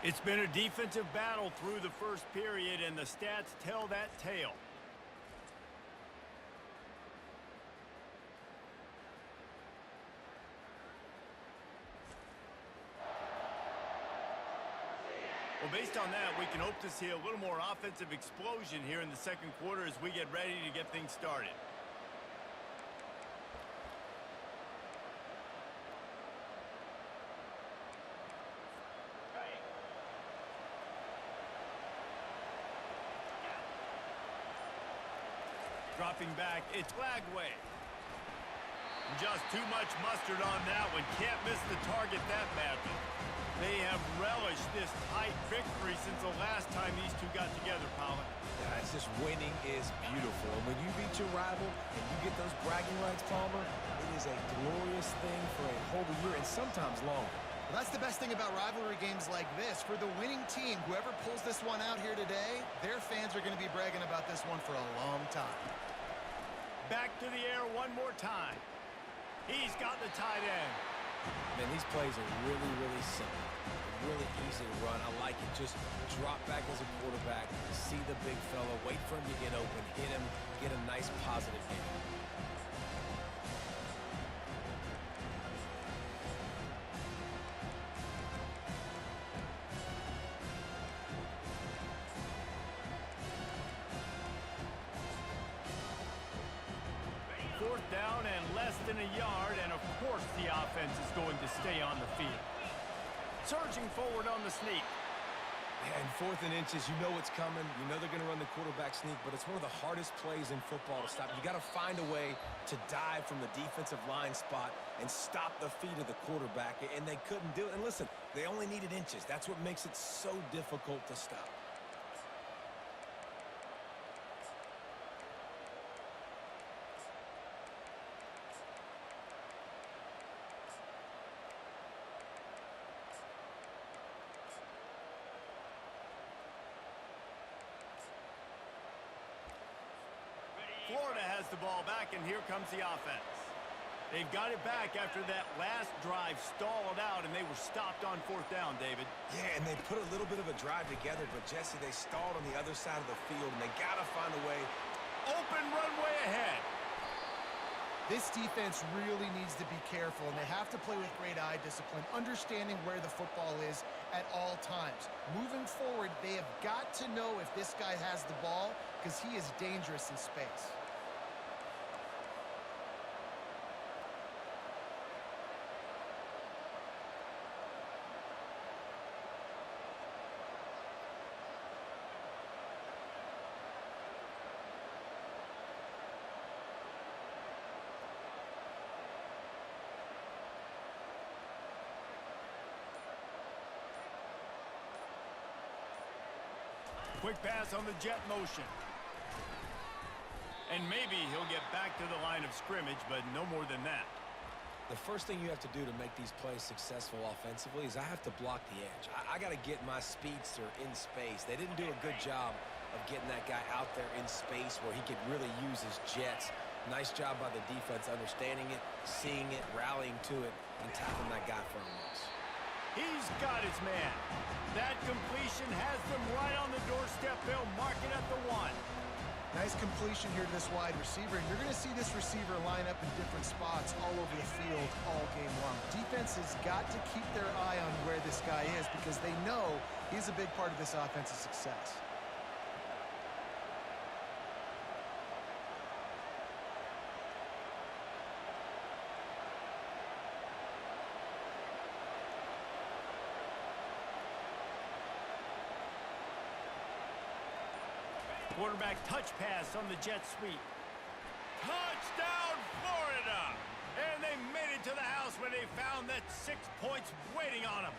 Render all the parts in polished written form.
It's been a defensive battle through the first period, and the stats tell that tale. Well, based on that, we can hope to see a little more offensive explosion here in the second quarter as we get ready to get things started. Dropping back, it's Lagway. Just too much mustard on that one. Can't miss the target that badly. They have relished this tight victory since the last time these two got together, Pollard. Yeah, it's just winning is beautiful. And when you beat your rival and you get those bragging rights, Palmer, it is a glorious thing for a whole year and sometimes longer. Well, that's the best thing about rivalry games like this. For the winning team, whoever pulls this one out here today, their fans are going to be bragging about this one for a long time. Back to the air one more time. He's got the tight end. Man, these plays are really, really simple. Really easy to run. I like it. Just drop back as a quarterback, see the big fella, wait for him to get open, hit him, get a nice positive hit. Fourth down and less than a yard, and of course the offense is going to stay on the field. Surging forward on the sneak. Yeah, and 4th and inches, you know what's coming. You know they're going to run the quarterback sneak, but it's one of the hardest plays in football to stop. You got to find a way to dive from the defensive line spot and stop the feet of the quarterback, and they couldn't do it. And listen, they only needed inches. That's what makes it so difficult to stop. Florida has the ball back, and here comes the offense. They've got it back after that last drive stalled out, and they were stopped on 4th down, David. Yeah, and they put a little bit of a drive together, but, Jesse, they stalled on the other side of the field, and they got to find a way. Open runway ahead. This defense really needs to be careful, and they have to play with great eye discipline, understanding where the football is at all times. Moving forward, they have got to know if this guy has the ball, because he is dangerous in space. Quick pass on the jet motion. And maybe he'll get back to the line of scrimmage, but no more than that. The first thing you have to do to make these plays successful offensively is I have to block the edge. I got to get my speedster in space. They didn't do a good job of getting that guy out there in space where he could really use his jets. Nice job by the defense understanding it, seeing it, rallying to it, and tackling that guy for a loss. He's got his man. That completion has them right on the doorstep. They'll mark it at the 1. Nice completion here to this wide receiver, and you're going to see this receiver line up in different spots all over the field all game long. Defense has got to keep their eye on where this guy is because they know he's a big part of this offensive success. Quarterback touch pass on the jet sweep. Touchdown, Florida! And they made it to the house where they found that 6 points waiting on them.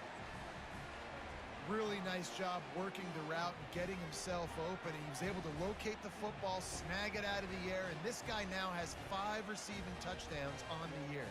Really nice job working the route and getting himself open. He was able to locate the football, snag it out of the air, and this guy now has 5 receiving touchdowns on the year.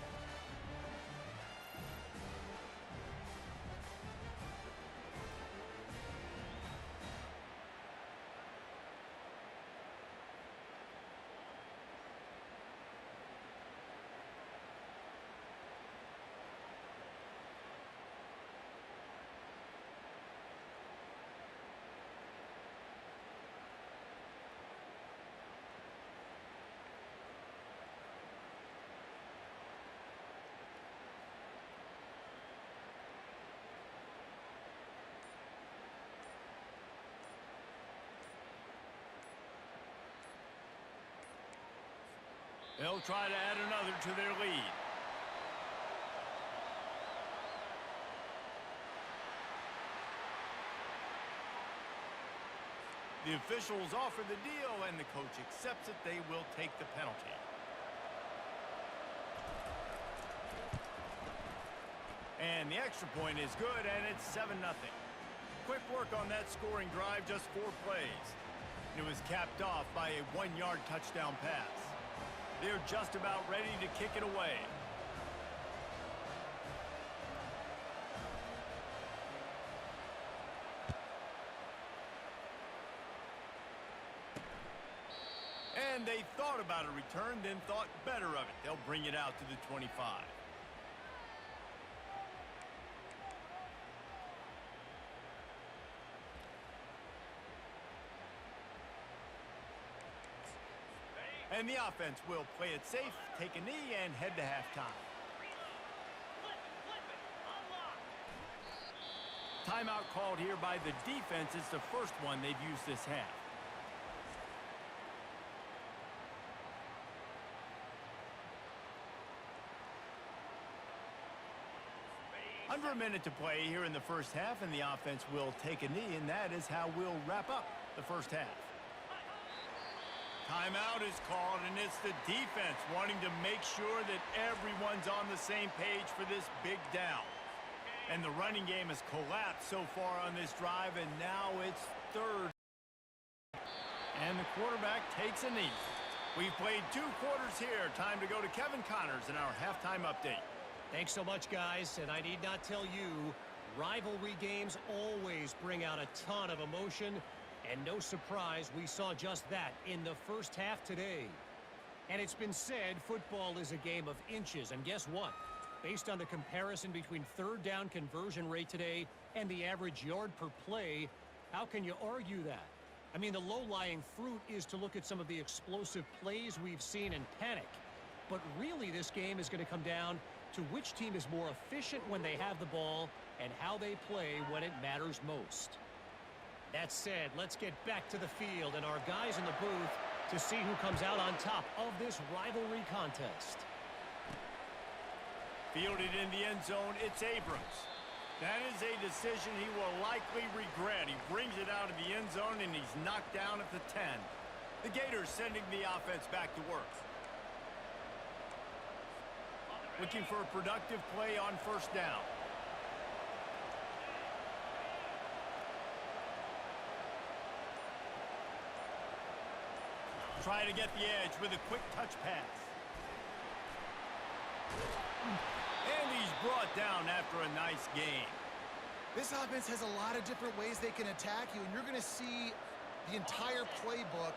They'll try to add another to their lead. The officials offer the deal, and the coach accepts it. They will take the penalty. And the extra point is good, and it's 7-0. Quick work on that scoring drive, just 4 plays. It was capped off by a 1-yard touchdown pass. They're just about ready to kick it away. And they thought about a return, then thought better of it. They'll bring it out to the 25. And the offense will play it safe, take a knee, and head to halftime. Timeout called here by the defense. It's the first one they've used this half. Under a minute to play here in the first half, and the offense will take a knee, and that is how we'll wrap up the first half. Timeout is called, and it's the defense wanting to make sure that everyone's on the same page for this big down. And the running game has collapsed so far on this drive, and now it's third. And the quarterback takes a knee. We've played 2 quarters here. Time to go to Kevin Connors in our halftime update. Thanks so much, guys, and I need not tell you, rivalry games always bring out a ton of emotion, and no surprise, we saw just that in the first half today. And it's been said football is a game of inches, and guess what? Based on the comparison between third down conversion rate today and the average yard per play, how can you argue that? I mean, the low-lying fruit is to look at some of the explosive plays we've seen and panic. But really, this game is going to come down to which team is more efficient when they have the ball and how they play when it matters most. That said, let's get back to the field and our guys in the booth to see who comes out on top of this rivalry contest. Fielded in the end zone, it's Abrams. That is a decision he will likely regret. He brings it out of the end zone, and he's knocked down at the 10. The Gators sending the offense back to work. Looking for a productive play on first down. Trying to get the edge with a quick touch pass. And he's brought down after a nice game. This offense has a lot of different ways they can attack you, and you're going to see the entire playbook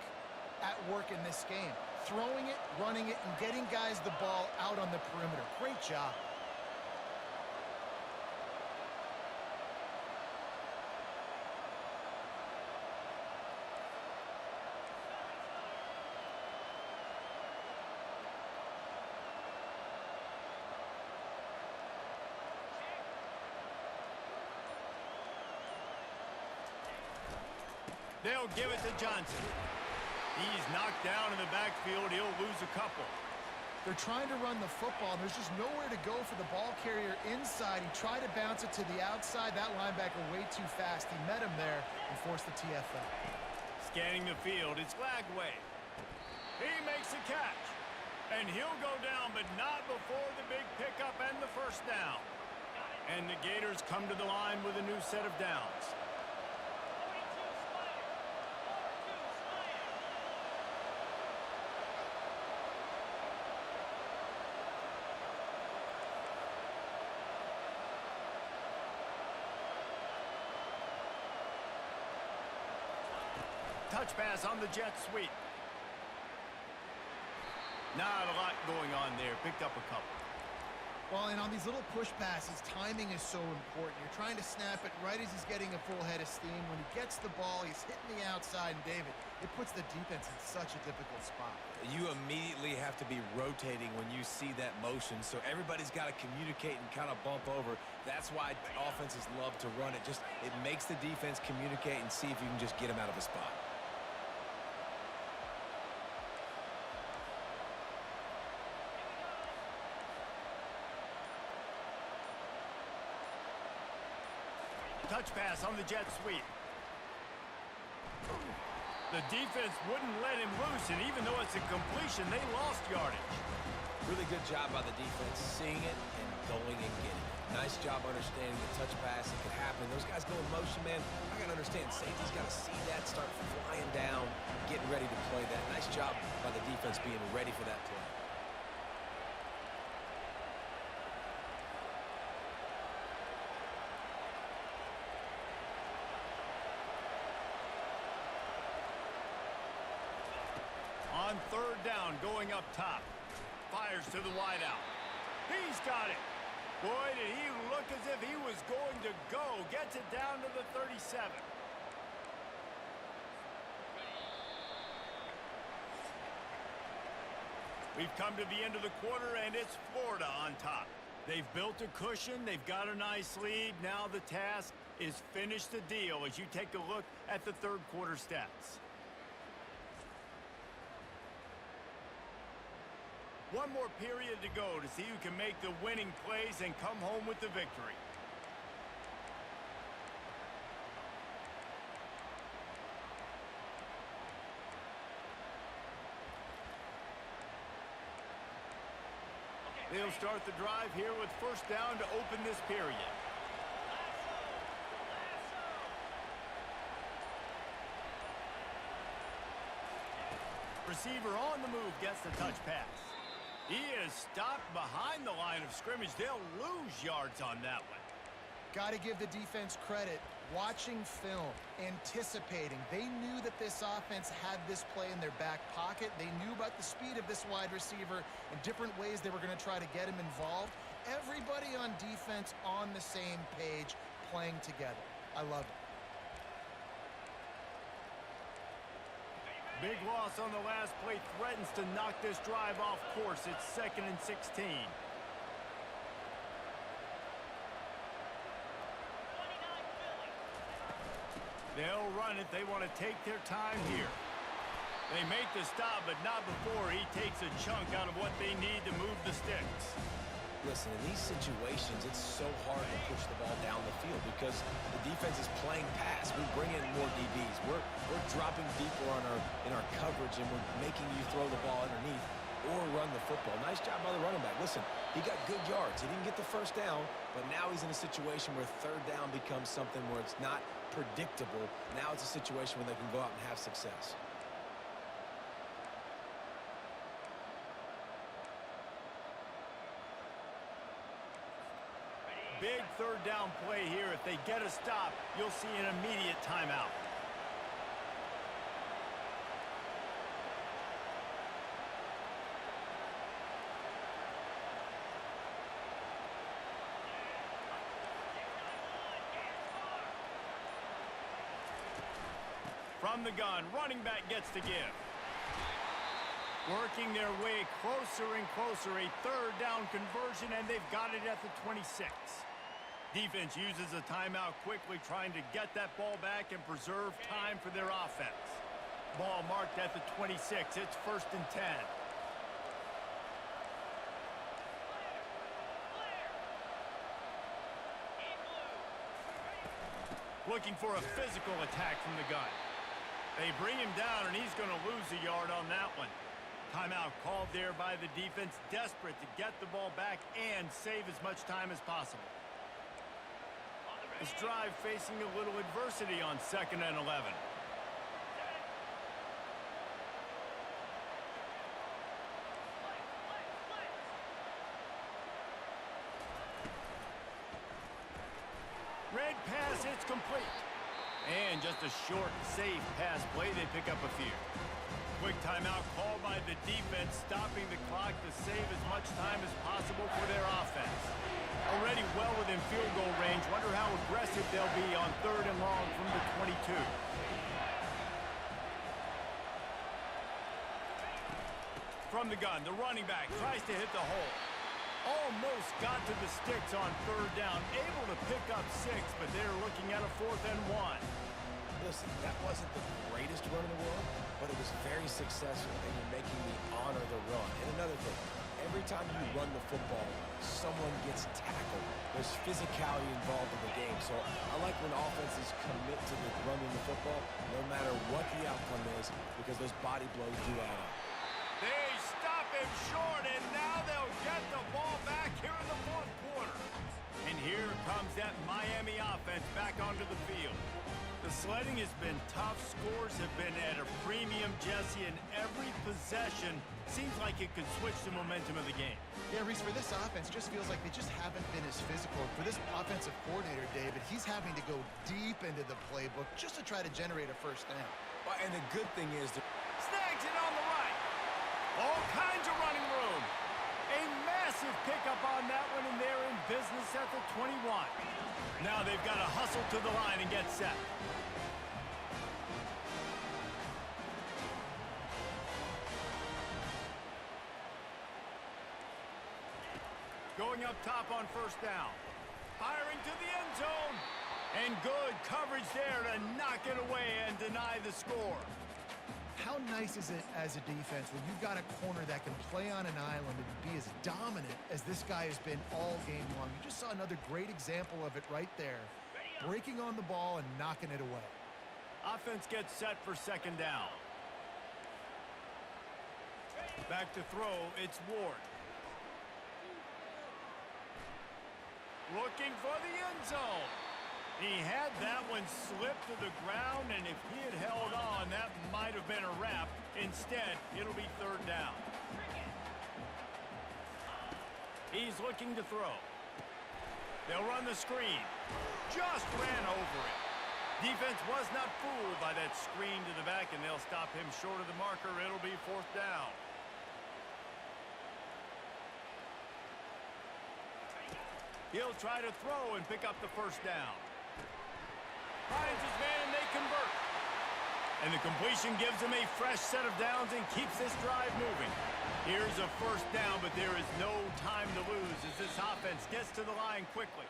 at work in this game. Throwing it, running it, and getting guys the ball out on the perimeter. Great job. They'll give it to Johnson. He's knocked down in the backfield. He'll lose a couple. They're trying to run the football, and there's just nowhere to go for the ball carrier inside. He tried to bounce it to the outside. That linebacker way too fast. He met him there and forced the TFL. Scanning the field, it's Lagway. He makes a catch. And he'll go down, but not before the big pickup and the first down. And the Gators come to the line with a new set of downs. Touch pass on the jet sweep. Not a lot going on there. Picked up a couple. Well, and on these little push passes, timing is so important. You're trying to snap it right as he's getting a full head of steam. When he gets the ball, he's hitting the outside, and David, it puts the defense in such a difficult spot. You immediately have to be rotating when you see that motion, so everybody's got to communicate and kind of bump over. That's why offenses love to run it. Just it makes the defense communicate and see if you can just get him out of a spot. touch pass on the jet sweep. The defense wouldn't let him loose, and even though it's a completion, they lost yardage. Really good job by the defense, seeing it and going and getting it. Nice job understanding the touch pass. It could happen. Those guys go in motion, man. I got to understand, safety's got to see that, start flying down, getting ready to play that. Nice job by the defense being ready for that play. On third down, going up top. Fires to the wideout. He's got it. Boy, did he look as if he was going to go. Gets it down to the 37. We've come to the end of the quarter, and it's Florida on top. They've built a cushion. They've got a nice lead. Now the task is finish the deal as you take a look at the third quarter stats. One more period to go to see who can make the winning plays and come home with the victory. They'll start the drive here with first down to open this period. Receiver on the move gets the touch pass. He is stopped behind the line of scrimmage. They'll lose yards on that one. Got to give the defense credit. Watching film, anticipating. They knew that this offense had this play in their back pocket. They knew about the speed of this wide receiver and different ways they were going to try to get him involved. Everybody on defense on the same page, playing together. I love it. Big loss on the last play threatens to knock this drive off course. It's 2nd and 16. They'll run it. They want to take their time here. They make the stop, but not before he takes a chunk out of what they need to move the sticks. Listen, in these situations, it's so hard to push the ball down the field because the defense is playing pass. We bring in more DBs. We're dropping deeper in our coverage, and we're making you throw the ball underneath or run the football. Nice job by the running back. Listen, he got good yards. He didn't get the first down, but now he's in a situation where third down becomes something where it's not predictable. Now it's a situation where they can go out and have success. Big third down play here. If they get a stop, you'll see an immediate timeout. From the gun, running back gets to give. Working their way closer and closer. A third down conversion, and they've got it at the 26. Defense uses a timeout quickly, trying to get that ball back and preserve time for their offense. Ball marked at the 26. It's 1st and 10. Looking for a physical attack from the gun. They bring him down, and he's going to lose a yard on that one. Timeout called there by the defense, desperate to get the ball back and save as much time as possible. This drive facing a little adversity on 2nd and 11. Red pass, it's complete. And just a short, safe pass play, they pick up a few. Quick timeout called by the defense, stopping the clock to save as much time as possible for their offense. Already well within field goal range. Wonder how aggressive they'll be on 3rd and long from the 22. From the gun, the running back tries to hit the hole. Almost got to the sticks on 3rd down. Able to pick up 6, but they're looking at a 4th and 1. Listen, that wasn't the greatest run in the world, but it was very successful, and you're making me honor the run. And another thing, Every time you run the football, someone gets tackled. There's physicality involved in the game. So I like when offenses commit to the running the football, no matter what the outcome is, because those body blows do add up. They stop him short, and now they'll get the ball back here in the fourth quarter. And here comes that Miami offense back onto the field. The sledding has been tough. Scores have been at a premium, Jesse, and every possession seems like it could switch the momentum of the game. Yeah, Reese, for this offense, just feels like they just haven't been as physical. For this offensive coordinator, David, he's having to go deep into the playbook just to try to generate a first down. Well, and the good thing is Snags it on the right. All kinds of running room. A massive pickup on that one, and they're in business at the 21. Now they've got to hustle to the line and get set. Going up top on first down. Firing to the end zone. And good coverage there to knock it away and deny the score. How nice is it as a defense when you've got a corner that can play on an island and be as dominant as this guy has been all game long? You just saw another great example of it right there. Breaking on the ball and knocking it away. Offense gets set for second down. Back to throw, it's Ward. Looking for the end zone. He had that one slip to the ground, and if he had held on, that might have been a wrap. Instead, it'll be third down. He's looking to throw. They'll run the screen. Just ran over it. Defense was not fooled by that screen to the back, and they'll stop him short of the marker. It'll be fourth down. He'll try to throw and pick up the first down. Finds his man, and they convert. And the completion gives him a fresh set of downs and keeps this drive moving. Here's a first down, but there is no time to lose as this offense gets to the line quickly.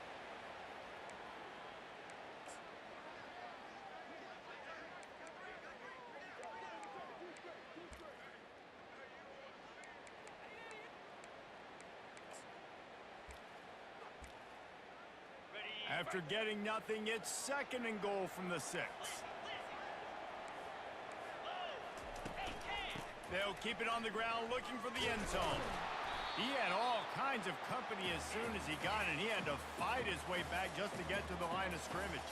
After getting nothing, it's second and goal from the 6. They'll keep it on the ground looking for the end zone. He had all kinds of company as soon as he got it. He had to fight his way back just to get to the line of scrimmage.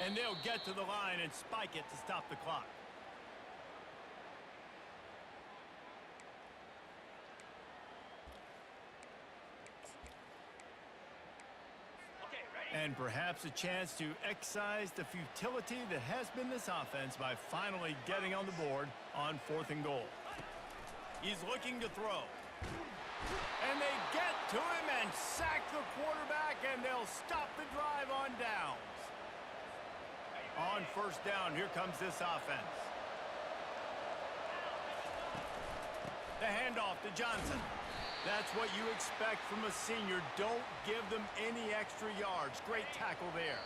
And they'll get to the line and spike it to stop the clock. And perhaps a chance to excise the futility that has been this offense by finally getting on the board on fourth and goal. He's looking to throw. And they get to him and sack the quarterback, and they'll stop the drive on downs. On first down, here comes this offense. The handoff to Johnson. That's what you expect from a senior. Don't give them any extra yards. Great tackle there.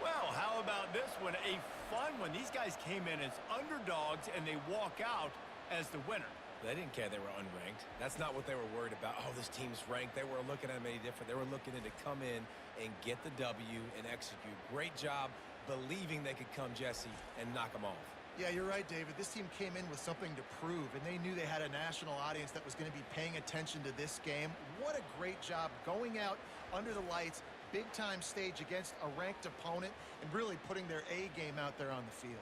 Well, how about this one? A fun one. These guys came in as underdogs, and they walk out as the winner. they didn't care they were unranked. That's not what they were worried about. Oh, this team's ranked. They weren't looking at them any different. They were looking to come in and get the W and execute. Great job believing they could come, Jesse, and knock them off. Yeah, you're right, David. This team came in with something to prove, and they knew they had a national audience that was going to be paying attention to this game. What a great job going out under the lights, big-time stage against a ranked opponent, and really putting their A game out there on the field.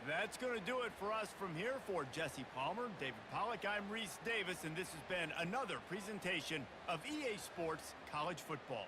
That's going to do it for us from here. For Jesse Palmer, David Pollack, I'm Reese Davis, and this has been another presentation of EA Sports College Football.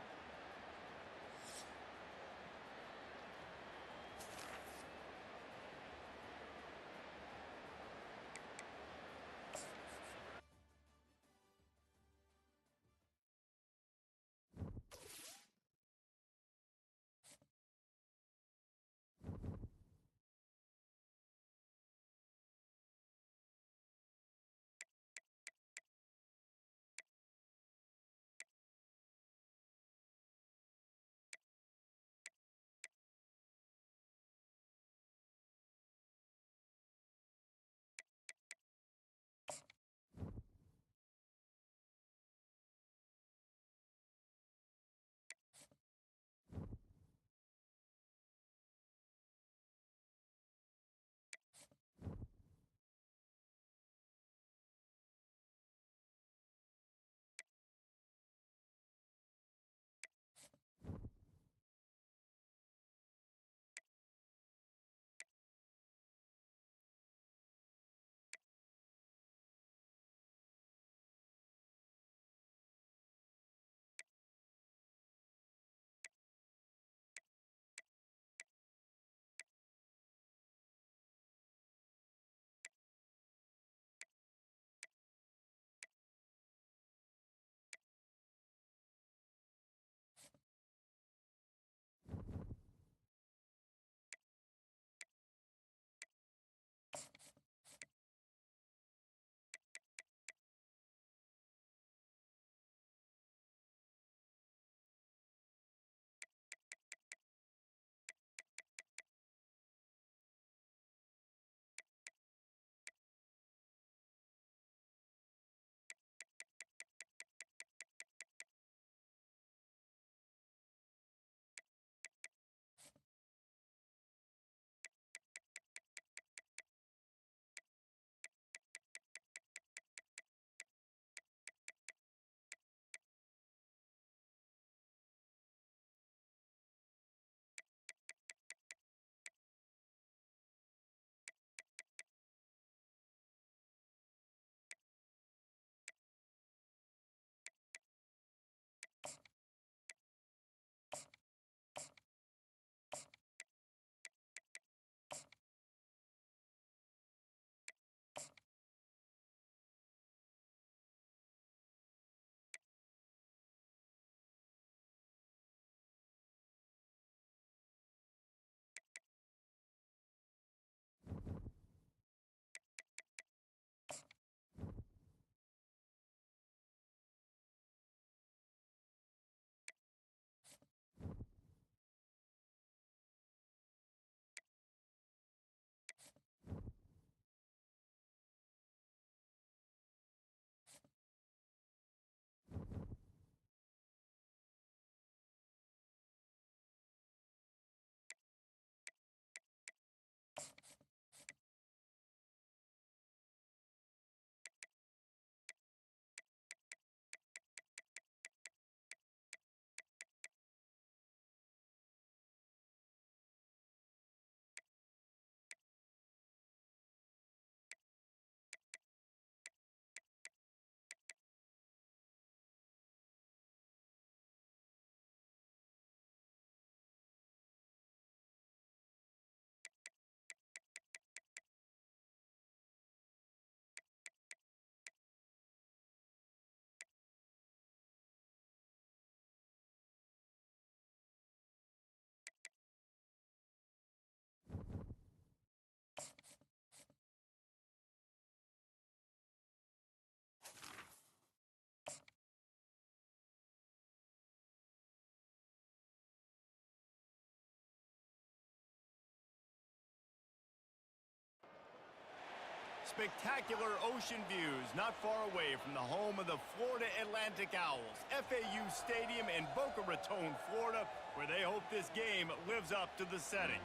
spectacular ocean views not far away from the home of the Florida Atlantic Owls, FAU Stadium in Boca Raton, Florida, where they hope this game lives up to the setting.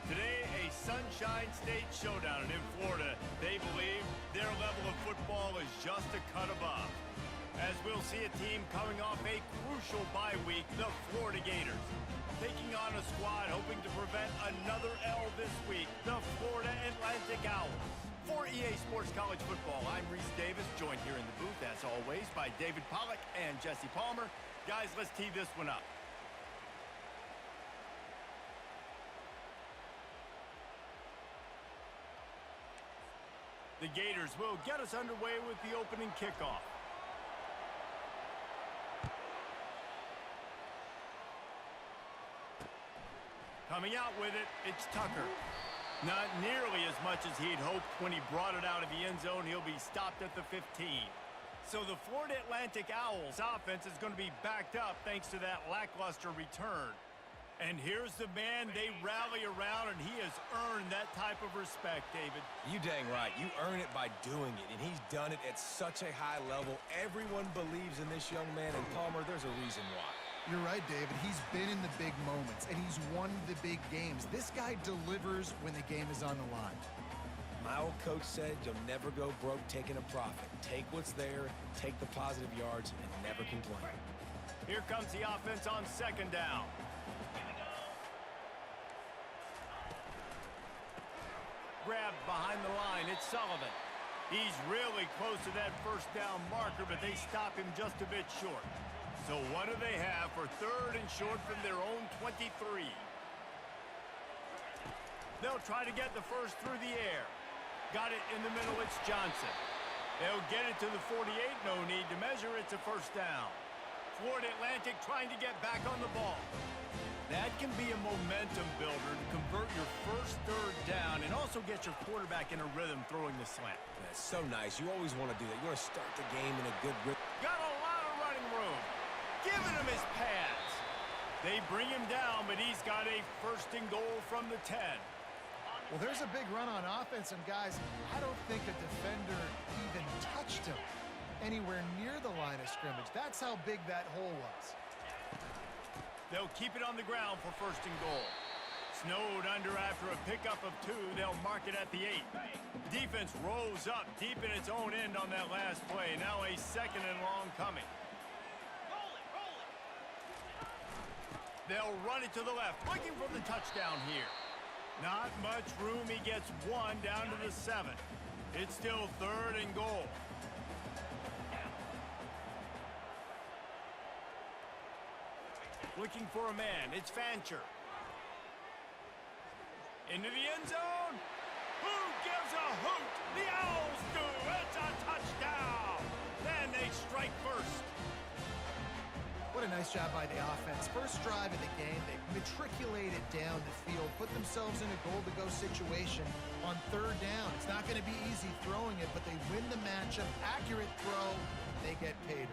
Today, a Sunshine State showdown, and in Florida, they believe their level of football is just a cut above. As we'll see a team coming off a crucial bye week, the Florida Gators, taking on a squad hoping to prevent another L this week, the Florida Atlantic Owls. For EA Sports College Football, I'm Reese Davis, joined here in the booth, as always, by David Pollack and Jesse Palmer. Guys, let's tee this one up. The Gators will get us underway with the opening kickoff. Coming out with it, it's Tucker. Not nearly as much as he'd hoped when he brought it out of the end zone. He'll be stopped at the 15. So the Florida Atlantic Owls offense is going to be backed up thanks to that lackluster return. And here's the man they rally around, and he has earned that type of respect, David. You dang right. You earn it by doing it, and he's done it at such a high level. Everyone believes in this young man, and Palmer, there's a reason why. You're right, David. He's been in the big moments, and he's won the big games. This guy delivers when the game is on the line. My old coach said you'll never go broke taking a profit. Take what's there, take the positive yards, and never complain. Here comes the offense on second down. Grabbed behind the line, it's Sullivan. He's really close to that first down marker, but they stop him just a bit short. So what do they have for third and short from their own 23? They'll try to get the first through the air. Got it in the middle, it's Johnson. They'll get it to the 48, no need to measure, it's a first down. Florida Atlantic trying to get back on the ball. That can be a momentum builder to convert your first third down and also get your quarterback in a rhythm throwing the slant. That's so nice. You always want to do that. You want to start the game in a good rhythm. Got a lot of running room. Giving him his pads. They bring him down, but he's got a first and goal from the 10. Well, there's a big run on offense, and guys, I don't think a defender even touched him anywhere near the line of scrimmage. That's how big that hole was. They'll keep it on the ground for first and goal. Snowed under after a pickup of 2. They'll mark it at the 8. Defense rose up deep in its own end on that last play. Now a second and long coming. They'll run it to the left, looking for the touchdown here. Not much room. He gets 1 down to the 7. It's still third and goal. Looking for a man. It's Fancher. Into the end zone. Who gives a hoot? The Owls do. It's a touchdown. Then they strike first. What a nice job by the offense. First drive of the game, they matriculated down the field, put themselves in a goal-to-go situation on third down. It's not going to be easy throwing it, but they win the matchup. Accurate throw. They get paid.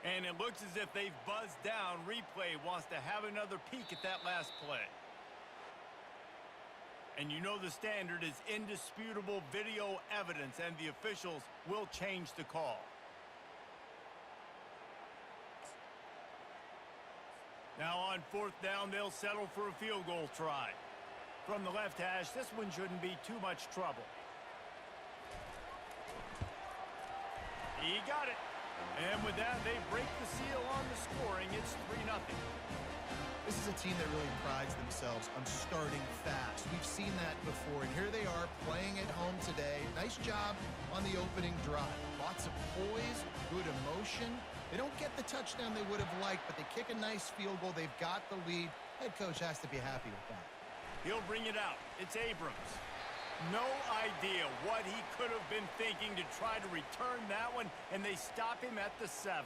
And it looks as if they've buzzed down. Replay wants to have another peek at that last play. And you know the standard is indisputable video evidence, and the officials will change the call. Now on fourth down, they'll settle for a field goal try. From the left hash, this one shouldn't be too much trouble. He got it. And with that, they break the seal on the scoring. It's 3-0. This is a team that really prides themselves on starting fast. We've seen that before, and here they are playing at home today. Nice job on the opening drive. Lots of poise, good emotion. They don't get the touchdown they would have liked, but they kick a nice field goal. They've got the lead. Head coach has to be happy with that. He'll bring it out. It's Abrams. No idea what he could have been thinking to try to return that one, and they stop him at the 7.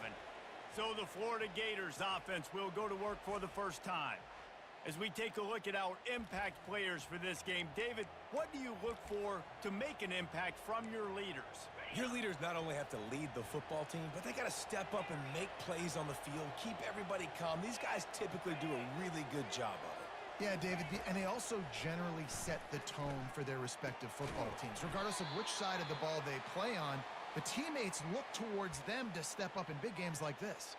So the Florida Gators offense will go to work for the first time. As we take a look at our impact players for this game, David, what do you look for to make an impact from your leaders? Your leaders not only have to lead the football team, but they got to step up and make plays on the field, keep everybody calm. These guys typically do a really good job of it. Yeah, David, and they also generally set the tone for their respective football teams. Regardless of which side of the ball they play on, the teammates look towards them to step up in big games like this.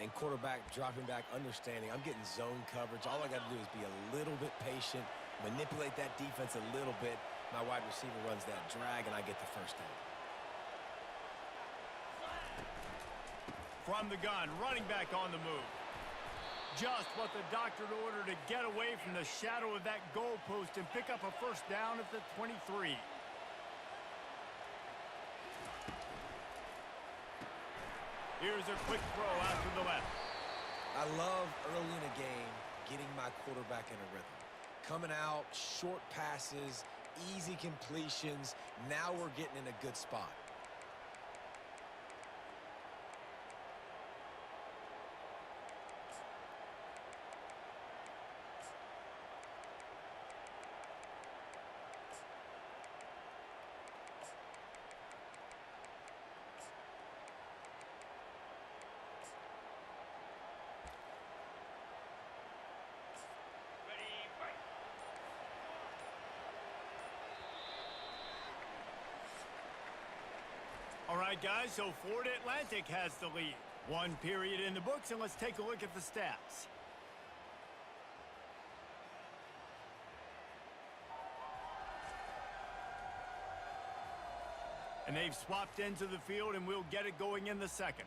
And quarterback dropping back, understanding. I'm getting zone coverage. All I got to do is be a little bit patient, manipulate that defense a little bit. My wide receiver runs that drag, and I get the first down. From the gun, running back on the move. Just what the doctor ordered to get away from the shadow of that goalpost and pick up a first down at the 23. Here's a quick throw out to the left. I love early in a game getting my quarterback in a rhythm. Coming out, short passes, easy completions. Now we're getting in a good spot. All right, guys, so Florida Atlantic has the lead. One period in the books, and let's take a look at the stats. And they've swapped into the field, and we'll get it going in the second.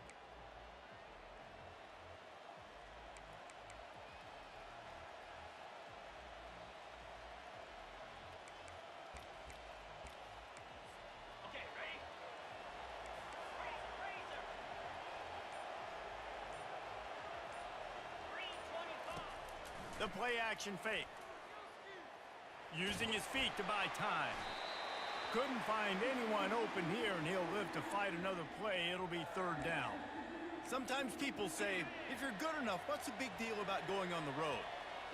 The play-action fake. Using his feet to buy time. Couldn't find anyone open here, and he'll live to fight another play. It'll be third down. Sometimes people say, if you're good enough, what's the big deal about going on the road?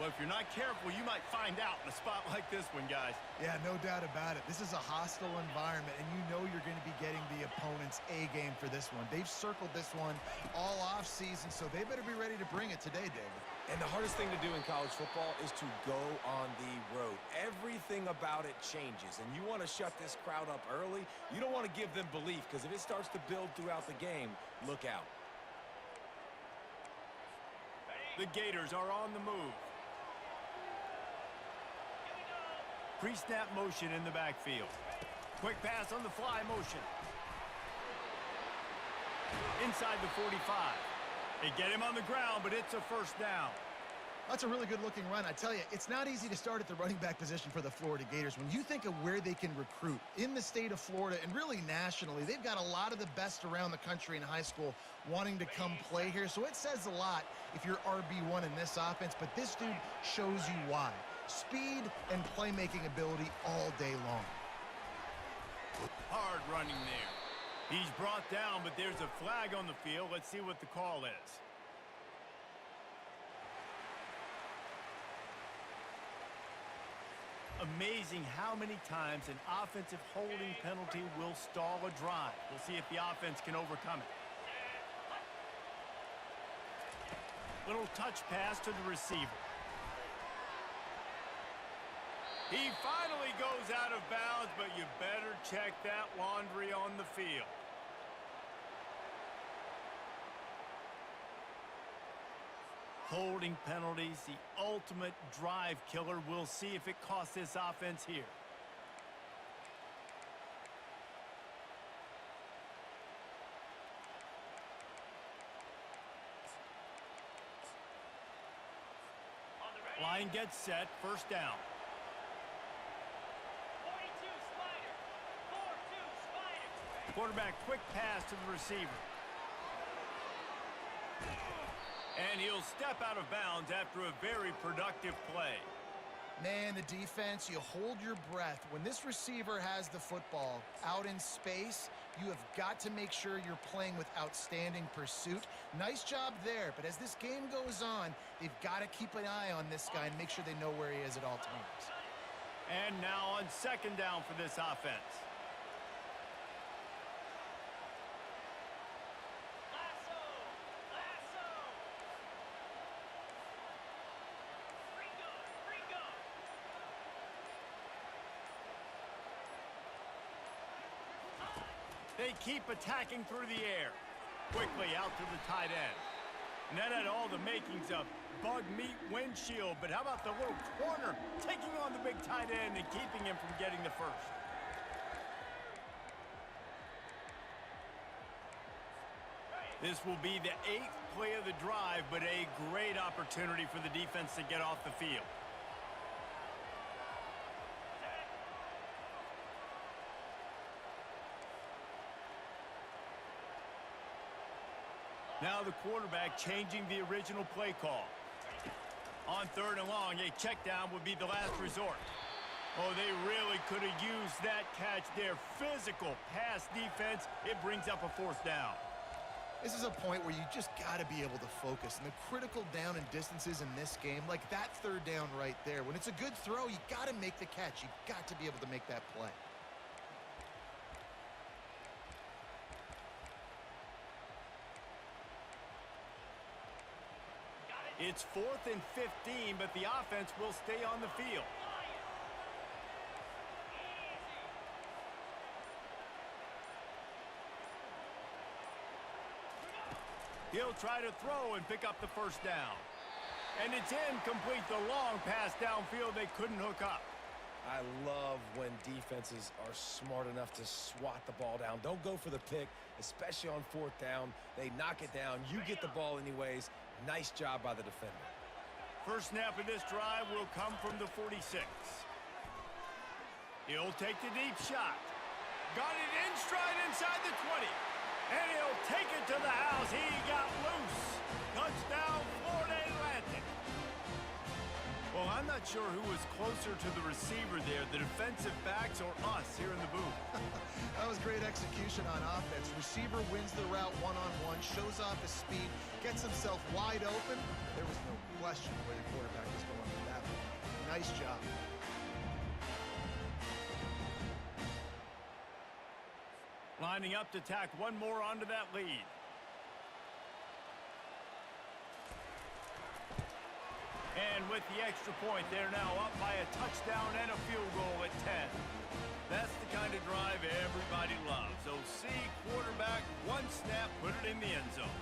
Well, if you're not careful, you might find out in a spot like this one, guys. Yeah, no doubt about it. This is a hostile environment, and you know you're going to be getting the opponent's A game for this one. They've circled this one all offseason, so they better be ready to bring it today, David. And the hardest thing to do in college football is to go on the road. Everything about it changes, and you want to shut this crowd up early. You don't want to give them belief, because if it starts to build throughout the game, look out. The Gators are on the move. Pre-snap motion in the backfield. Quick pass on the fly motion. Inside the 45. They get him on the ground, but it's a first down. That's a really good-looking run. I tell you, it's not easy to start at the running back position for the Florida Gators. When you think of where they can recruit in the state of Florida and really nationally, they've got a lot of the best around the country in high school wanting to come play here. So it says a lot if you're RB1 in this offense, but this dude shows you why. Speed and playmaking ability all day long. Hard running there. He's brought down, but there's a flag on the field. Let's see what the call is. Amazing how many times an offensive holding penalty will stall a drive. We'll see if the offense can overcome it. Little touch pass to the receiver. He finally goes out of bounds, but you better check that laundry on the field. Holding penalties, the ultimate drive killer. We'll see if it costs this offense here. Line gets set, first down. Quarterback, quick pass to the receiver. And he'll step out of bounds after a very productive play. Man, the defense, you hold your breath. When this receiver has the football out in space, you have got to make sure you're playing with outstanding pursuit. Nice job there, but as this game goes on, they've got to keep an eye on this guy and make sure they know where he is at all times. And now on second down for this offense. They keep attacking through the air. Quickly out to the tight end. And that had all the makings of bug meat windshield, but how about the little corner taking on the big tight end and keeping him from getting the first? This will be the 8th play of the drive, but a great opportunity for the defense to get off the field. Now the quarterback changing the original play call. On 3rd and long, a check down would be the last resort. Oh, they really could have used that catch there. Physical pass defense. It brings up a 4th down. This is a point where you just got to be able to focus. And the critical down and distances in this game, like that 3rd down right there, when it's a good throw, you got to make the catch. You got to be able to make that play. It's 4th and 15, but the offense will stay on the field. He'll try to throw and pick up the 1st down. And it's incomplete. The long pass downfield they couldn't hook up. I love when defenses are smart enough to swat the ball down. Don't go for the pick, especially on 4th down. They knock it down. You get the ball anyways. Nice job by the defender. First snap of this drive will come from the 46. He'll take the deep shot. Got it in stride inside the 20. And he'll take it to the house. He got loose. Touchdown, Florida Atlantic. Well, I'm not sure who was closer to the receiver there, the defensive backs or us here in the booth. That was great execution on offense. Receiver wins the route one-on-one, shows off his speed, gets himself wide open. There was no question where the quarterback was going with that one. Nice job. Lining up to tack one more onto that lead. And with the extra point, they're now up by a touchdown and a field goal at 10. That's the kind of drive everybody loves. So see quarterback, one snap, put it in the end zone.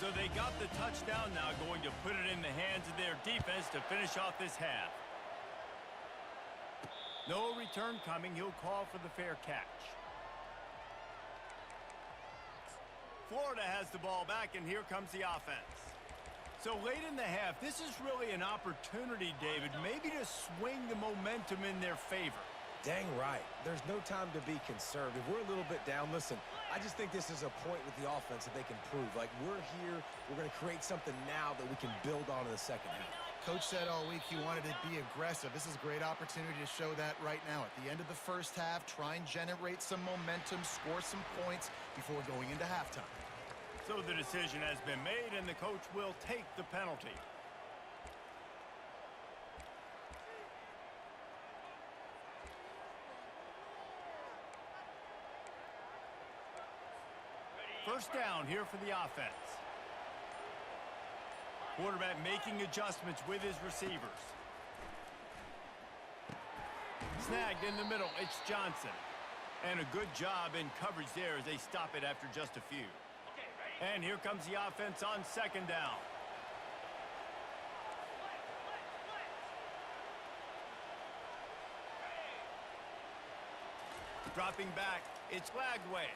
So they got the touchdown, now going to put it in the hands of their defense to finish off this half. No return coming. He'll call for the fair catch. Florida has the ball back, and here comes the offense. So late in the half, this is really an opportunity, David, maybe to swing the momentum in their favor. Dang right. There's no time to be concerned. If we're a little bit down, listen, I just think this is a point with the offense that they can prove. Like, we're here, we're going to create something now that we can build on in the second half. Coach said all week he wanted to be aggressive. This is a great opportunity to show that right now. At the end of the first half, try and generate some momentum, score some points before going into halftime. So the decision has been made, and the coach will take the penalty. First down here for the offense. Quarterback making adjustments with his receivers. Snagged in the middle, it's Johnson. And a good job in coverage there as they stop it after just a few. And here comes the offense on second down. Dropping back, it's Lagway.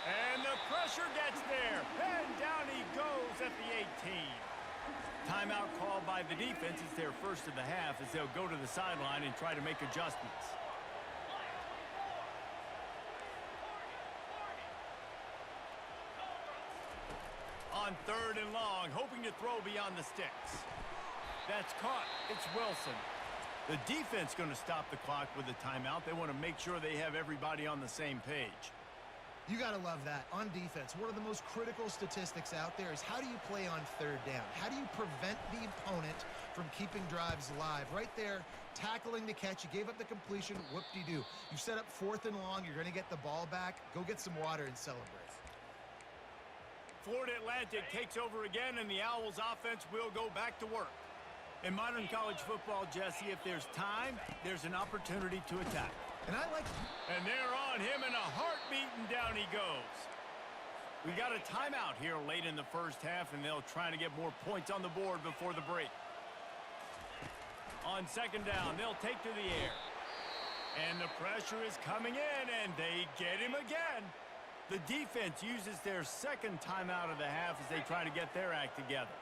And the pressure gets there. And down he goes at the 18. Timeout called by the defense. It's their first of the half as they'll go to the sideline and try to make adjustments. On third and long, hoping to throw beyond the sticks. That's caught. It's Wilson. The defense going to stop the clock with a timeout. They want to make sure they have everybody on the same page. You got to love that. On defense, one of the most critical statistics out there is how do you play on third down? How do you prevent the opponent from keeping drives alive? Right there, tackling the catch. You gave up the completion. Whoop-de-doo. You set up fourth and long. You're going to get the ball back. Go get some water and celebrate. Florida Atlantic takes over again, and the Owls offense will go back to work. In modern college football, Jesse, if there's time, there's an opportunity to attack. And I like... And they're on him, and a heartbeat, and down he goes. We got a timeout here late in the first half, and they'll try to get more points on the board before the break. On second down, they'll take to the air. And the pressure is coming in, and they get him again. The defense uses their second timeout of the half as they try to get their act together.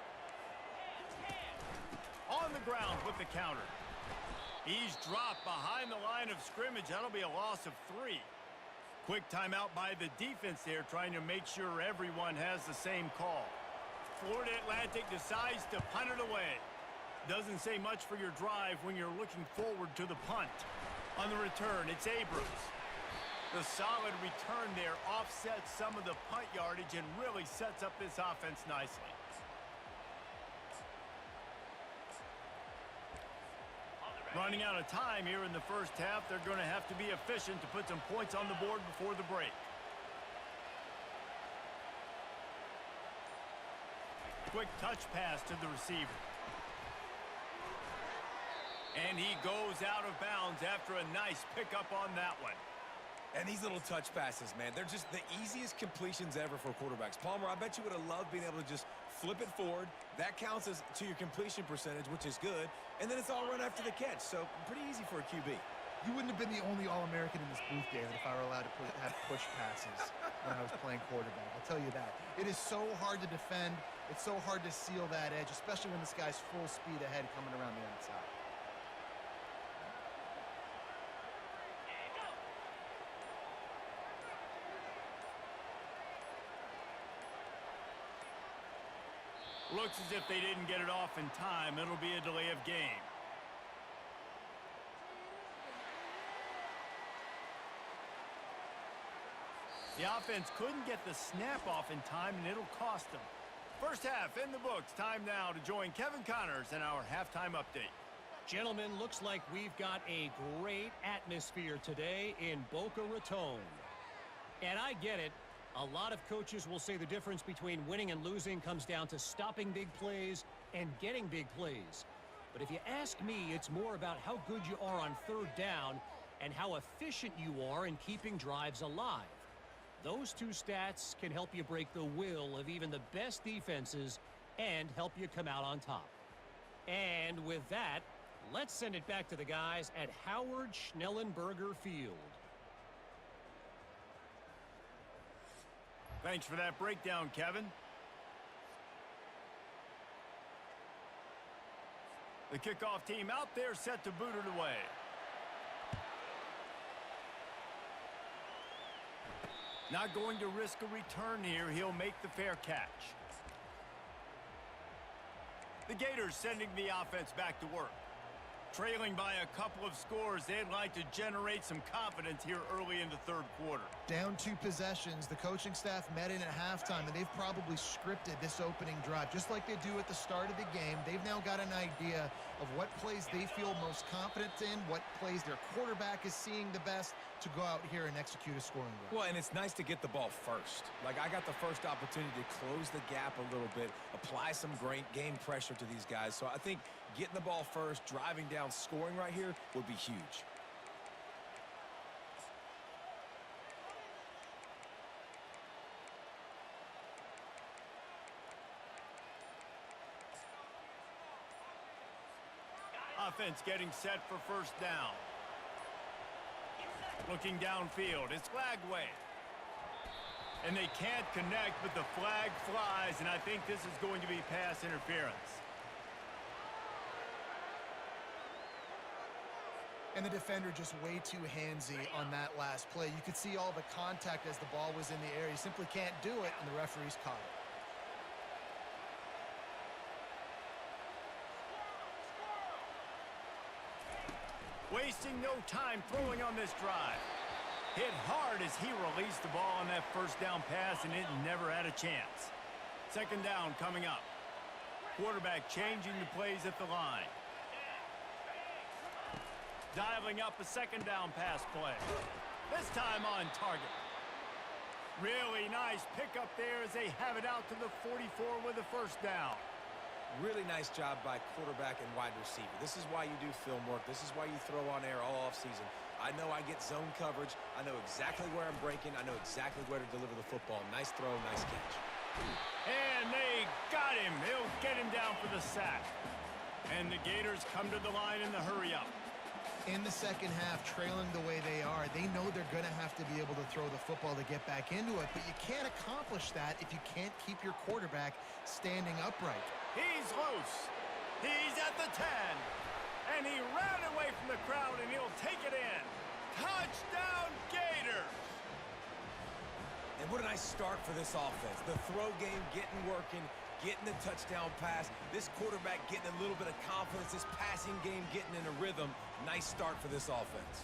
On the ground with the counter. He's dropped behind the line of scrimmage. That'll be a loss of 3. Quick timeout by the defense there, trying to make sure everyone has the same call. Florida Atlantic decides to punt it away. Doesn't say much for your drive when you're looking forward to the punt. On the return, it's Abrams. The solid return there offsets some of the punt yardage and really sets up this offense nicely. Running out of time here in the first half, they're going to have to be efficient to put some points on the board before the break. Quick touch pass to the receiver. And he goes out of bounds after a nice pickup on that one. And these little touch passes, man, they're just the easiest completions ever for quarterbacks. Palmer, I bet you would have loved being able to just flip it forward. That counts as to your completion percentage, which is good. And then it's all run after the catch. So pretty easy for a QB. You wouldn't have been the only All-American in this booth, David, if I were allowed to have push passes when I was playing quarterback. I'll tell you that. It is so hard to defend. It's so hard to seal that edge, especially when this guy's full speed ahead coming around the outside. Looks as if they didn't get it off in time. It'll be a delay of game. The offense couldn't get the snap off in time, and it'll cost them. First half in the books. Time now to join Kevin Connors in our halftime update. Gentlemen, looks like we've got a great atmosphere today in Boca Raton. And I get it. A lot of coaches will say the difference between winning and losing comes down to stopping big plays and getting big plays. But if you ask me, it's more about how good you are on third down and how efficient you are in keeping drives alive. Those two stats can help you break the will of even the best defenses and help you come out on top. And with that, let's send it back to the guys at Howard Schnellenberger Field. Thanks for that breakdown, Kevin. The kickoff team out there set to boot it away. Not going to risk a return here. He'll make the fair catch. The Gators sending the offense back to work. Trailing by a couple of scores, they'd like to generate some confidence here early in the third quarter. Down 2 possessions, the coaching staff met in at halftime, and they've probably scripted this opening drive. Just like they do at the start of the game, they've now got an idea of what plays they feel most confident in, what plays their quarterback is seeing the best to go out here and execute a scoring drive. Well, and it's nice to get the ball first. Like, I got the first opportunity to close the gap a little bit, apply some great game pressure to these guys. So I think getting the ball first, driving down, scoring right here would be huge. Offense getting set for first down. Looking downfield, it's flag way. And they can't connect, but the flag flies, and I think this is going to be pass interference. And the defender just way too handsy on that last play. You could see all the contact as the ball was in the air. He simply can't do it, and the referee's caught it. Wasting no time throwing on this drive. Hit hard as he released the ball on that first down pass, and it never had a chance. Second down coming up. Quarterback changing the plays at the line. Dialing up a second down pass play. This time on target. Really nice pickup there as they have it out to the 44 with a first down. Really nice job by quarterback and wide receiver. This is why you do film work. This is why you throw on air all offseason. I know I get zone coverage. I know exactly where I'm breaking. I know exactly where to deliver the football. Nice throw, nice catch. And they got him. He'll get him down for the sack. And the Gators come to the line in the hurry-up. In the second half, trailing the way they are, they know they're going to have to be able to throw the football to get back into it, but you can't accomplish that if you can't keep your quarterback standing upright. He's loose. He's at the 10. And he ran away from the crowd, and he'll take it in. Touchdown, Gators! And what a nice start for this offense. The throw game getting working, getting the touchdown pass. This quarterback getting a little bit of confidence. This passing game getting in a rhythm. Nice start for this offense.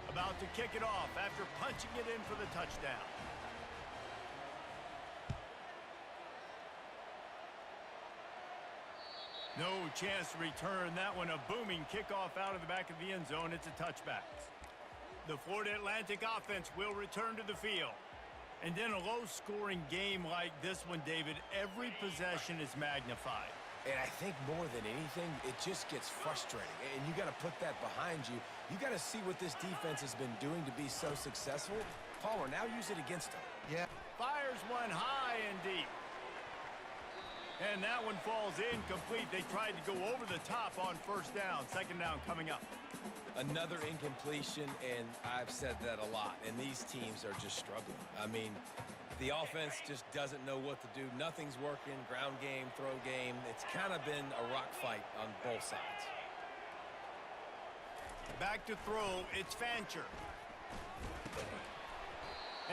About to kick it off after punching it in for the touchdown. No chance to return that one. A booming kickoff out of the back of the end zone. It's a touchback. The Florida Atlantic offense will return to the field. And in a low-scoring game like this one, David, every possession is magnified. And I think more than anything, it just gets frustrating. And you got to put that behind you. You got to see what this defense has been doing to be so successful. Palmer, now use it against them. Yeah. Fires one high and deep. And that one falls incomplete. They tried to go over the top on first down. Second down coming up. Another incompletion, and I've said that a lot, and these teams are just struggling. I mean, the offense just doesn't know what to do. Nothing's working. Ground game, throw game. It's kind of been a rock fight on both sides. Back to throw. It's Fancher.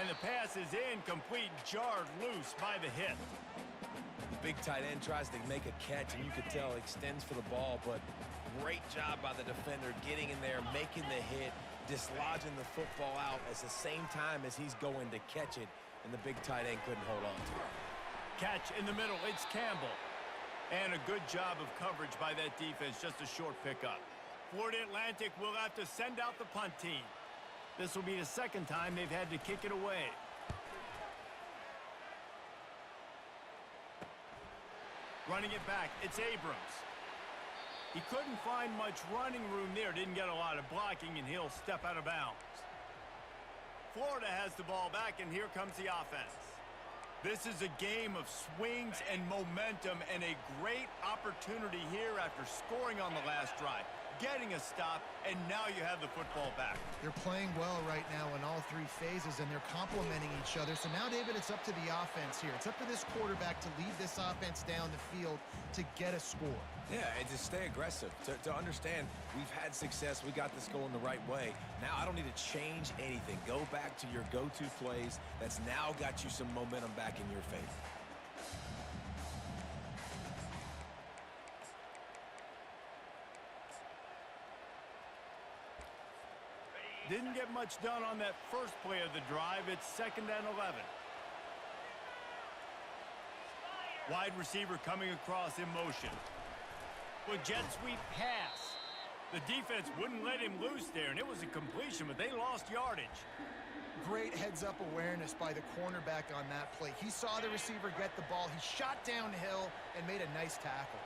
And the pass is incomplete, jarred loose by the hit. The big tight end tries to make a catch, and you could tell extends for the ball, but great job by the defender getting in there, making the hit, dislodging the football out at the same time as he's going to catch it, and the big tight end couldn't hold on to it. Catch in the middle. It's Campbell. And a good job of coverage by that defense, just a short pickup. Florida Atlantic will have to send out the punt team. This will be the second time they've had to kick it away. Running it back, it's Abrams. He couldn't find much running room there, didn't get a lot of blocking, and he'll step out of bounds. Florida has the ball back, and here comes the offense. This is a game of swings and momentum, and a great opportunity here after scoring on the last drive, getting a stop, and now you have the football back. They're playing well right now in all three phases, and they're complementing each other. So now, David, it's up to the offense here. It's up to this quarterback to lead this offense down the field to get a score. Yeah, and to stay aggressive, to understand we've had success, we got this going the right way. Now I don't need to change anything. Go back to your go-to plays. That's now got you some momentum back in your favor. Didn't get much done on that first play of the drive. It's 2nd and 11. Wide receiver coming across in motion. With jet sweep pass. The defense wouldn't let him loose there, and it was a completion, but they lost yardage. Great heads-up awareness by the cornerback on that play. He saw the receiver get the ball. He shot downhill and made a nice tackle.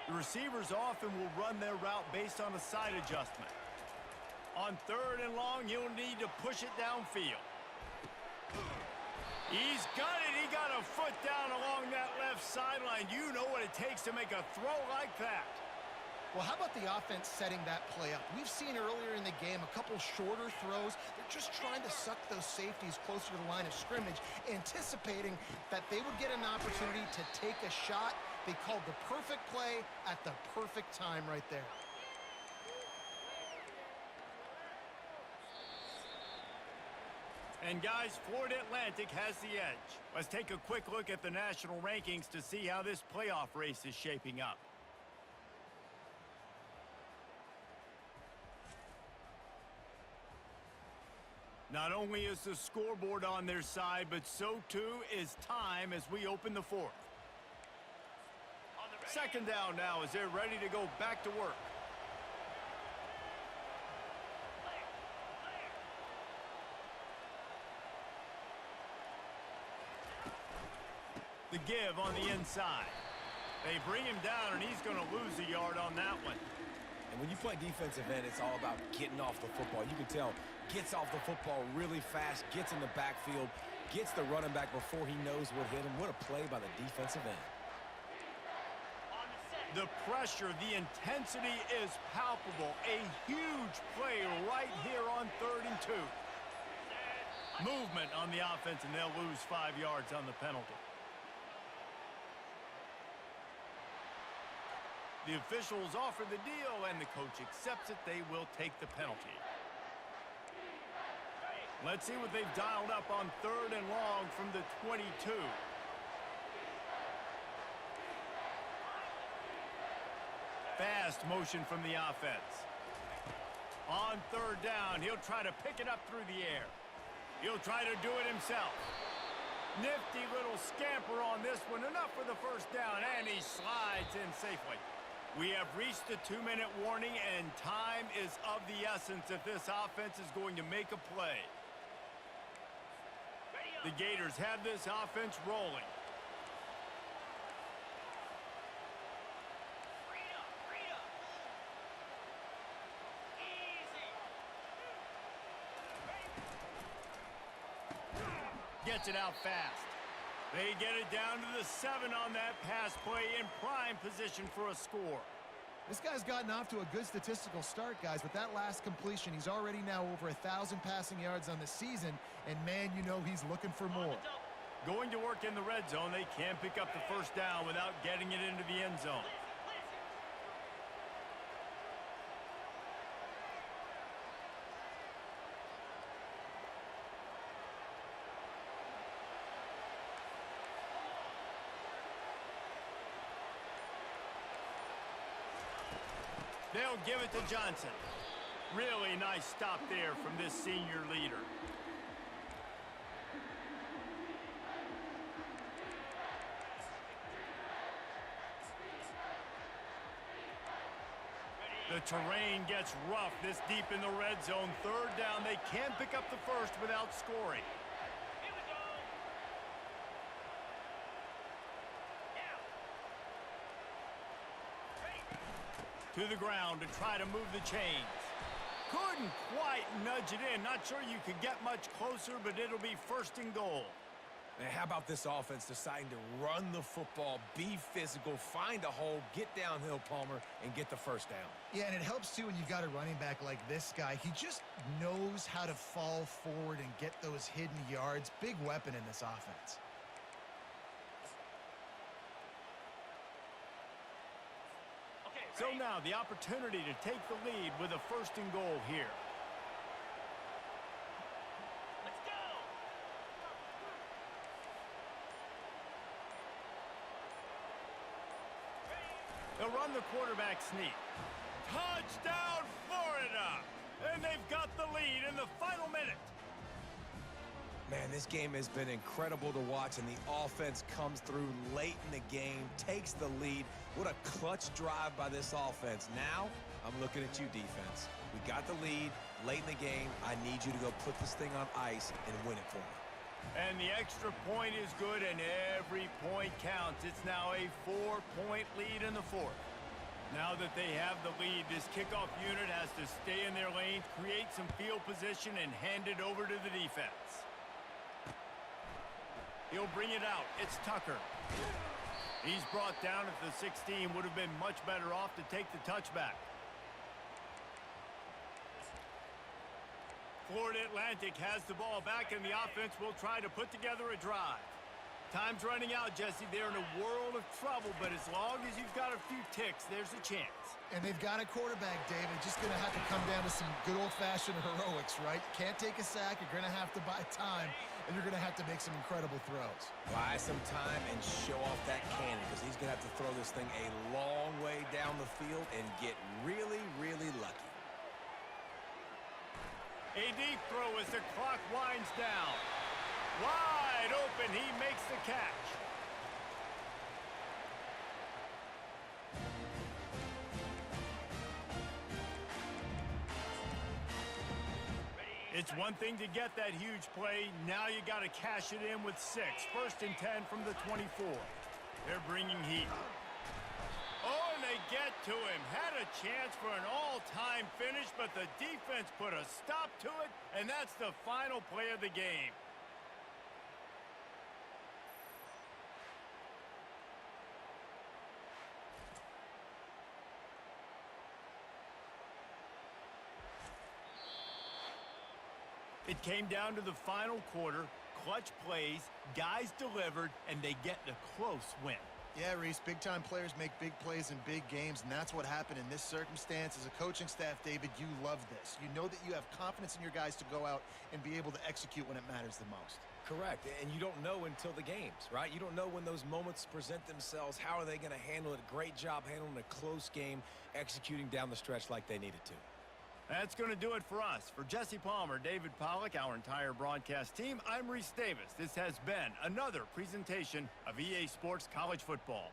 The receivers often will run their route based on a side adjustment. On 3rd and long, you'll need to push it downfield. He's got it. He got a foot down along that left sideline. You know what it takes to make a throw like that. Well, how about the offense setting that play up? We've seen earlier in the game a couple shorter throws. They're just trying to suck those safeties closer to the line of scrimmage, anticipating that they would get an opportunity to take a shot. They called the perfect play at the perfect time right there. And guys, Florida Atlantic has the edge. Let's take a quick look at the national rankings to see how this playoff race is shaping up. Not only is the scoreboard on their side, but so too is time as we open the fourth. Second down now as they're ready to go back to work. The give on the inside. They bring him down, and he's going to lose a yard on that one. And when you play defensive end, it's all about getting off the football. You can tell, gets off the football really fast, gets in the backfield, gets the running back before he knows what hit him. What a play by the defensive end. The pressure, the intensity is palpable. A huge play right here on 3rd and 2. Movement on the offense, and they'll lose 5 yards on the penalty. The officials offer the deal, and the coach accepts it. They will take the penalty. Let's see what they've dialed up on 3rd and long from the 22. Fast motion from the offense. On 3rd down, he'll try to pick it up through the air. He'll try to do it himself. Nifty little scamper on this one. Enough for the first down, and he slides in safely. We have reached the 2-minute warning, and time is of the essence if this offense is going to make a play. The Gators have this offense rolling. Gets it out fast. They get it down to the 7 on that pass play, in prime position for a score. This guy's gotten off to a good statistical start, guys. With that last completion, he's already now over 1,000 passing yards on the season, and man, you know he's looking for more. Going to work in the red zone, they can't pick up the first down without getting it into the end zone. They'll give it to Johnson. Really nice stop there from this senior leader. The terrain gets rough this deep in the red zone. 3rd down, they can't pick up the first without scoring. To the ground to try to move the chains. Couldn't quite nudge it in. Not sure you could get much closer, but it'll be 1st and goal. Man, how about this offense deciding to run the football, be physical, find a hole, get downhill, Palmer, and get the first down? Yeah, and it helps, too, when you've got a running back like this guy. He just knows how to fall forward and get those hidden yards. Big weapon in this offense. So now the opportunity to take the lead with a 1st and goal here. Let's go! They'll run the quarterback sneak. Touchdown, Florida! And they've got the lead in the final minute. Man, this game has been incredible to watch, and the offense comes through late in the game, takes the lead. What a clutch drive by this offense. Now, I'm looking at you, defense. We got the lead late in the game. I need you to go put this thing on ice and win it for me. And the extra point is good, and every point counts. It's now a 4-point lead in the 4th. Now that they have the lead, this kickoff unit has to stay in their lane, create some field position, and hand it over to the defense. He'll bring it out. It's Tucker. He's brought down at the 16. Would have been much better off to take the touchback. Florida Atlantic has the ball back, and the offense will try to put together a drive. Time's running out, Jesse. They're in a world of trouble, but as long as you've got a few ticks, there's a chance. And they've got a quarterback, David. Just going to have to come down to some good old-fashioned heroics, right? Can't take a sack. You're going to have to buy time, and you're going to have to make some incredible throws. Buy some time and show off that cannon, because he's going to have to throw this thing a long way down the field and get really, really lucky. A deep throw as the clock winds down. Wide open, he makes the catch. It's one thing to get that huge play. Now you got to cash it in with 6. 1st and 10 from the 24. They're bringing heat. Oh, and they get to him. Had a chance for an all-time finish, but the defense put a stop to it, and that's the final play of the game. It came down to the final quarter. Clutch plays, guys delivered, and they get the close win. Yeah, Reese, big-time players make big plays in big games, and that's what happened in this circumstance. As a coaching staff, David, you love this. You know that you have confidence in your guys to go out and be able to execute when it matters the most. Correct, and you don't know until the games, right? You don't know when those moments present themselves. How are they going to handle it? Great job handling a close game, executing down the stretch like they needed to. That's going to do it for us. For Jesse Palmer, David Pollack, our entire broadcast team, I'm Reese Davis. This has been another presentation of EA Sports College Football.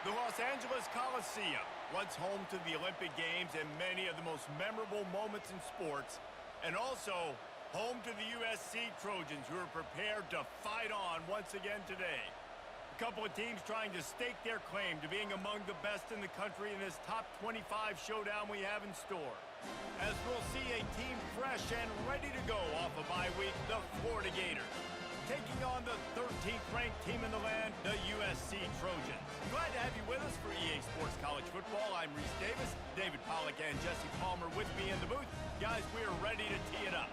The Los Angeles Coliseum, once home to the Olympic Games and many of the most memorable moments in sports, and also home to the USC Trojans, who are prepared to fight on once again today. A couple of teams trying to stake their claim to being among the best in the country in this top 25 showdown we have in store. As we'll see a team fresh and ready to go off a bye week, the Florida Gators, taking on the 13th ranked team in the land, the USC Trojans. Glad to have you with us for EA Sports College Football. I'm Reese Davis, David Pollack and Jesse Palmer with me in the booth. Guys, we are ready to tee it up.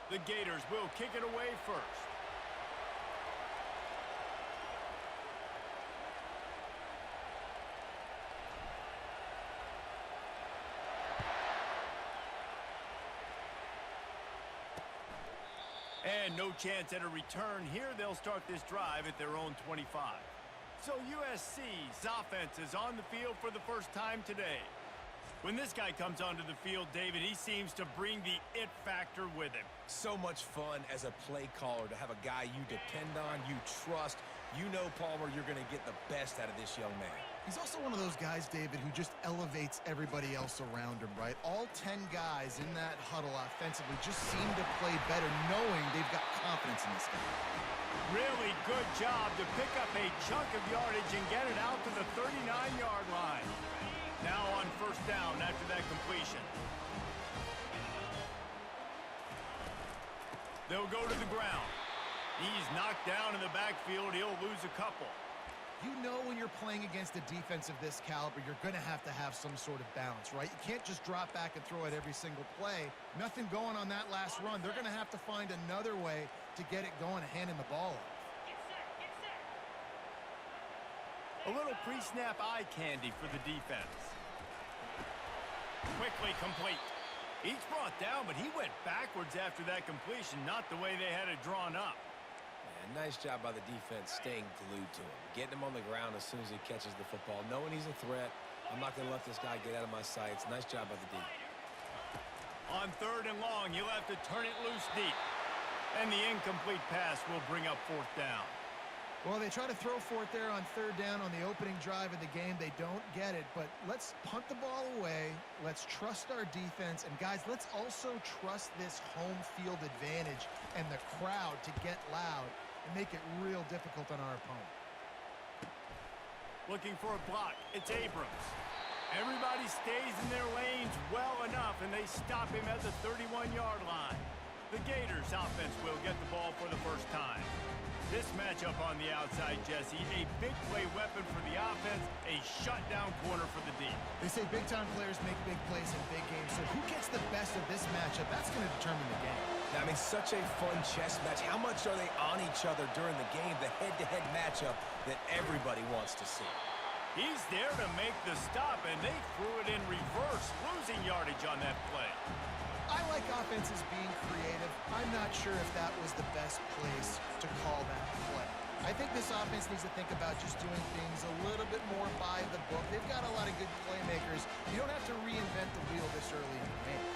The Gators will kick it away first. And no chance at a return here. They'll start this drive at their own 25. So USC's offense is on the field for the first time today. When this guy comes onto the field, David, he seems to bring the it factor with him. So much fun as a play caller to have a guy you depend on, you trust. You know, Palmer, you're going to get the best out of this young man. He's also one of those guys, David, who just elevates everybody else around him, right? All 10 guys in that huddle offensively just seem to play better knowing they've got confidence in this guy. Really good job to pick up a chunk of yardage and get it out to the 39-yard line. Now on first down after that completion. They'll go to the ground. He's knocked down in the backfield. He'll lose a couple. You know when you're playing against a defense of this caliber, you're going to have some sort of balance, right? You can't just drop back and throw it every single play. Nothing going on that last run. They're going to have to find another way to get it going and handing the ball off. A little pre-snap eye candy for the defense. Quickly complete. Each brought down, but he went backwards after that completion, not the way they had it drawn up. Yeah, nice job by the defense staying glued to him, getting him on the ground as soon as he catches the football, knowing he's a threat. I'm not going to let this guy get out of my sights. Nice job by the D. On third and long, he'll have to turn it loose deep. And the incomplete pass will bring up fourth down. Well, they try to throw for it there on third down on the opening drive of the game. They don't get it, but let's punt the ball away. Let's trust our defense. And, guys, let's also trust this home field advantage and the crowd to get loud and make it real difficult on our opponent. Looking for a block. It's Abrams. Everybody stays in their lanes well enough, and they stop him at the 31-yard line. The Gators offense will get the ball for the first time. This matchup on the outside, Jesse, a big play weapon for the offense, a shutdown corner for the D. They say big-time players make big plays in big games, so who gets the best of this matchup, that's going to determine the game. I mean, such a fun chess match. How much are they on each other during the game, the head-to-head matchup that everybody wants to see? He's there to make the stop, and they threw it in reverse, losing yardage on that play. I like offenses being creative. I'm not sure if that was the best place to call that play. I think this offense needs to think about just doing things a little bit more by the book. They've got a lot of good playmakers. You don't have to reinvent the wheel this early in the game.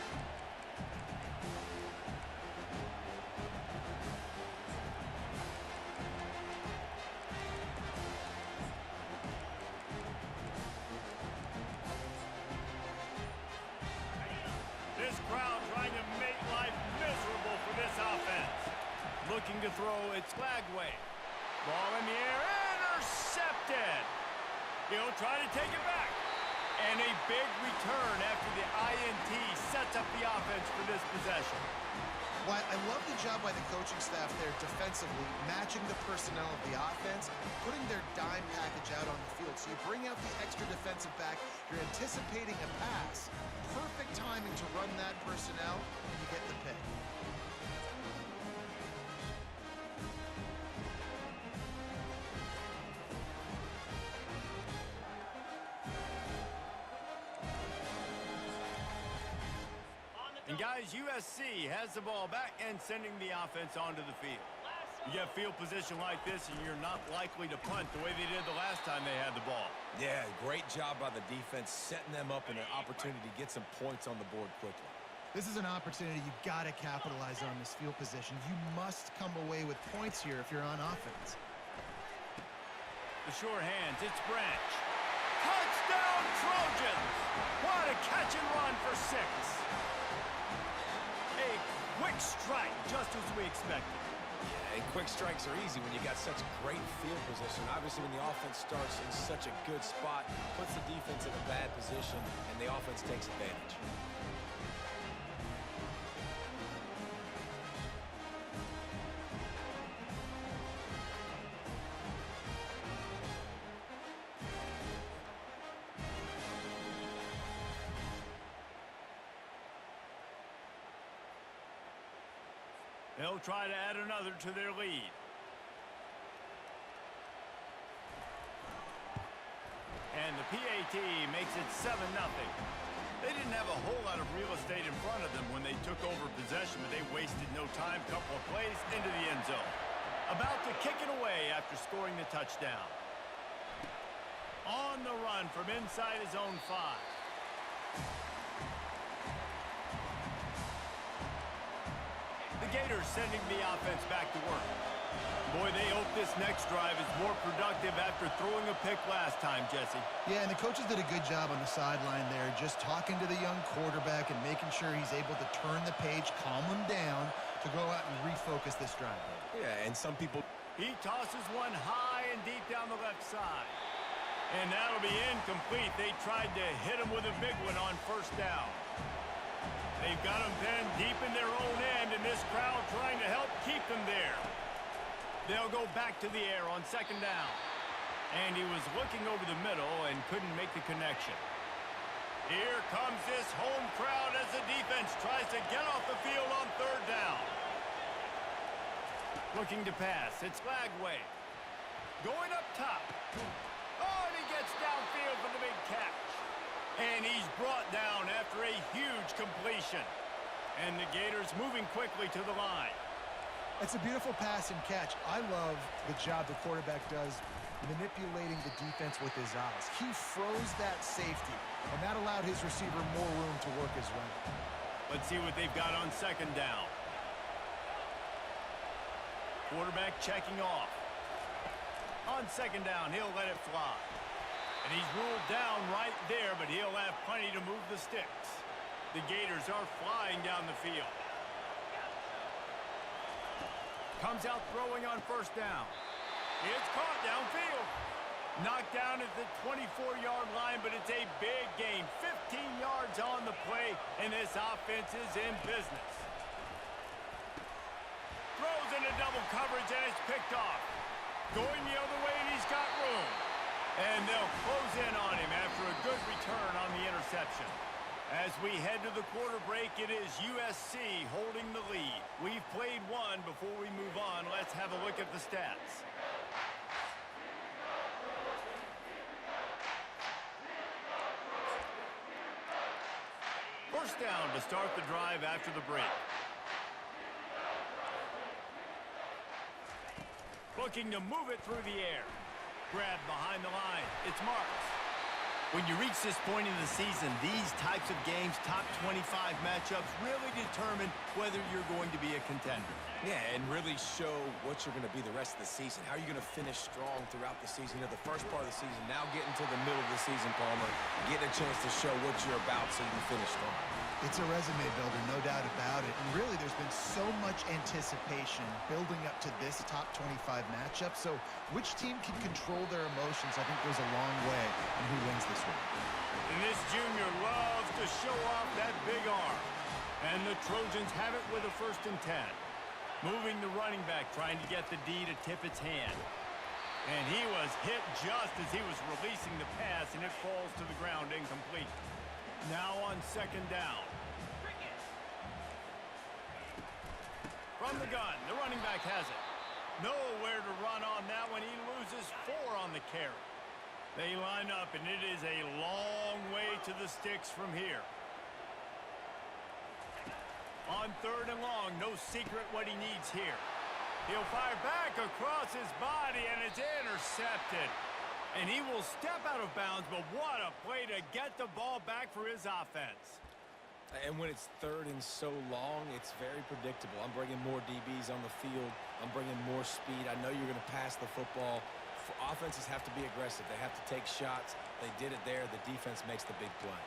This crowd trying to make life miserable for this offense. Looking to throw it flag way. Ball in the air, intercepted. He'll try to take it back. And a big return after the INT sets up the offense for this possession. Well, I love the job by the coaching staff there defensively, matching the personnel of the offense, putting their dime package out on the field. So you bring out the extra defensive back, you're anticipating a pass. Perfect timing to run that personnel, and you get the pick. And guys, USC has the ball back and sending the offense onto the field. You get field position like this, and you're not likely to punt the way they did the last time they had the ball. Yeah, great job by the defense, setting them up in an opportunity to get some points on the board quickly. This is an opportunity you've got to capitalize on this field position. You must come away with points here if you're on offense. The sure hands, it's Branch. Touchdown, Trojans! What a catch and run for 6. A quick strike, just as we expected. Yeah, and quick strikes are easy when you got such great field position. Obviously, when the offense starts in such a good spot, puts the defense in a bad position, and the offense takes advantage. They'll try to add another to their lead. And the PAT makes it 7-0. They didn't have a whole lot of real estate in front of them when they took over possession, but they wasted no time. Couple of plays into the end zone. About to kick it away after scoring the touchdown. On the run from inside his own 5. The Gators sending the offense back to work. Boy, they hope this next drive is more productive after throwing a pick last time, Jesse. Yeah, and the coaches did a good job on the sideline there, just talking to the young quarterback and making sure he's able to turn the page, calm him down to go out and refocus this drive. Yeah, and some people... He tosses one high and deep down the left side. And that'll be incomplete. They tried to hit him with a big one on first down. They've got them pinned deep in their own end, and this crowd trying to help keep them there. They'll go back to the air on second down. And he was looking over the middle and couldn't make the connection. Here comes this home crowd as the defense tries to get off the field on third down. Looking to pass. It's Lagway. Going up top. Oh, and he gets downfield for the big catch. And he's brought down after a huge completion. And the Gators moving quickly to the line. It's a beautiful pass and catch. I love the job the quarterback does manipulating the defense with his eyes. He froze that safety, and that allowed his receiver more room to work his way. Let's see what they've got on second down. Quarterback checking off. On second down, he'll let it fly. And he's ruled down right there, but he'll have plenty to move the sticks. The Gators are flying down the field. Comes out throwing on first down. It's caught downfield. Knocked down at the 24-yard line, but it's a big gain. 15 yards on the play, and this offense is in business. Throws into double coverage, and it's picked off. Going the other way, and he's got room. And they'll close in on him after a good return on the interception. As we head to the quarter break, it is USC holding the lead. We've played one. Before we move on, let's have a look at the stats. First down to start the drive after the break. Looking to move it through the air. Grabbed behind the line. It's Marks. When you reach this point in the season, these types of games, top 25 matchups, really determine whether you're going to be a contender. Yeah, and really show what you're going to be the rest of the season. How are you going to finish strong throughout the season? You know, the first part of the season, now getting to the middle of the season, Palmer, getting a chance to show what you're about so you can finish strong. It's a resume builder, no doubt about it. And really, there's been so much anticipation building up to this top 25 matchup. So which team can control their emotions, I think, goes a long way in who wins this one. And this junior loves to show off that big arm. And the Trojans have it with a 1st and 10. Moving the running back, trying to get the D to tip its hand. And he was hit just as he was releasing the pass, and it falls to the ground incomplete. Now on second down. From the gun, the running back has it. Nowhere to run on that one. He loses 4 on the carry. They line up, and it is a long way to the sticks from here. On 3rd and long, no secret what he needs here. He'll fire back across his body, and it's intercepted. And he will step out of bounds, but what a play to get the ball back for his offense. And when it's 3rd and so long, it's very predictable. I'm bringing more DBs on the field. I'm bringing more speed. I know you're going to pass the football. Offenses have to be aggressive. They have to take shots. They did it there. The defense makes the big play.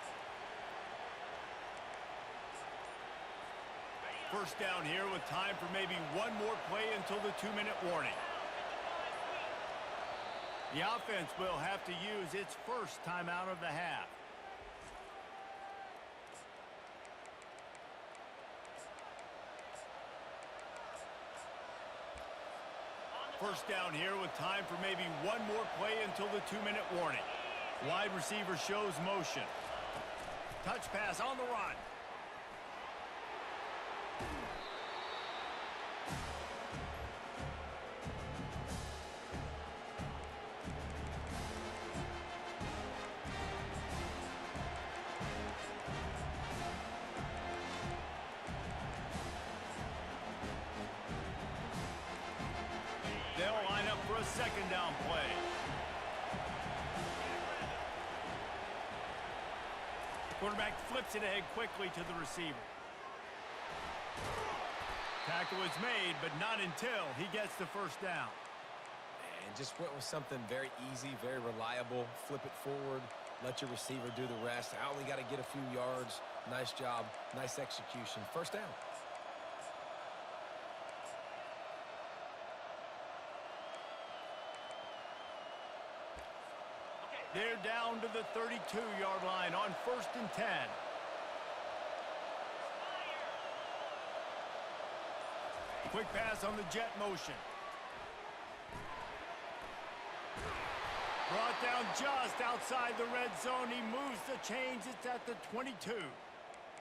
First down here with time for maybe one more play until the 2-minute warning. The offense will have to use its first timeout of the half. First down here with time for maybe one more play until the 2-minute warning. Wide receiver shows motion. Touch pass on the run. They'll line up for a second down play. Quarterback flips it ahead quickly to the receiver. Tackle is made, but not until he gets the first down. And just went with something very easy, very reliable. Flip it forward, let your receiver do the rest. I only got to get a few yards. Nice job, nice execution. First down. They're down to the 32-yard line on 1st and 10. Quick pass on the jet motion. Brought down just outside the red zone. He moves the chains. It's at the 22.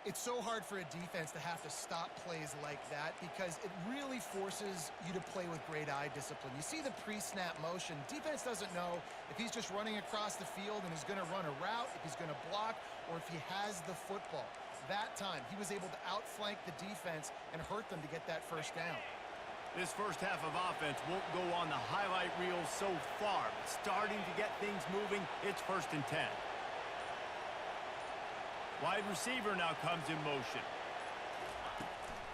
It's so hard for a defense to have to stop plays like that because it really forces you to play with great eye discipline. You see the pre-snap motion. Defense doesn't know if he's just running across the field and is going to run a route, if he's going to block, or if he has the football. That time, he was able to outflank the defense and hurt them to get that first down. This first half of offense won't go on the highlight reel so far, but starting to get things moving, it's 1st and 10. Wide receiver now comes in motion.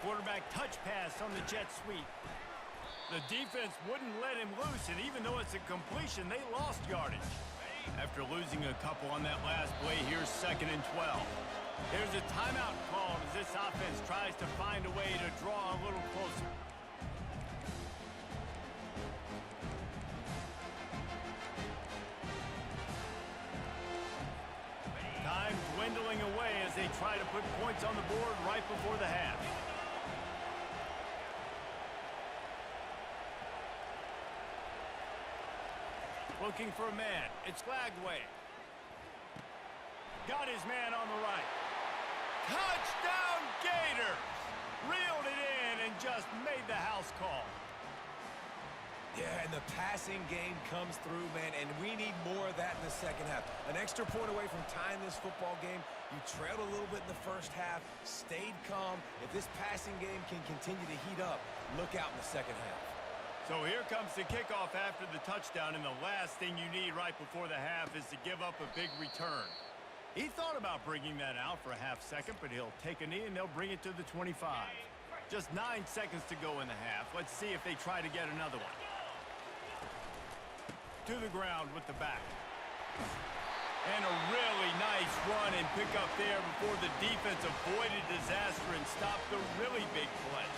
Quarterback touch pass on the jet sweep. The defense wouldn't let him loose, and even though it's a completion, they lost yardage. After losing a couple on that last play, here's 2nd and 12. There's a timeout called as this offense tries to find a way to draw a little closer. Time dwindling away as they try to put points on the board right before the half. Looking for a man. It's Lagway. Got his man on the right. Touchdown Gators! Reeled it in and just made the house call. Yeah, and the passing game comes through, man, and we need more of that in the second half. An extra point away from tying this football game. You trailed a little bit in the first half, stayed calm. If this passing game can continue to heat up, look out in the second half. So here comes the kickoff after the touchdown, and the last thing you need right before the half is to give up a big return. He thought about bringing that out for a half second, but he'll take a knee and they'll bring it to the 25. Just 9 seconds to go in the half. Let's see if they try to get another one. To the ground with the back. And a really nice run and pick up there before the defense avoided disaster and stopped the really big play.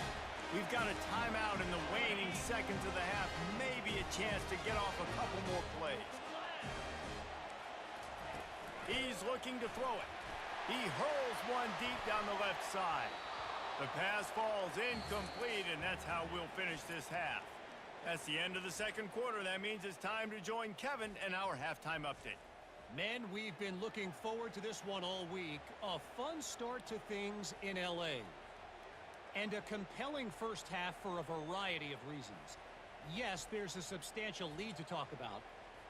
We've got a timeout in the waning seconds of the half. Maybe a chance to get off a couple more plays. He's looking to throw it. He hurls one deep down the left side. The pass falls incomplete, and that's how we'll finish this half. That's the end of the second quarter. That means it's time to join Kevin and our halftime update. Men, we've been looking forward to this one all week. A fun start to things in L.A. And a compelling first half for a variety of reasons. Yes, there's a substantial lead to talk about,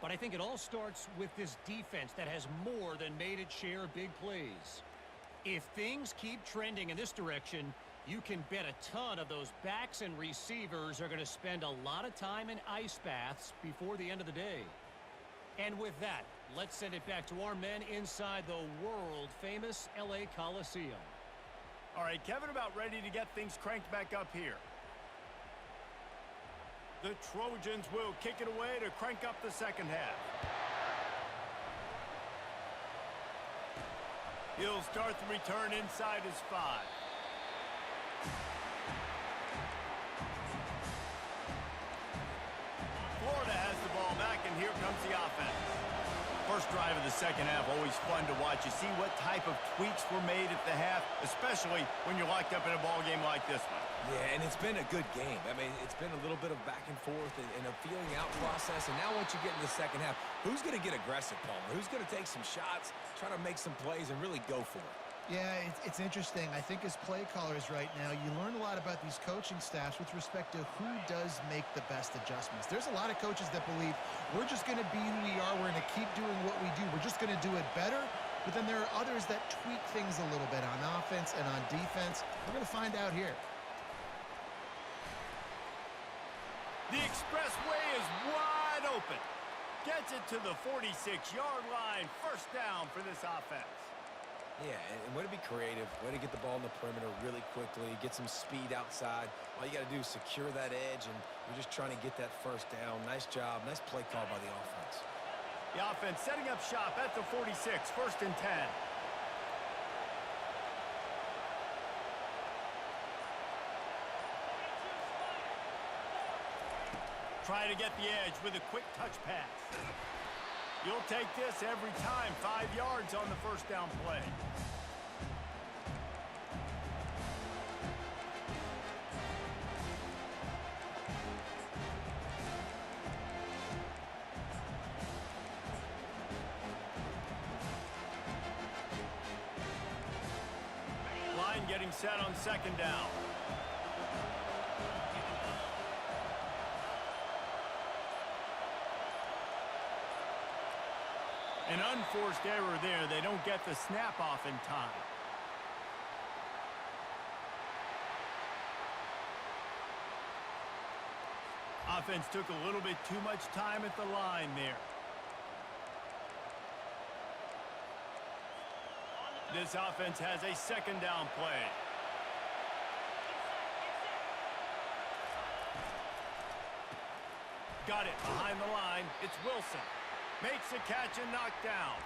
but I think it all starts with this defense that has more than made its share of big plays. If things keep trending in this direction, You can bet a ton of those backs and receivers are going to spend a lot of time in ice baths before the end of the day. And with that, let's send it back to our men inside the world-famous LA Coliseum. All right, Kevin, about ready to get things cranked back up here. The Trojans will kick it away to crank up the second half. He'll start the return inside his 5. Florida has the ball back, and here comes the offense. First drive of the second half, always fun to watch. You see what type of tweaks were made at the half, especially when you're locked up in a ball game like this one. Yeah, and it's been a good game. I mean, it's been a little bit of back and forth and a feeling out process. And now once you get in the second half, who's going to get aggressive, Palmer? Who's going to take some shots, try to make some plays, and really go for it? Yeah, it's interesting. I think as play callers right now, you learn a lot about these coaching staffs with respect to who does make the best adjustments. There's a lot of coaches that believe we're just going to be who we are. We're going to keep doing what we do. We're just going to do it better. But then there are others that tweak things a little bit on offense and on defense. We're going to find out here. The expressway is wide open. Gets it to the 46-yard line. First down for this offense. Yeah, and way to be creative, way to get the ball in the perimeter really quickly, get some speed outside. All you got to do is secure that edge, and you're just trying to get that first down. Nice job, nice play call by the offense. The offense setting up shop at the 46, first and 10. Try to get the edge with a quick touch pass. You'll take this every time. 5 yards on the first down play. Line getting set on second down. An unforced error there. They don't get the snap off in time. Offense took a little bit too much time at the line there. This offense has a second down play. Got it behind the line. It's Wilson. Makes a catch and knocked down.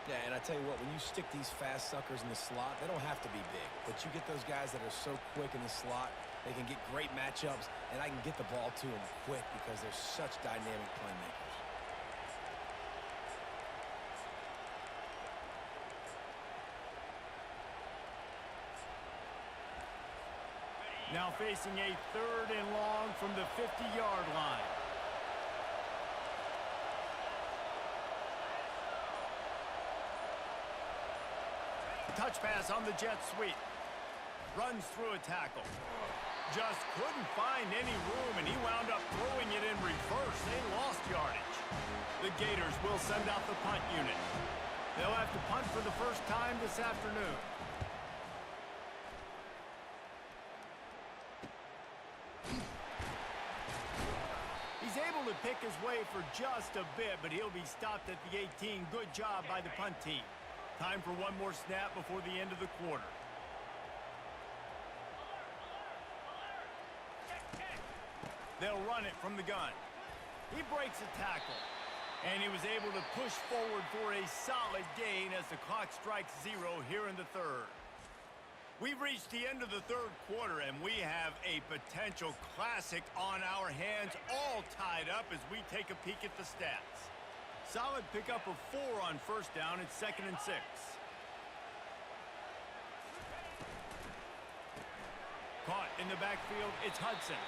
Yeah, and I tell you what, when you stick these fast suckers in the slot, they don't have to be big. But you get those guys that are so quick in the slot, they can get great matchups, and I can get the ball to them quick because they're such dynamic playmakers. Now facing a third and long from the 50-yard line. Touch pass on the jet sweep. Runs through a tackle. Just couldn't find any room, and he wound up throwing it in reverse. They lost yardage. The Gators will send out the punt unit. They'll have to punt for the first time this afternoon. He's able to pick his way for just a bit, but he'll be stopped at the 18. Good job by the punt team. Time for one more snap before the end of the quarter. They'll run it from the gun. He breaks a tackle, and he was able to push forward for a solid gain as the clock strikes 0 here in the third. We've reached the end of the third quarter, and we have a potential classic on our hands, all tied up as we take a peek at the stats. Solid pickup of 4 on first down. It's 2nd and 6. Caught in the backfield, it's Hudson.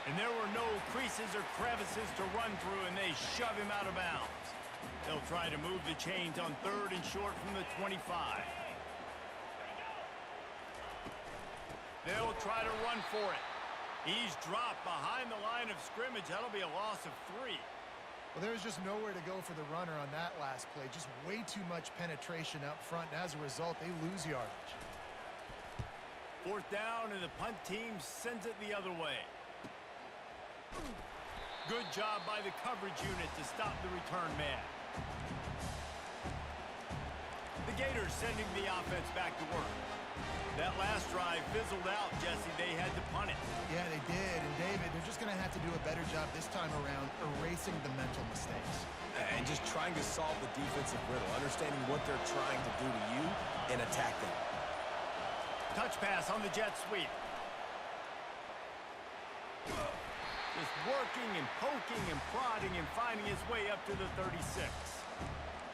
And there were no creases or crevices to run through, and they shove him out of bounds. They'll try to move the chains on 3rd and short from the 25. They'll try to run for it. He's dropped behind the line of scrimmage. That'll be a loss of 3. Well, there's just nowhere to go for the runner on that last play. Just way too much penetration up front, and as a result, they lose yardage. Fourth down, and the punt team sends it the other way. Good job by the coverage unit to stop the return man. The Gators sending the offense back to work. That last drive fizzled out, Jesse. They had to punt it. Yeah, they did. And, David, they're just going to have to do a better job this time around erasing the mental mistakes. And just trying to solve the defensive riddle, understanding what they're trying to do to you and attack them. Touch pass on the jet sweep. Just working and poking and prodding and finding his way up to the 36.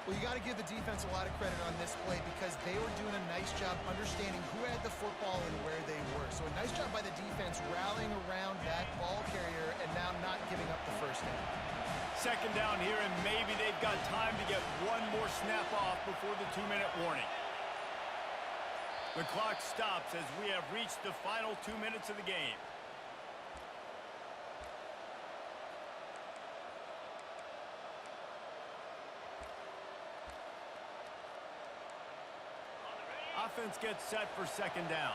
Well, you got to give the defense a lot of credit on this play because they were doing a nice job understanding who had the football and where they were. So a nice job by the defense rallying around that ball carrier and now not giving up the first down. Second down here, and maybe they've got time to get one more snap off before the 2-minute warning. The clock stops as we have reached the final 2 minutes of the game. Offense gets set for second down.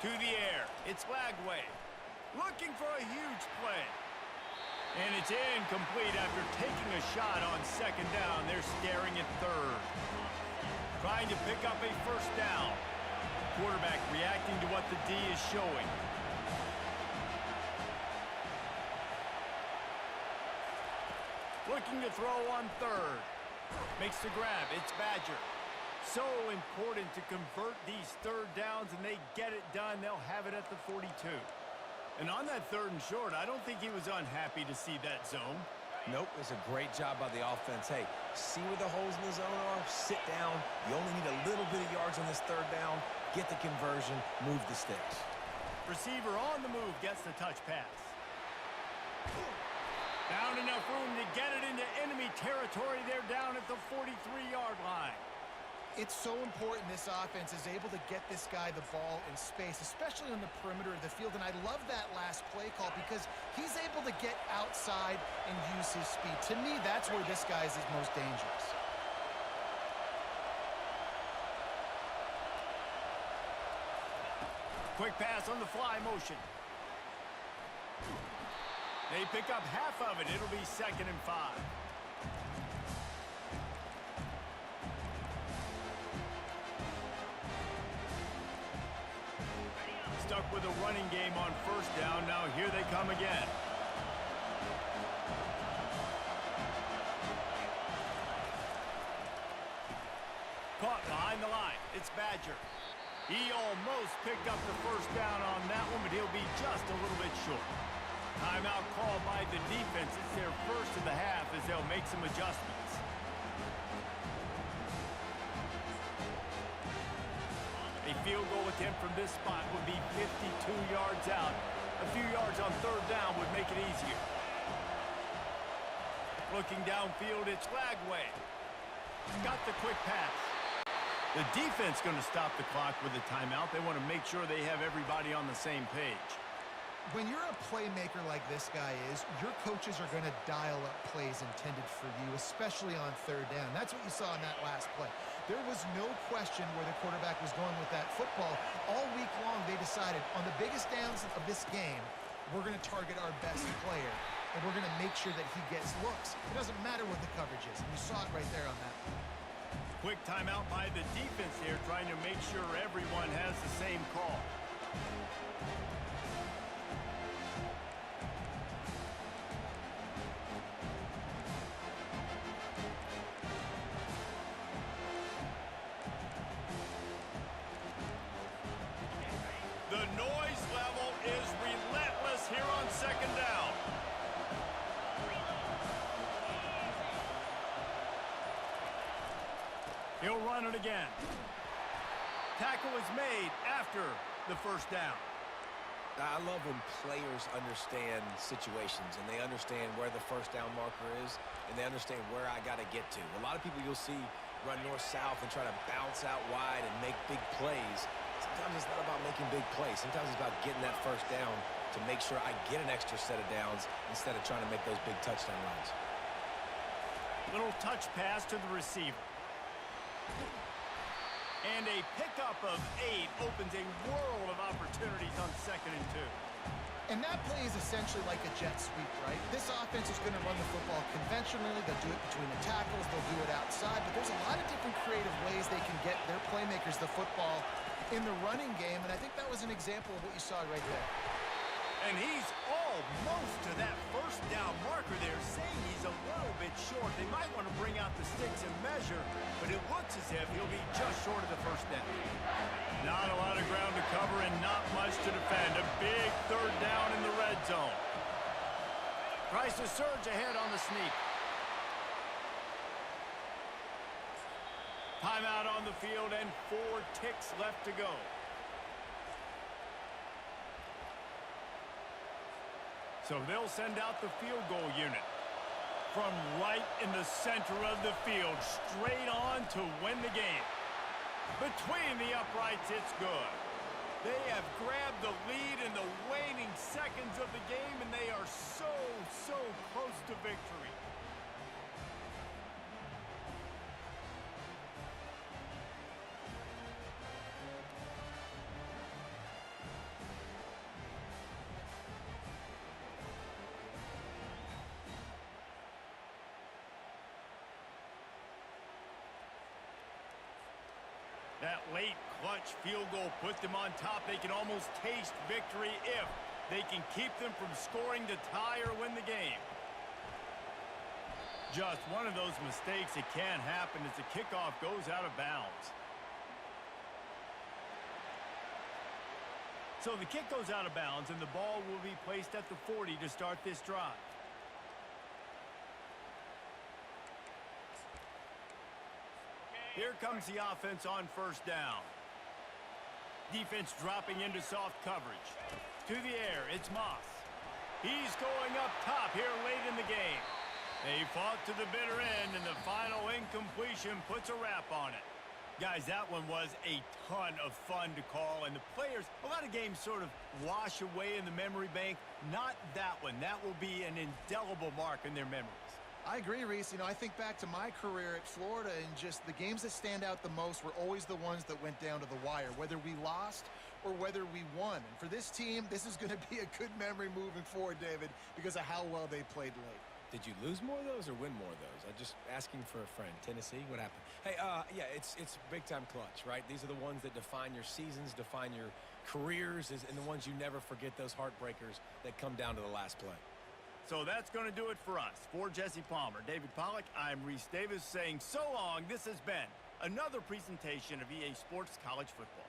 To the air. It's Lagway. Looking for a huge play. And it's incomplete after taking a shot on second down. They're staring at third. Trying to pick up a first down. Quarterback reacting to what the D is showing. Looking to throw on third. Makes the grab. It's Badger. So important to convert these third downs, and they get it done. They'll have it at the 42. And on that third and short, I don't think he was unhappy to see that zone. Nope, it's a great job by the offense. Hey, see where the holes in the zone are, sit down. You only need a little bit of yards on this third down. Get the conversion, move the sticks. Receiver on the move gets the touch pass. Found enough room to get it into enemy territory. They're down at the 43-yard line. It's so important this offense is able to get this guy the ball in space, especially on the perimeter of the field. And I love that last play call because he's able to get outside and use his speed. To me, that's where this guy is his most dangerous. Quick pass on the fly motion. They pick up half of it. It'll be 2nd and 5. Stuck with a running game on first down. Now here they come again. Caught behind the line. It's Badger. He almost picked up the first down on that one, but he'll be just a little bit short. Timeout called by the defense. It's their first of the half as they'll make some adjustments. A field goal attempt from this spot would be 52 yards out. A few yards on third down would make it easier. Looking downfield, it's Lagway. Got the quick pass. The defense going to stop the clock with a timeout. They want to make sure they have everybody on the same page. When you're a playmaker like this guy is, your coaches are going to dial up plays intended for you, especially on third down. That's what you saw in that last play. There was no question where the quarterback was going with that football. All week long, they decided on the biggest downs of this game, we're going to target our best player, and we're going to make sure that he gets looks. It doesn't matter what the coverage is, and you saw it right there on that play. Quick timeout by the defense here, trying to make sure everyone has the same call. The noise level is relentless here on second down. He'll run it again. Tackle is made after the first down. I love when players understand situations and they understand where the first down marker is and they understand where I got to get to. A lot of people you'll see run north-south and try to bounce out wide and make big plays. Sometimes it's not about making big plays. Sometimes it's about getting that first down to make sure I get an extra set of downs instead of trying to make those big touchdown runs. Little touch pass to the receiver. And a pickup of 8 opens a world of opportunities on 2nd and 2. And that play is essentially like a jet sweep, right? This offense is going to run the football conventionally. They'll do it between the tackles. They'll do it outside. But there's a lot of different creative ways they can get their playmakers the football in the running game. And I think that was an example of what you saw right there. And he's almost to that first down marker there, saying he's a little bit short. They might want to bring out the sticks and measure, but it looks as if he'll be just short of the first down. Not a lot of ground to cover and not much to defend. A big 3rd down in the red zone. Tries to surge ahead on the sneak. Timeout on the field and 4 ticks left to go. So they'll send out the field goal unit. From right in the center of the field, straight on to win the game. Between the uprights, it's good. They have grabbed the lead in the waning seconds of the game, and they are so close to victory. That late clutch field goal put them on top. They can almost taste victory if they can keep them from scoring to tie or win the game. Just one of those mistakes that can happen as the kickoff goes out of bounds. So the kick goes out of bounds and the ball will be placed at the 40 to start this drive. Here comes the offense on first down. Defense dropping into soft coverage. To the air, it's Moss. He's going up top here late in the game. They fought to the bitter end, and the final incompletion puts a wrap on it. Guys, that one was a ton of fun to call, and the players, a lot of games sort of wash away in the memory bank. Not that one. That will be an indelible mark in their memories. I agree, Reese. You know, I think back to my career at Florida, and just the games that stand out the most were always the ones that went down to the wire, whether we lost or whether we won. And for this team, this is going to be a good memory moving forward, David, because of how well they played late. Did you lose more of those or win more of those? I'm just asking for a friend. Tennessee, what happened? Hey, yeah, it's big-time clutch, right? These are the ones that define your seasons, define your careers, and the ones you never forget, those heartbreakers that come down to the last play. So that's going to do it for us. For Jesse Palmer, David Pollack, I'm Reese Davis saying so long. This has been another presentation of EA Sports College Football.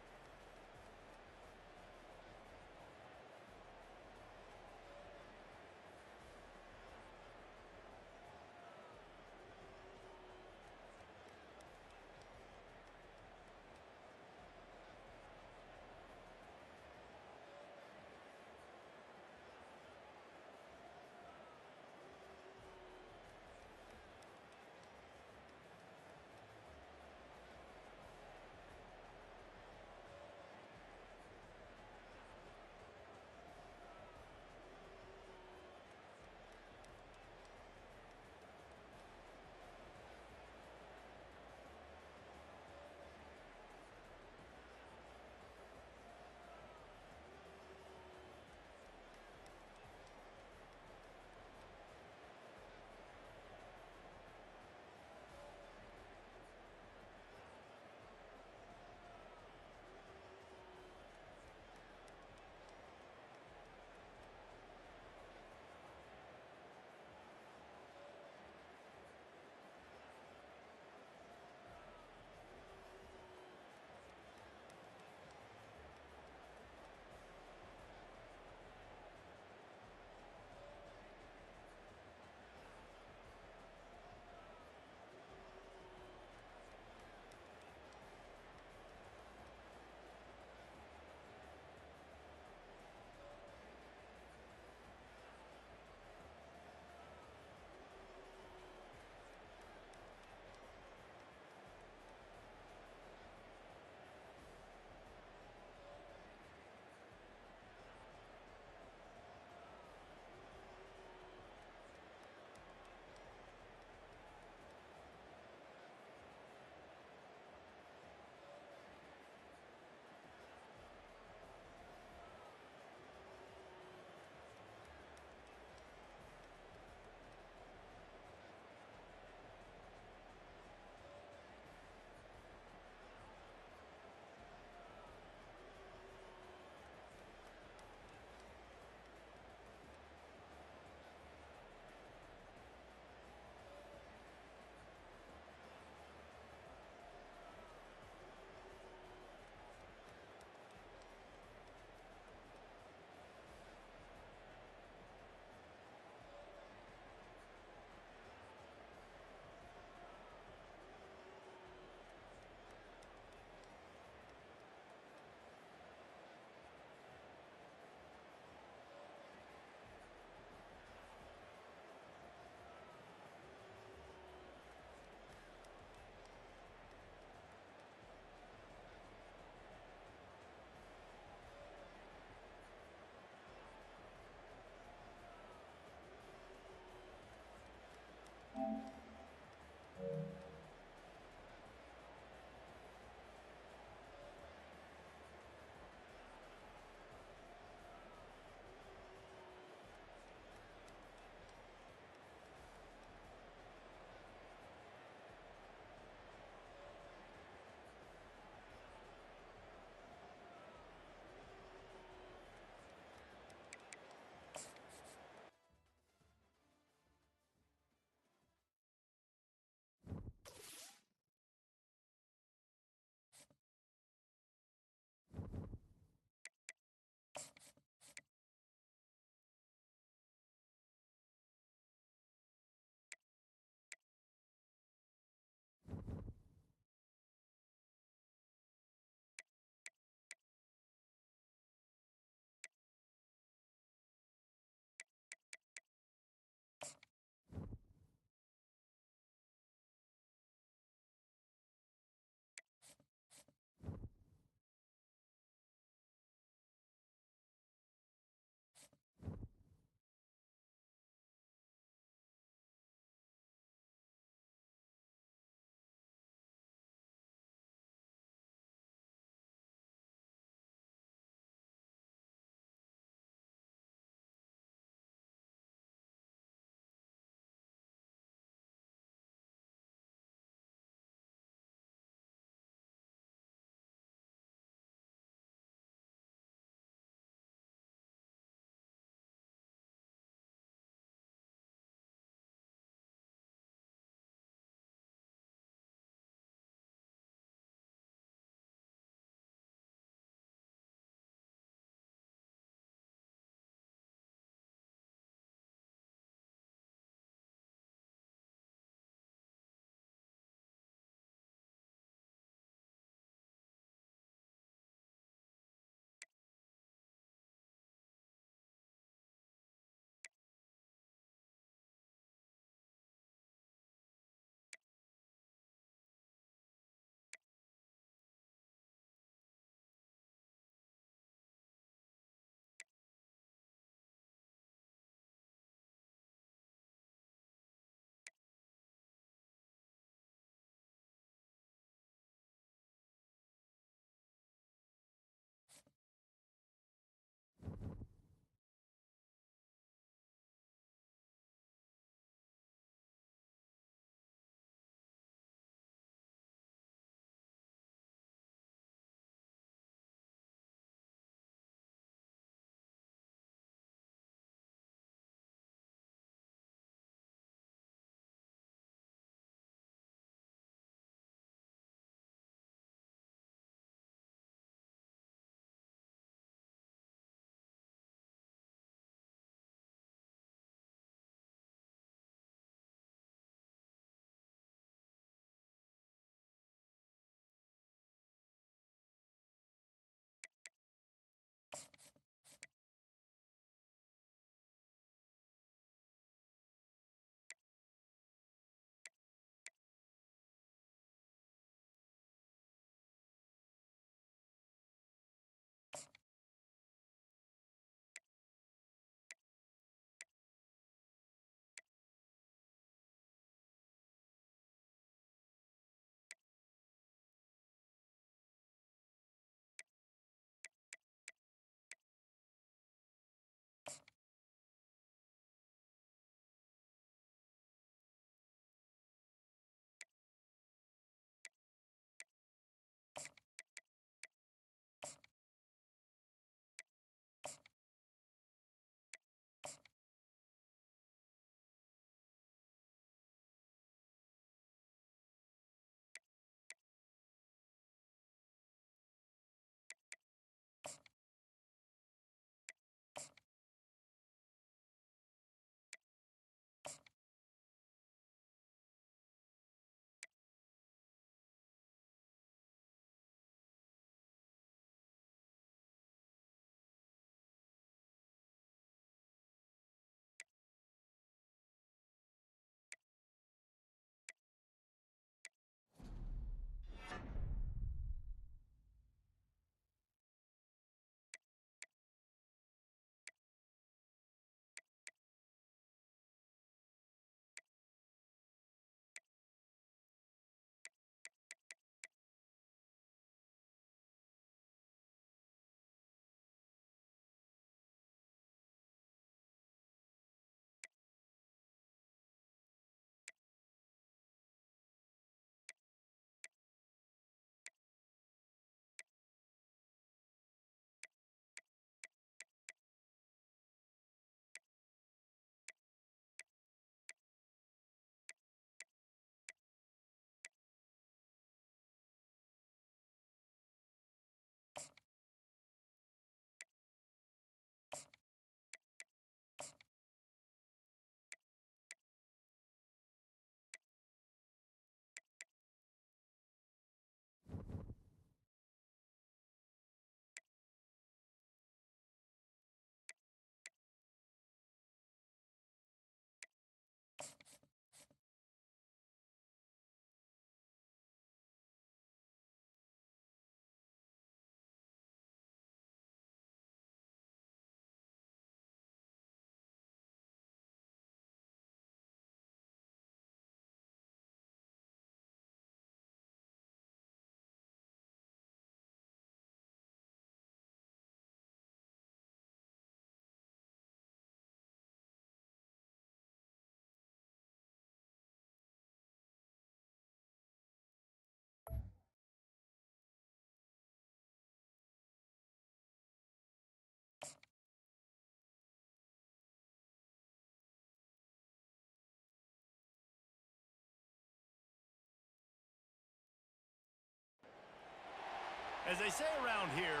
As they say around here,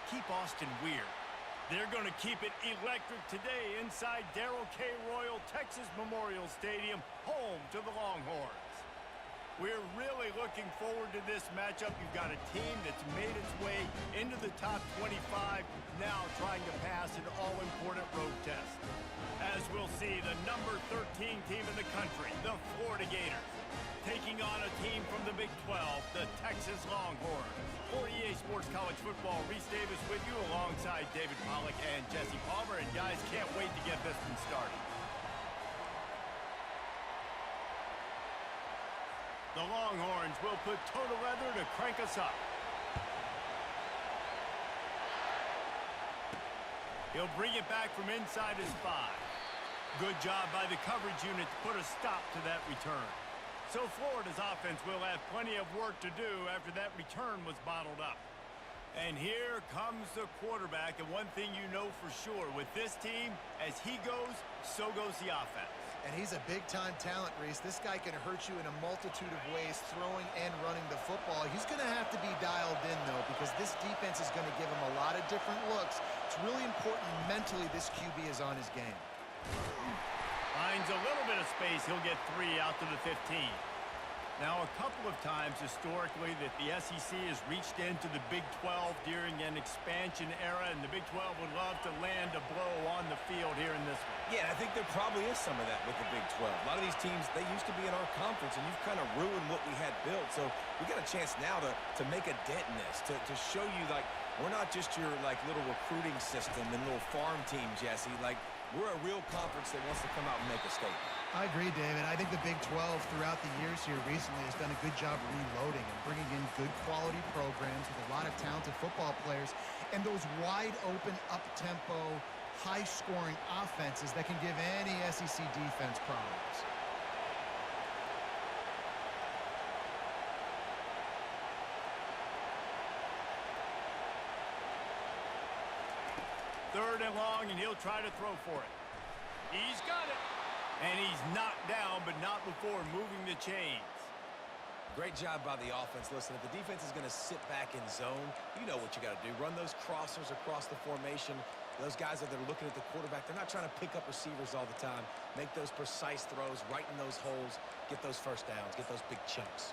keep Austin weird. They're going to keep it electric today inside Darrell K. Royal Texas Memorial Stadium, home to the Longhorns. We're really looking forward to this matchup. You've got a team that's made its way into the top 25, now trying to pass an all-important road test. As we'll see, the number 13 team in the country, the Florida Gators, taking on a team from the Big 12, the Texas Longhorns. For EA Sports College Football, Reese Davis with you alongside David Pollack and Jesse Palmer. And guys, can't wait to get this one started. The Longhorns will put total leather to crank us up. He'll bring it back from inside his 5. Good job by the coverage unit to put a stop to that return. So Florida's offense will have plenty of work to do after that return was bottled up. And here comes the quarterback, and one thing you know for sure, with this team, as he goes, so goes the offense. And he's a big-time talent, Reese. This guy can hurt you in a multitude of ways, throwing and running the football. He's going to have to be dialed in, though, because this defense is going to give him a lot of different looks. It's really important mentally this QB is on his game. Finds a little bit of space. He'll get 3 out to the 15. Now, a couple of times historically that the SEC has reached into the Big 12 during an expansion era, and the Big 12 would love to land a blow on the field here in this one. Yeah, I think there probably is some of that with the Big 12. A lot of these teams, they used to be in our conference, and you've kind of ruined what we had built. So we got a chance now to make a dent in this, to show you, like, we're not just your, like, little recruiting system and little farm team, Jesse. Like, we're a real conference that wants to come out and make a statement. I agree, David. I think the Big 12 throughout the years here recently has done a good job reloading and bringing in good quality programs with a lot of talented football players and those wide open, up-tempo, high-scoring offenses that can give any SEC defense problems. Third and long, and he'll try to throw for it. He's got it. And he's knocked down, but not before moving the chains. Great job by the offense. Listen, if the defense is going to sit back in zone, you know what you got to do. Run those crossers across the formation. Those guys that are looking at the quarterback, they're not trying to pick up receivers all the time. Make those precise throws, right in those holes, get those first downs, get those big chunks.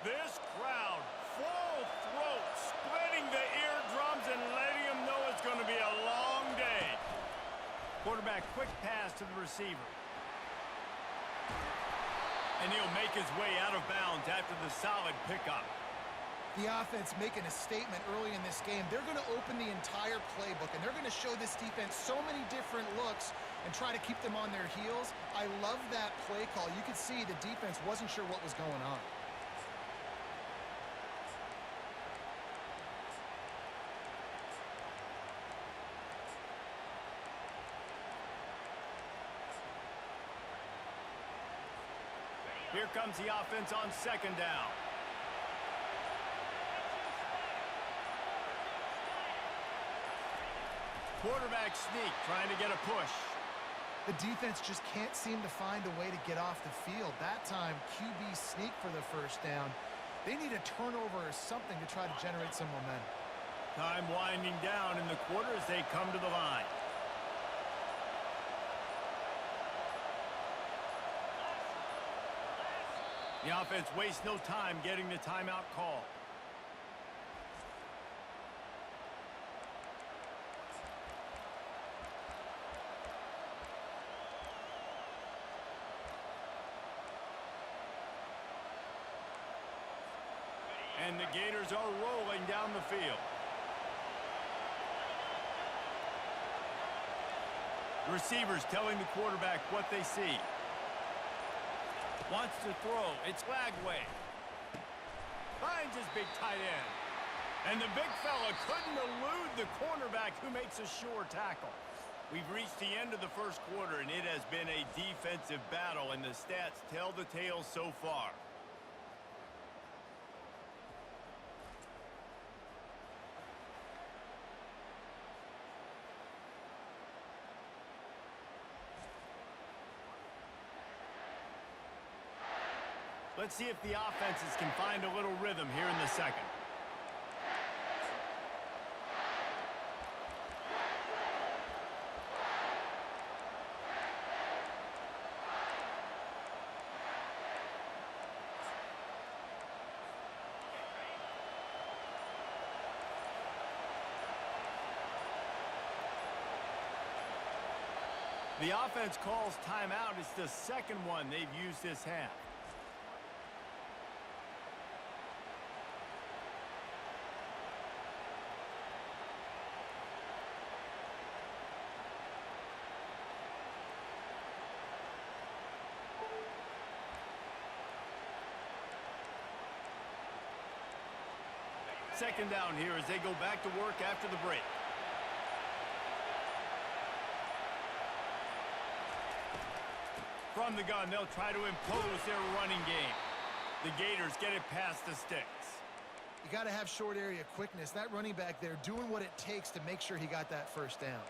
This crowd, full throat, splitting the eardrums and letting them know it's going to be a long day. Quarterback, quick pass to the receiver. And he'll make his way out of bounds after the solid pickup. The offense making a statement early in this game. They're going to open the entire playbook, and they're going to show this defense so many different looks and try to keep them on their heels. I love that play call. You could see the defense wasn't sure what was going on. Here comes the offense on second down. Quarterback sneak, trying to get a push. The defense just can't seem to find a way to get off the field. That time, QB sneak for the first down. They need a turnover or something to try to generate some momentum. Time winding down in the quarter as they come to the line. The offense wastes no time getting the timeout call. And the Gators are rolling down the field. Receivers telling the quarterback what they see. Wants to throw. It's Lagway. Finds his big tight end. And the big fella couldn't elude the cornerback who makes a sure tackle. We've reached the end of the first quarter, and it has been a defensive battle, and the stats tell the tale so far. Let's see if the offenses can find a little rhythm here in the second. The offense calls timeout. It's the second one they've used this half. Second down here as they go back to work after the break. From the gun, they'll try to impose their running game. The Gators get it past the sticks. You got to have short area quickness. That running back there doing what it takes to make sure he got that first down.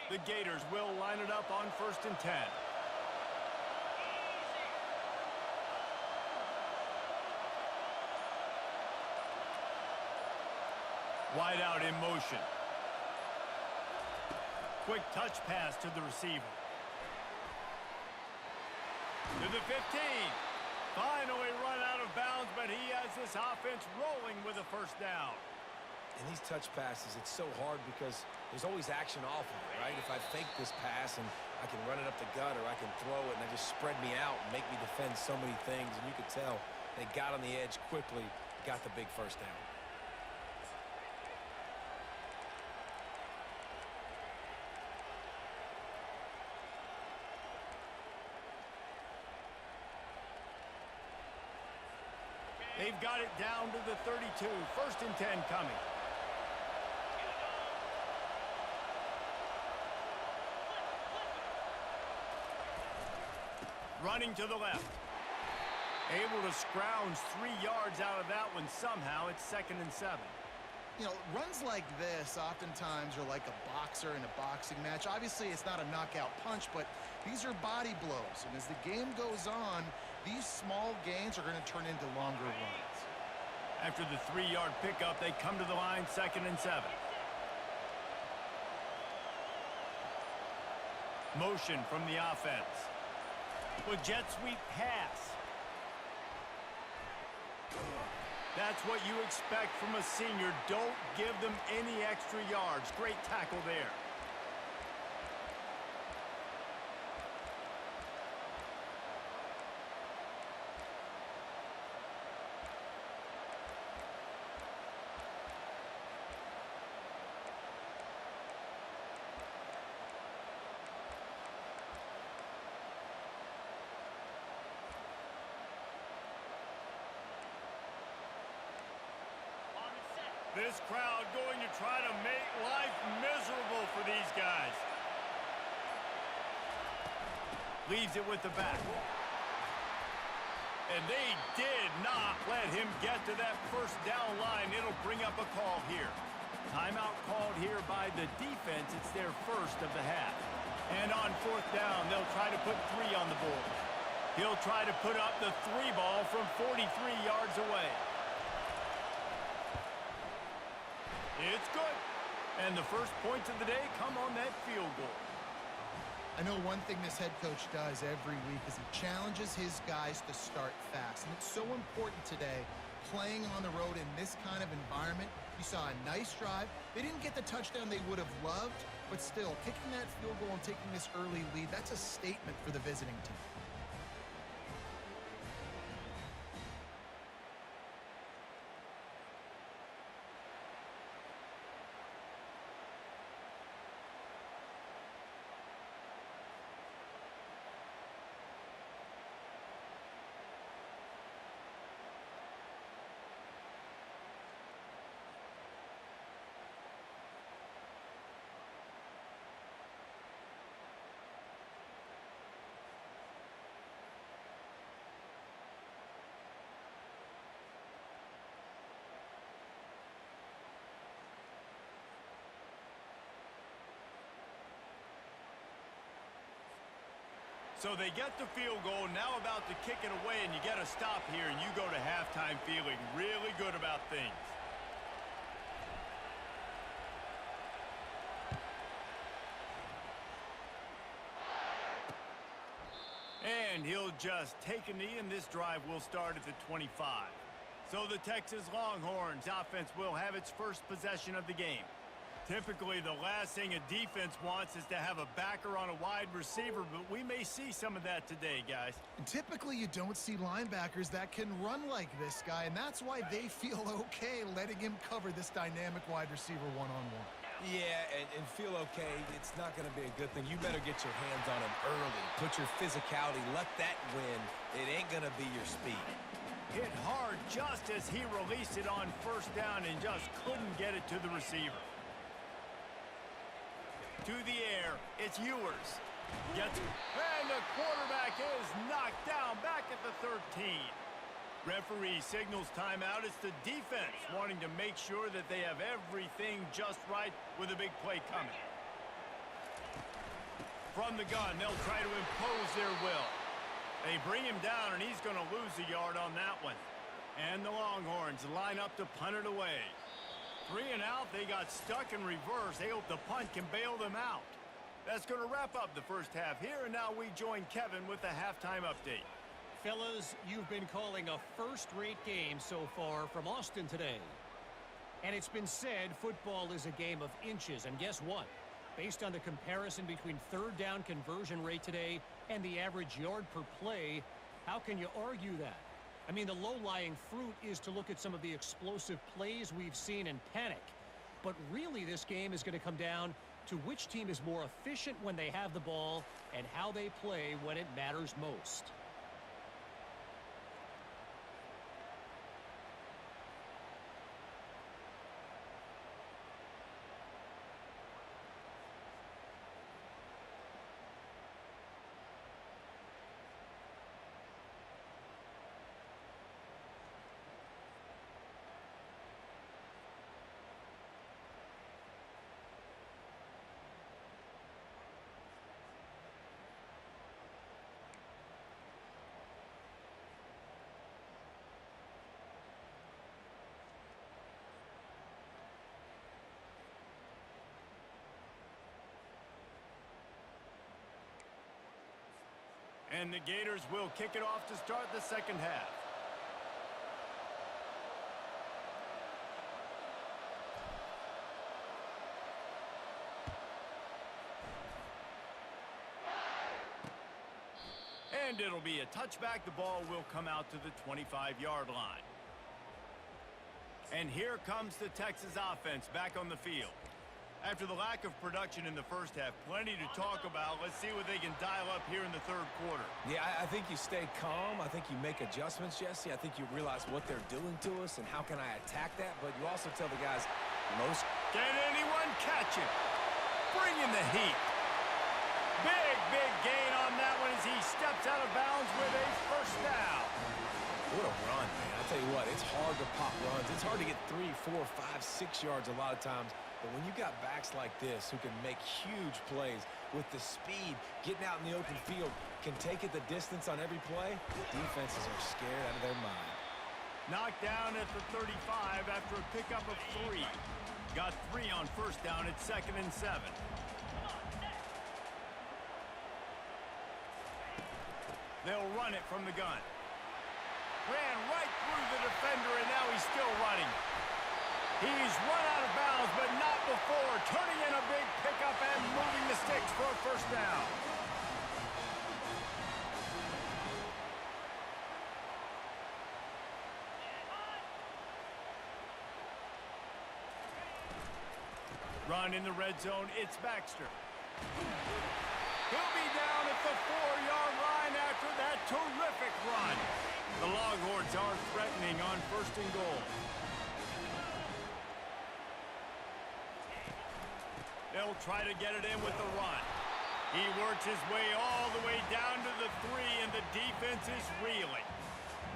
The Gators will line it up on 1st and 10. Wide out in motion. Quick touch pass to the receiver. To the 15. Finally run out of bounds, but he has this offense rolling with a first down. In these touch passes, it's so hard because there's always action off of it, right? If I fake this pass and I can run it up the gut or I can throw it and they just spread me out and make me defend so many things, and you could tell they got on the edge quickly, got the big first down. They've got it down to the 32. 1st and 10 coming. Running to the left. Able to scrounge 3 yards out of that one somehow. It's 2nd and 7. You know, runs like this oftentimes are like a boxer in a boxing match. Obviously, it's not a knockout punch, but these are body blows. And as the game goes on, these small gains are going to turn into longer runs. After the 3-yard pickup, they come to the line, 2nd and 7. Motion from the offense. With jet sweep pass. That's what you expect from a senior. Don't give them any extra yards. Great tackle there. This crowd going to try to make life miserable for these guys. Leaves it with the back. And they did not let him get to that first down line. It'll bring up a call here. Timeout called here by the defense. It's their first of the half. And on 4th down, they'll try to put 3 on the board. He'll try to put up the 3 ball from 43 yards away. It's good. And the first points of the day come on that field goal. I know one thing this head coach does every week is he challenges his guys to start fast. And it's so important today, playing on the road in this kind of environment. You saw a nice drive. They didn't get the touchdown they would have loved, but still, kicking that field goal and taking this early lead, that's a statement for the visiting team. So they get the field goal, now about to kick it away, and you get a stop here, and you go to halftime feeling really good about things. And he'll just take a knee, and this drive will start at the 25. So the Texas Longhorns offense will have its first possession of the game. Typically, the last thing a defense wants is to have a backer on a wide receiver, but we may see some of that today, guys. And typically, you don't see linebackers that can run like this guy, and that's why they feel okay letting him cover this dynamic wide receiver one-on-one. Yeah, and feel okay, it's not going to be a good thing. You better get your hands on him early. Put your physicality, let that win. It ain't going to be your speed. Hit hard just as he released it on first down and just couldn't get it to the receiver. To the air, it's Ewers. Gets it, and the quarterback is knocked down back at the 13. Referee signals timeout. It's the defense wanting to make sure that they have everything just right with a big play coming. From the gun, they'll try to impose their will. They bring him down, and he's going to lose a yard on that one. And the Longhorns line up to punt it away. 3 and out, they got stuck in reverse. They hope the punt can bail them out. That's going to wrap up the first half here, and now we join Kevin with the halftime update. Fellas, you've been calling a first-rate game so far from Austin today. And it's been said football is a game of inches, and guess what? Based on the comparison between third down conversion rate today and the average yard per play, how can you argue that? I mean, the low-lying fruit is to look at some of the explosive plays we've seen and panic. But really, this game is going to come down to which team is more efficient when they have the ball and how they play when it matters most. And the Gators will kick it off to start the second half. And it'll be a touchback. The ball will come out to the 25-yard line. And here comes the Texas offense back on the field. After the lack of production in the first half, plenty to talk about. Let's see what they can dial up here in the third quarter. Yeah, I think you stay calm. I think you make adjustments, Jesse. I think you realize what they're doing to us and how can I attack that. But you also tell the guys, most... Can anyone catch it? Bring in the heat. Big gain on that one as he steps out of bounds with a first down. What a run, man. I tell you what, it's hard to pop runs. It's hard to get 3, 4, 5, 6 yards a lot of times. But when you got backs like this who can make huge plays with the speed, getting out in the open field, can take it the distance on every play, defenses are scared out of their mind. Knocked down at the 35 after a pickup of 3. Got 3 on first down at 2nd and 7. They'll run it from the gun. Ran right through the defender, and now he's still running. He's run out of bounds, but not before. Turning in a big pickup and moving the sticks for a first down. Run in the red zone. It's Baxter. He'll be down at the 4-yard line after that terrific run. The Longhorns are threatening on 1st and goal. They'll try to get it in with the run. He works his way all the way down to the 3, and the defense is reeling.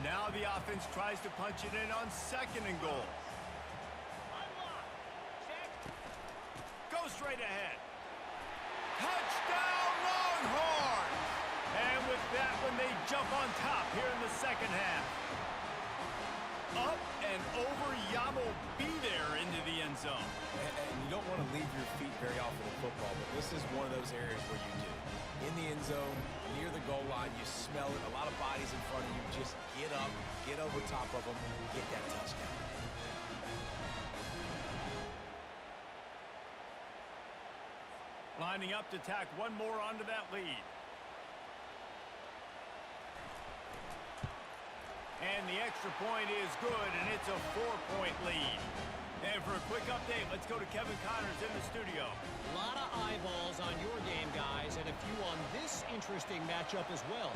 Now the offense tries to punch it in on 2nd and goal. Go straight ahead. Touchdown, Longhorns! And with that one, they jump on top here in the second half. Up and over, Yamo be there into the end zone. And you don't want to leave your feet very often in football, but this is one of those areas where you do. In the end zone, near the goal line, you smell it. A lot of bodies in front of you. Just get up, get over top of them, get that touchdown. Lining up to tack one more onto that lead. And the extra point is good, and it's a 4-point lead. And for a quick update, let's go to Kevin Connors in the studio. A lot of eyeballs on your game, guys, and a few on this interesting matchup as well.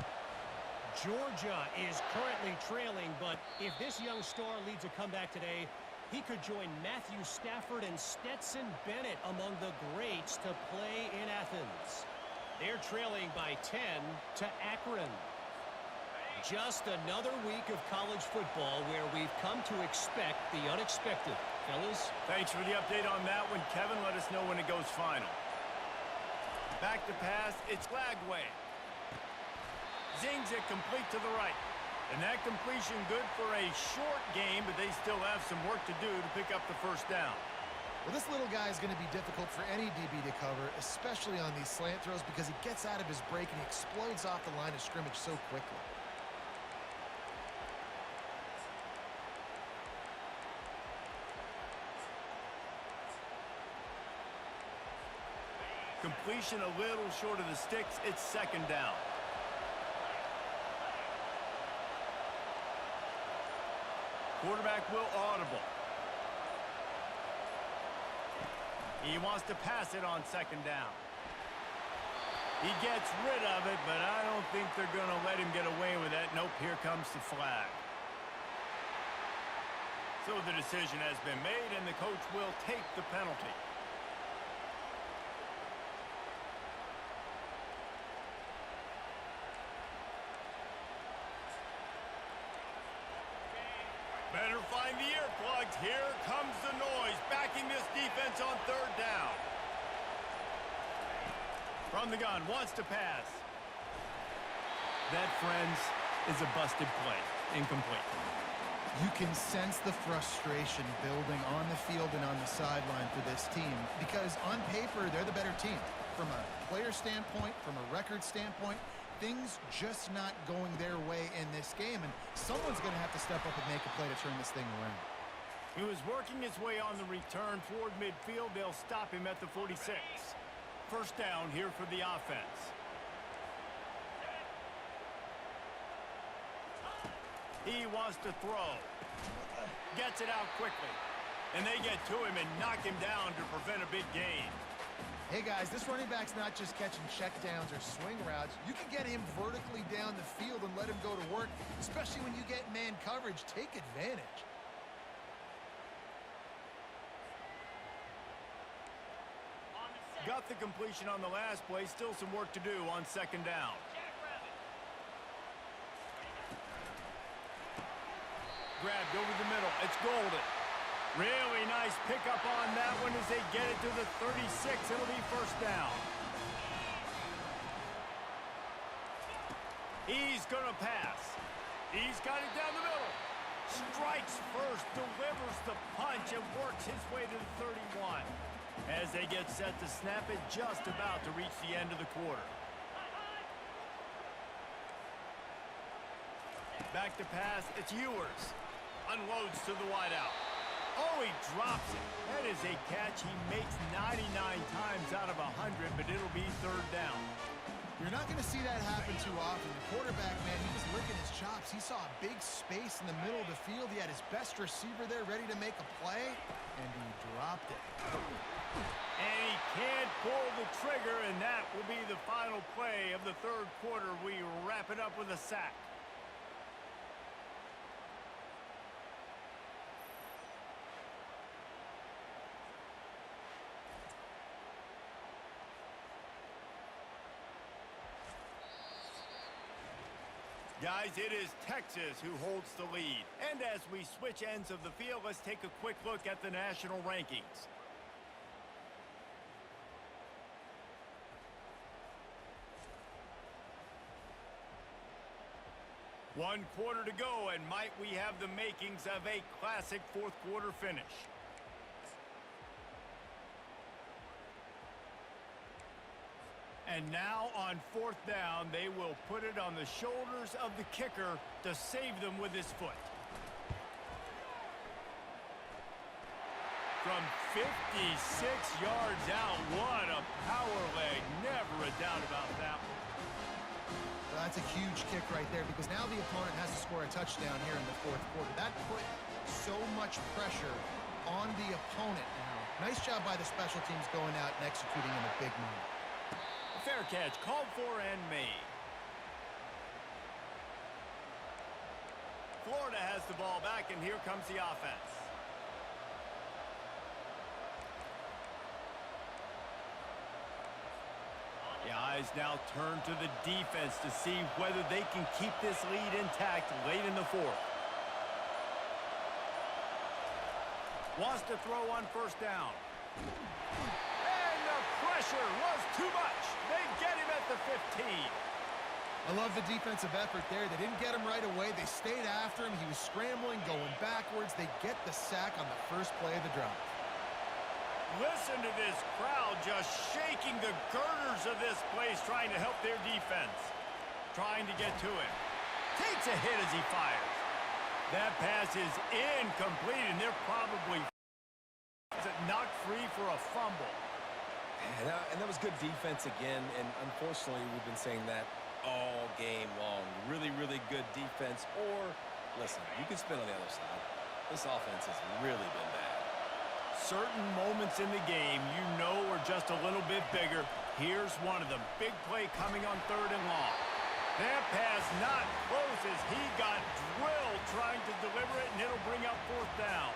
Georgia is currently trailing, but if this young star leads a comeback today, he could join Matthew Stafford and Stetson Bennett among the greats to play in Athens. They're trailing by 10 to Akron. Just another week of college football where we've come to expect the unexpected. Fellas? Thanks for the update on that one, Kevin. Let us know when it goes final. Back to pass. It's Lagway. Zings it complete to the right. And that completion good for a short game, but they still have some work to do to pick up the first down. Well, this little guy is going to be difficult for any DB to cover, especially on these slant throws, because he gets out of his break and he explodes off the line of scrimmage so quickly. Completion a little short of the sticks. It's second down. Quarterback will audible. He wants to pass it on second down. He gets rid of it, but I don't think they're going to let him get away with that. Nope, here comes the flag. So the decision has been made, and the coach will take the penalty. Better find the earplugs. Here comes the noise, backing this defense on third down. From the gun, wants to pass. That, friends, is a busted play. Incomplete. You can sense the frustration building on the field and on the sideline for this team because on paper, they're the better team. From a player standpoint, from a record standpoint, things just not going their way in this game, and someone's going to have to step up and make a play to turn this thing around. He was working his way on the return toward midfield. They'll stop him at the 46. First down here for the offense. He wants to throw. Gets it out quickly. And they get to him and knock him down to prevent a big gain. Hey, guys, this running back's not just catching checkdowns or swing routes. You can get him vertically down the field and let him go to work, especially when you get man coverage. Take advantage. Got the completion on the last play. Still some work to do on second down. Grabbed over the middle. It's Golden. Really nice pickup on that one as they get it to the 36. It'll be first down. He's going to pass. He's got it down the middle. Strikes first, delivers the punch, and works his way to the 31. As they get set to snap it, just about to reach the end of the quarter. Back to pass, it's Ewers. Unloads to the wideout. Oh, he drops it. That is a catch he makes 99 times out of 100, but it'll be third down. You're not going to see that happen too often. The quarterback, man, he was licking his chops. He saw a big space in the middle of the field. He had his best receiver there ready to make a play, and he dropped it. And he can't pull the trigger, and that will be the final play of the third quarter. We wrap it up with a sack. Guys, it is Texas who holds the lead. And as we switch ends of the field, let's take a quick look at the national rankings. 1 quarter to go, and might we have the makings of a classic fourth quarter finish. And now on 4th down, they will put it on the shoulders of the kicker to save them with his foot. From 56 yards out, what a power leg. Never a doubt about that one. Well, that's a huge kick right there because now the opponent has to score a touchdown here in the 4th quarter. That put so much pressure on the opponent now. Nice job by the special teams going out and executing in a big moment. Fair catch, called for and made. Florida has the ball back, and here comes the offense. The eyes now turn to the defense to see whether they can keep this lead intact late in the 4th. Wants to throw on 1st down. And the pressure was too much. They get him at the 15. I love the defensive effort there. They didn't get him right away. They stayed after him. He was scrambling, going backwards. They get the sack on the first play of the drive. Listen to this crowd just shaking the girders of this place, trying to help their defense. Trying to get to him. Takes a hit as he fires. That pass is incomplete, and they're probably knocked free for a fumble. And that was good defense again, and unfortunately, we've been saying that all game long. Really, really good defense. Or, listen, you can spin on the other side. This offense has really been bad. Certain moments in the game you know are just a little bit bigger. Here's one of them. Big play coming on 3rd and long. That pass not close as he got drilled trying to deliver it, and it'll bring up 4th down.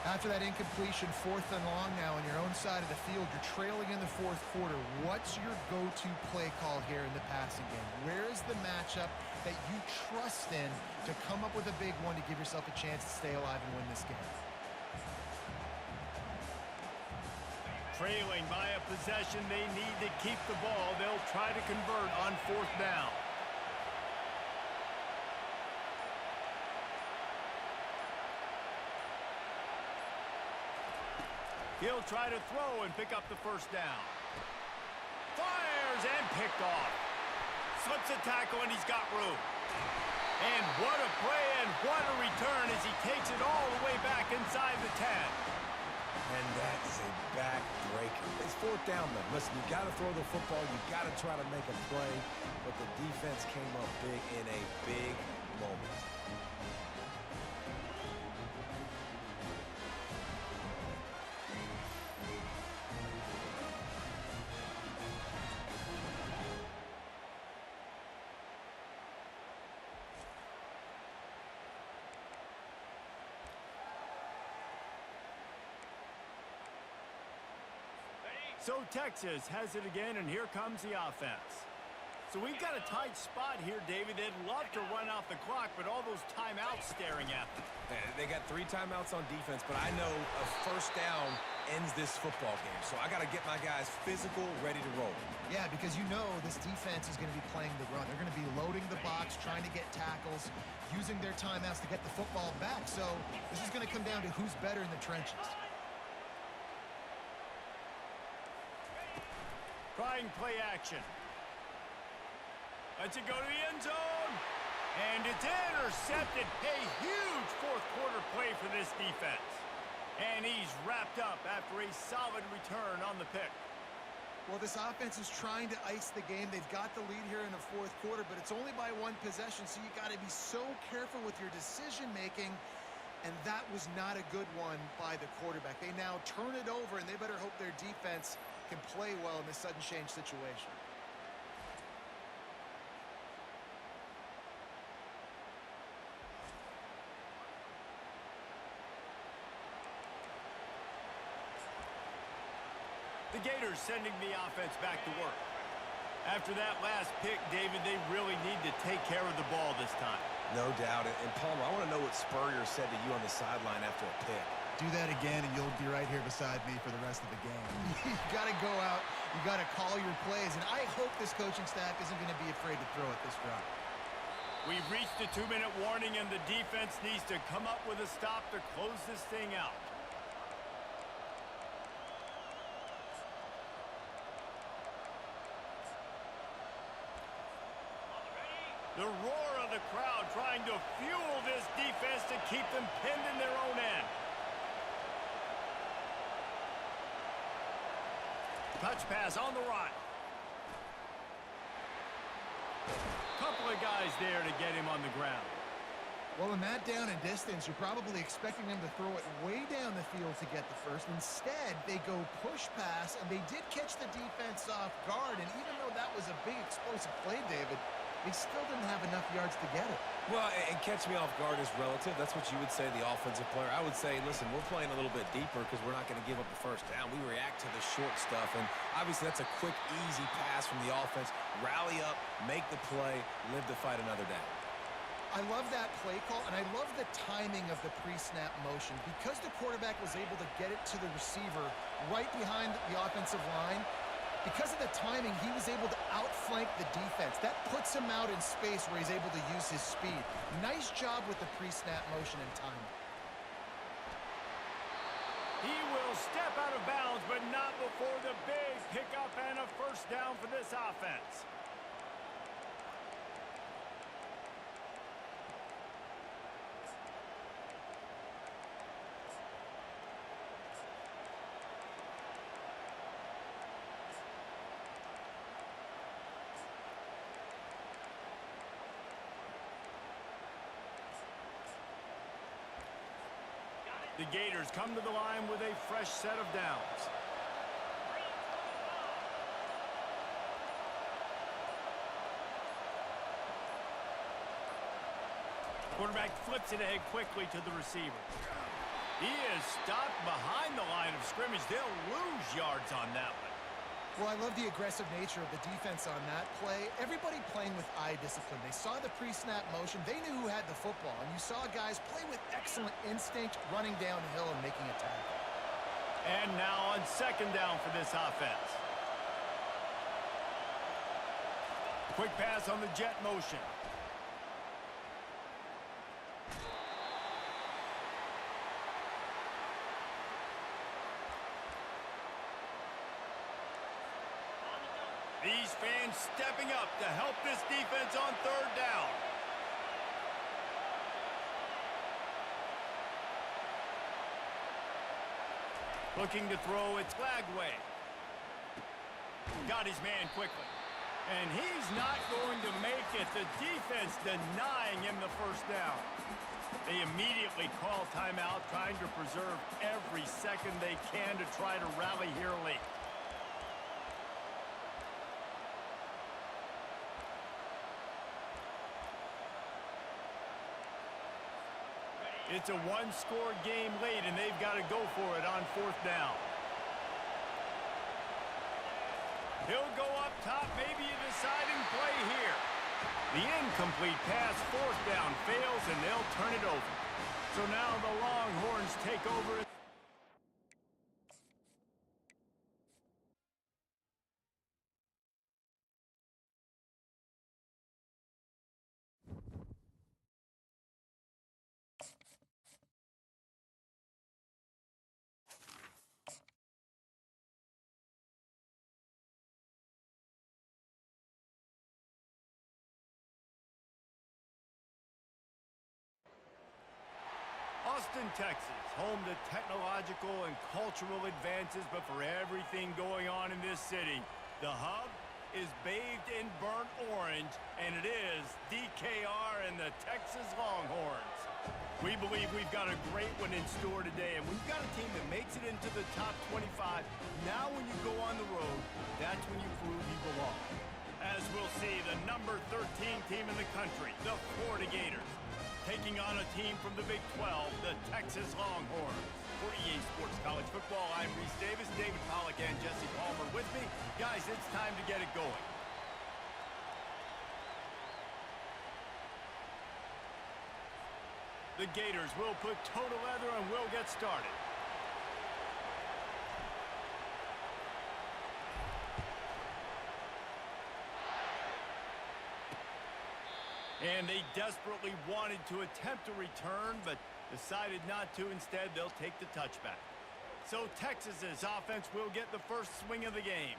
After that incompletion, 4th and long now on your own side of the field, you're trailing in the 4th quarter. What's your go-to play call here in the passing game? Where is the matchup that you trust in to come up with a big one to give yourself a chance to stay alive and win this game? Trailing by a possession, they need to keep the ball. They'll try to convert on 4th down. He'll try to throw and pick up the 1st down. Fires and picked off. Slips a tackle and he's got room. And what a play and what a return as he takes it all the way back inside the 10. And that is a backbreaker. It's 4th down, though. Listen, you got to throw the football. You got to try to make a play. But the defense came up big in a big moment. So Texas has it again, and here comes the offense. So we've got a tight spot here, David. They'd love to run off the clock, but all those timeouts staring at them. They got 3 timeouts on defense, but I know a 1st down ends this football game. So I got to get my guys physical, ready to roll. Yeah, because you know this defense is going to be playing the run. They're going to be loading the box, trying to get tackles, using their timeouts to get the football back. So this is going to come down to who's better in the trenches. Trying play action. Lets it go to the end zone. And it's intercepted. A huge 4th quarter play for this defense. And he's wrapped up after a solid return on the pick. Well, this offense is trying to ice the game. They've got the lead here in the 4th quarter, but it's only by 1 possession, so you got to be so careful with your decision-making. And that was not a good one by the quarterback. They now turn it over, and they better hope their defense can play well in this sudden change situation. The Gators sending the offense back to work. After that last pick, David, they really need to take care of the ball this time. No doubt. And Palmer, I want to know what Spurrier said to you on the sideline after a pick. Do that again, and you'll be right here beside me for the rest of the game. You got to go out. You got to call your plays. And I hope this coaching staff isn't going to be afraid to throw at this drive. We've reached the 2-minute warning, and the defense needs to come up with a stop to close this thing out. The roar of the crowd trying to fuel this defense to keep them pinned in their own end. Touch pass on the right. Couple of guys there to get him on the ground. Well, in that down and distance, you're probably expecting them to throw it way down the field to get the first. Instead, they go push pass, and they did catch the defense off guard. And even though that was a big explosive play, David, they still didn't have enough yards to get it. Well, and catch me off guard is relative. That's what you would say, the offensive player. I would say, listen, we're playing a little bit deeper because we're not going to give up the first down. We react to the short stuff, and obviously that's a quick, easy pass from the offense. Rally up, make the play, live to fight another down. I love that play call, and I love the timing of the pre-snap motion. Because the quarterback was able to get it to the receiver right behind the offensive line, because of the timing, he was able to outflank the defense. That puts him out in space where he's able to use his speed. Nice job with the pre-snap motion and timing. He will step out of bounds, but not before the big pickup and a first down for this offense. The Gators come to the line with a fresh set of downs. Quarterback flips it ahead quickly to the receiver. He is stopped behind the line of scrimmage. They'll lose yards on that one. Well, I love the aggressive nature of the defense on that play. Everybody playing with eye discipline. They saw the pre-snap motion. They knew who had the football. And you saw guys play with excellent instinct, running downhill and making a tackle. And now on second down for this offense. Quick pass on the jet motion. These fans stepping up to help this defense on third down. Looking to throw, it's Lagway. Got his man quickly. And he's not going to make it. The defense denying him the first down. They immediately call timeout, trying to preserve every second they can to try to rally here late. It's a one-score game late, and they've got to go for it on fourth down. He'll go up top, maybe a deciding play here. The incomplete pass, fourth down, fails, and they'll turn it over. So now the Longhorns take over. Austin, Texas, home to technological and cultural advances, but for everything going on in this city, the hub is bathed in burnt orange, and it is DKR and the Texas Longhorns. We believe we've got a great one in store today, and we've got a team that makes it into the top 25. Now when you go on the road, that's when you prove you belong. As we'll see, the number 13 team in the country, the Florida Gators, taking on a team from the Big 12, the Texas Longhorns. For EA Sports College Football, I'm Reese Davis, David Pollack, and Jesse Palmer with me. Guys, it's time to get it going. The Gators will put toe to leather and will get started. And they desperately wanted to attempt a return, but decided not to. Instead, they'll take the touchback. So Texas's offense will get the first swing of the game.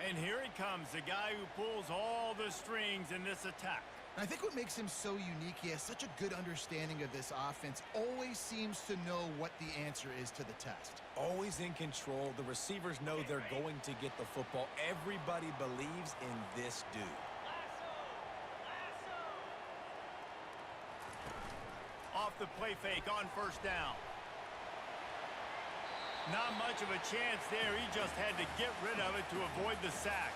And here he comes, the guy who pulls all the strings in this attack. I think what makes him so unique, he has such a good understanding of this offense, always seems to know what the answer is to the test. Always in control. The receivers know they're going to get the football. Everybody believes in this dude. Off the play fake on first down. Not much of a chance there. He just had to get rid of it to avoid the sack.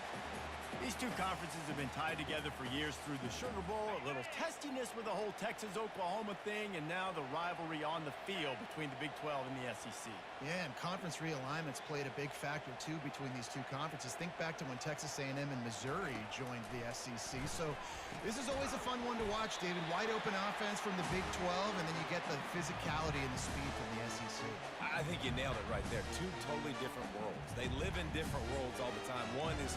These two conferences have been tied together for years through the Sugar Bowl, a little testiness with the whole Texas-Oklahoma thing, and now the rivalry on the field between the Big 12 and the SEC. Yeah, and conference realignments played a big factor, too, between these two conferences. Think back to when Texas A&M and Missouri joined the SEC. So this is always a fun one to watch, David. Wide open offense from the Big 12, and then you get the physicality and the speed from the SEC. I think you nailed it right there. Two totally different worlds. They live in different worlds all the time. One is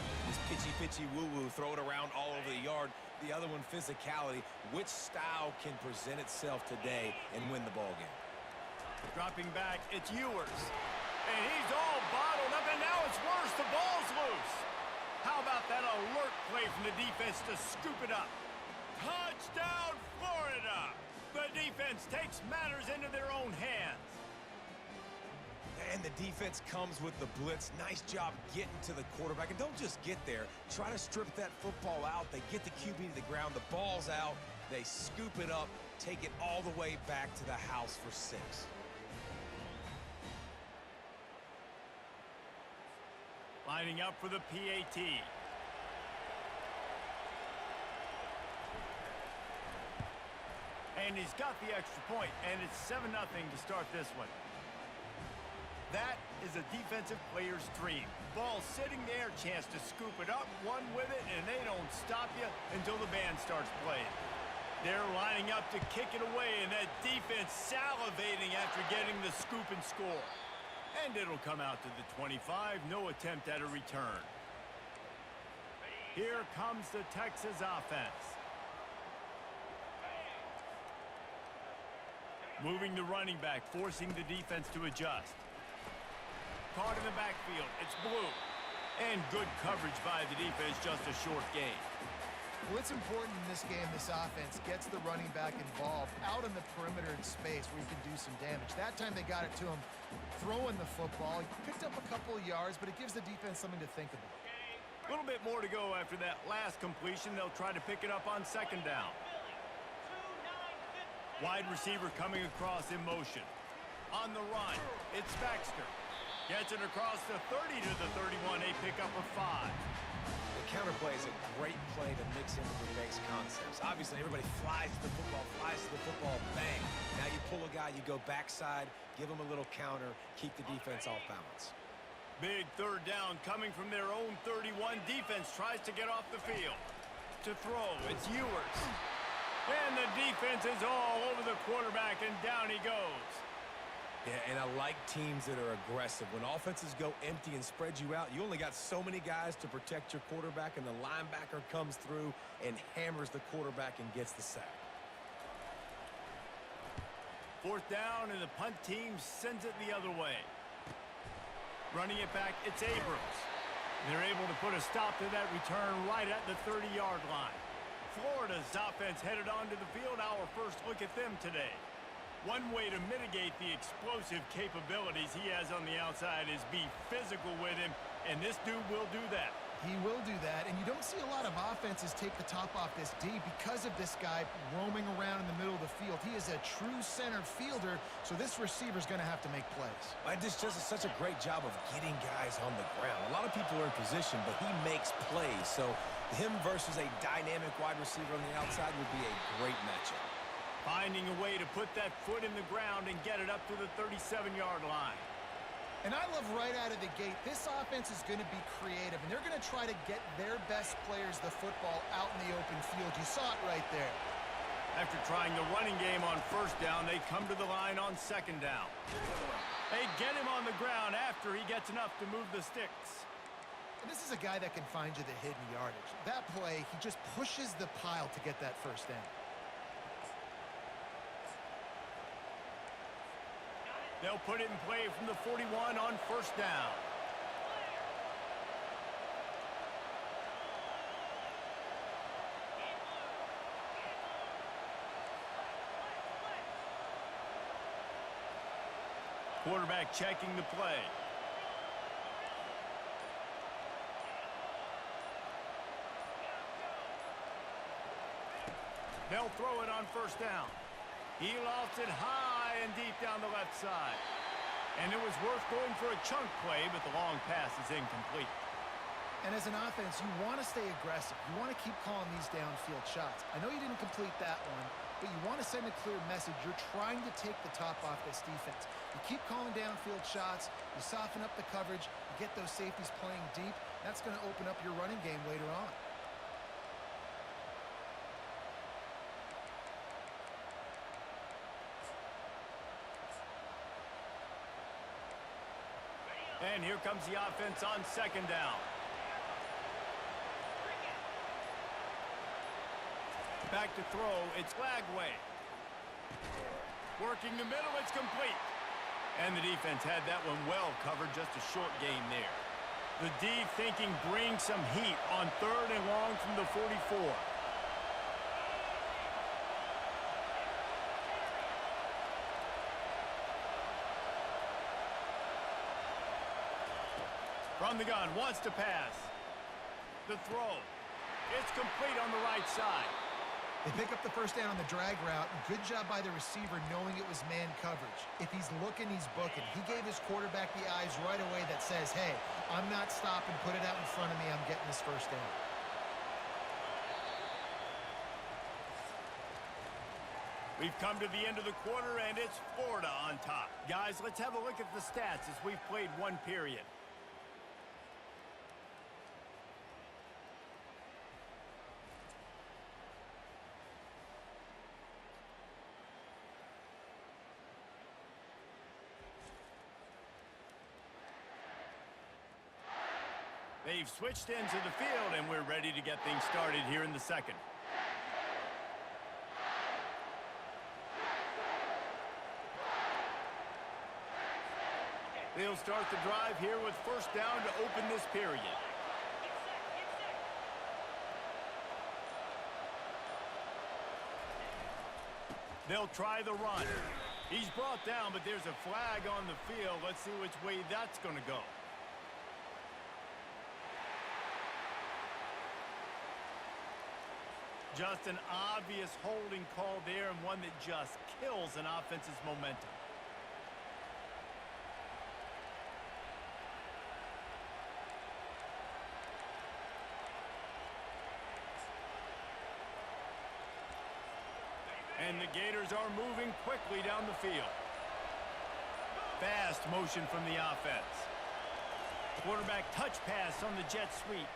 pitchy woo-woo, throw it around all over the yard. The other one, physicality. Which style can present itself today and win the ball game? Dropping back, it's Ewers. And he's all bottled up, and now it's worse. The ball's loose. How about that alert play from the defense to scoop it up? Touchdown, Florida! The defense takes matters into their own hands. And the defense comes with the blitz. Nice job getting to the quarterback. And don't just get there. Try to strip that football out. They get the QB to the ground. The ball's out. They scoop it up, take it all the way back to the house for 6. Lining up for the PAT. And he's got the extra point, and it's 7-0 to start this one. That is a defensive player's dream. Ball sitting there, chance to scoop it up, one with it, and they don't stop you until the band starts playing. They're lining up to kick it away, and that defense salivating after getting the scoop and score. And it'll come out to the 25, no attempt at a return. Here comes the Texas offense. Moving the running back, forcing the defense to adjust. Caught in the backfield, it's Blue. And good coverage by the defense, just a short gain. Well, it's important in this game, this offense gets the running back involved out in the perimeter in space where you can do some damage. That time they got it to him throwing the football. He picked up a couple of yards, but it gives the defense something to think about. A little bit more to go after that last completion. They'll try to pick it up on second down. Wide receiver coming across in motion. On the run, it's Baxter. Gets it across the 30 to the 31, a pickup of 5. The counterplay is a great play to mix in with the base concepts. Obviously, everybody flies to the football, bang. Now you pull a guy, you go backside, give him a little counter, keep the defense off balance. Big third down coming from their own 31. Defense tries to get off the field. To throw, it's Ewers. And the defense is all over the quarterback, and down he goes. Yeah, and I like teams that are aggressive. When offenses go empty and spread you out, you only got so many guys to protect your quarterback, and the linebacker comes through and hammers the quarterback and gets the sack. Fourth down, and the punt team sends it the other way. Running it back, it's Abrams. They're able to put a stop to that return right at the 30-yard line. Florida's offense headed onto the field. Our first look at them today. One way to mitigate the explosive capabilities he has on the outside is be physical with him, and this dude will do that. He will do that, and you don't see a lot of offenses take the top off this D because of this guy roaming around in the middle of the field. He is a true center fielder, so this receiver's going to have to make plays. And this does such a great job of getting guys on the ground. A lot of people are in position, but he makes plays, so him versus a dynamic wide receiver on the outside would be a great matchup. Finding a way to put that foot in the ground and get it up to the 37-yard line. And I love right out of the gate, this offense is going to be creative, and they're going to try to get their best players the football out in the open field. You saw it right there. After trying the running game on first down, they come to the line on second down. They get him on the ground after he gets enough to move the sticks. And this is a guy that can find you the hidden yardage. That play, he just pushes the pile to get that first down. They'll put it in play from the 41 on first down. Quarterback checking the play. They'll throw it on first down. He lofts it high and deep down the left side. And it was worth going for a chunk play, but the long pass is incomplete. And as an offense, you want to stay aggressive. You want to keep calling these downfield shots. I know you didn't complete that one, but you want to send a clear message. You're trying to take the top off this defense. You keep calling downfield shots. You soften up the coverage. You get those safeties playing deep. That's going to open up your running game later on. And here comes the offense on second down. Back to throw, it's Lagway. Working the middle, it's complete. And the defense had that one well covered, just a short game there. The D thinking bring some heat on third and long from the 44. From the gun, wants to pass. The throw. It's complete on the right side. They pick up the first down on the drag route. Good job by the receiver knowing it was man coverage. If he's looking, he's booking. He gave his quarterback the eyes right away that says, hey, I'm not stopping. Put it out in front of me. I'm getting this first down. We've come to the end of the quarter, and it's Florida on top. Guys, let's have a look at the stats as we've played one period. They've switched into the field, and we're ready to get things started here in the second. They'll start the drive here with first down to open this period. They'll try the run. He's brought down, but there's a flag on the field. Let's see which way that's going to go. Just an obvious holding call there, and one that just kills an offense's momentum. And the Gators are moving quickly down the field. Fast motion from the offense. Quarterback touch pass on the jet sweep.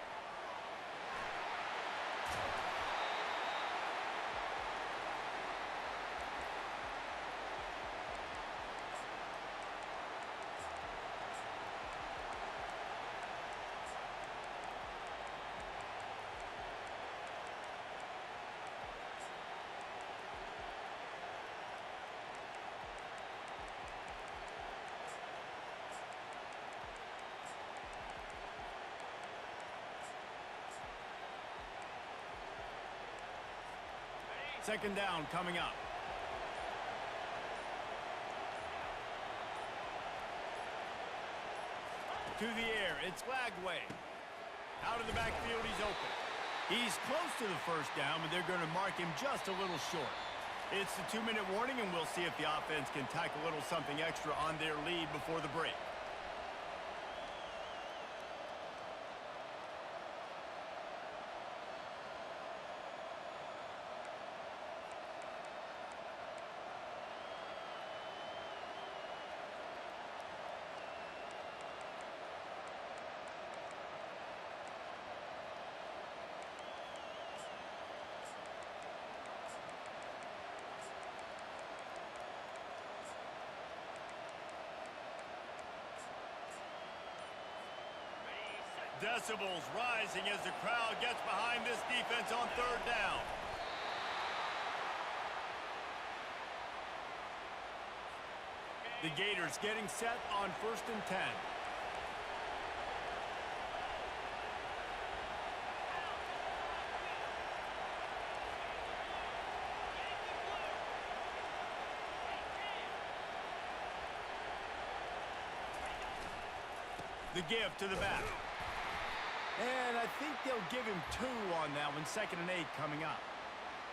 Second down coming up. To the air, it's Lagway. Out of the backfield, he's open. He's close to the first down, but they're going to mark him just a little short. It's the 2-minute warning, and we'll see if the offense can tack a little something extra on their lead before the break. Decibels rising as the crowd gets behind this defense on third down. The Gators getting set on 1st and 10. The give to the back. And I think they'll give him 2 on that one. 2nd and 8 coming up.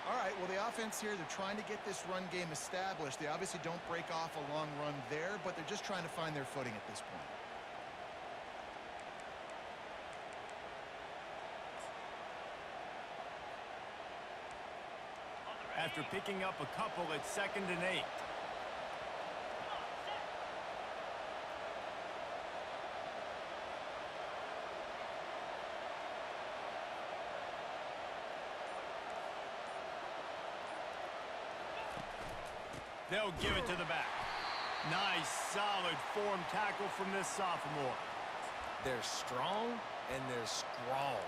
All right, well, the offense here, they're trying to get this run game established. They obviously don't break off a long run there, but they're just trying to find their footing at this point. After picking up a couple, it's 2nd and 8. They'll give it to the back. Nice, solid form tackle from this sophomore. They're strong and they're strong.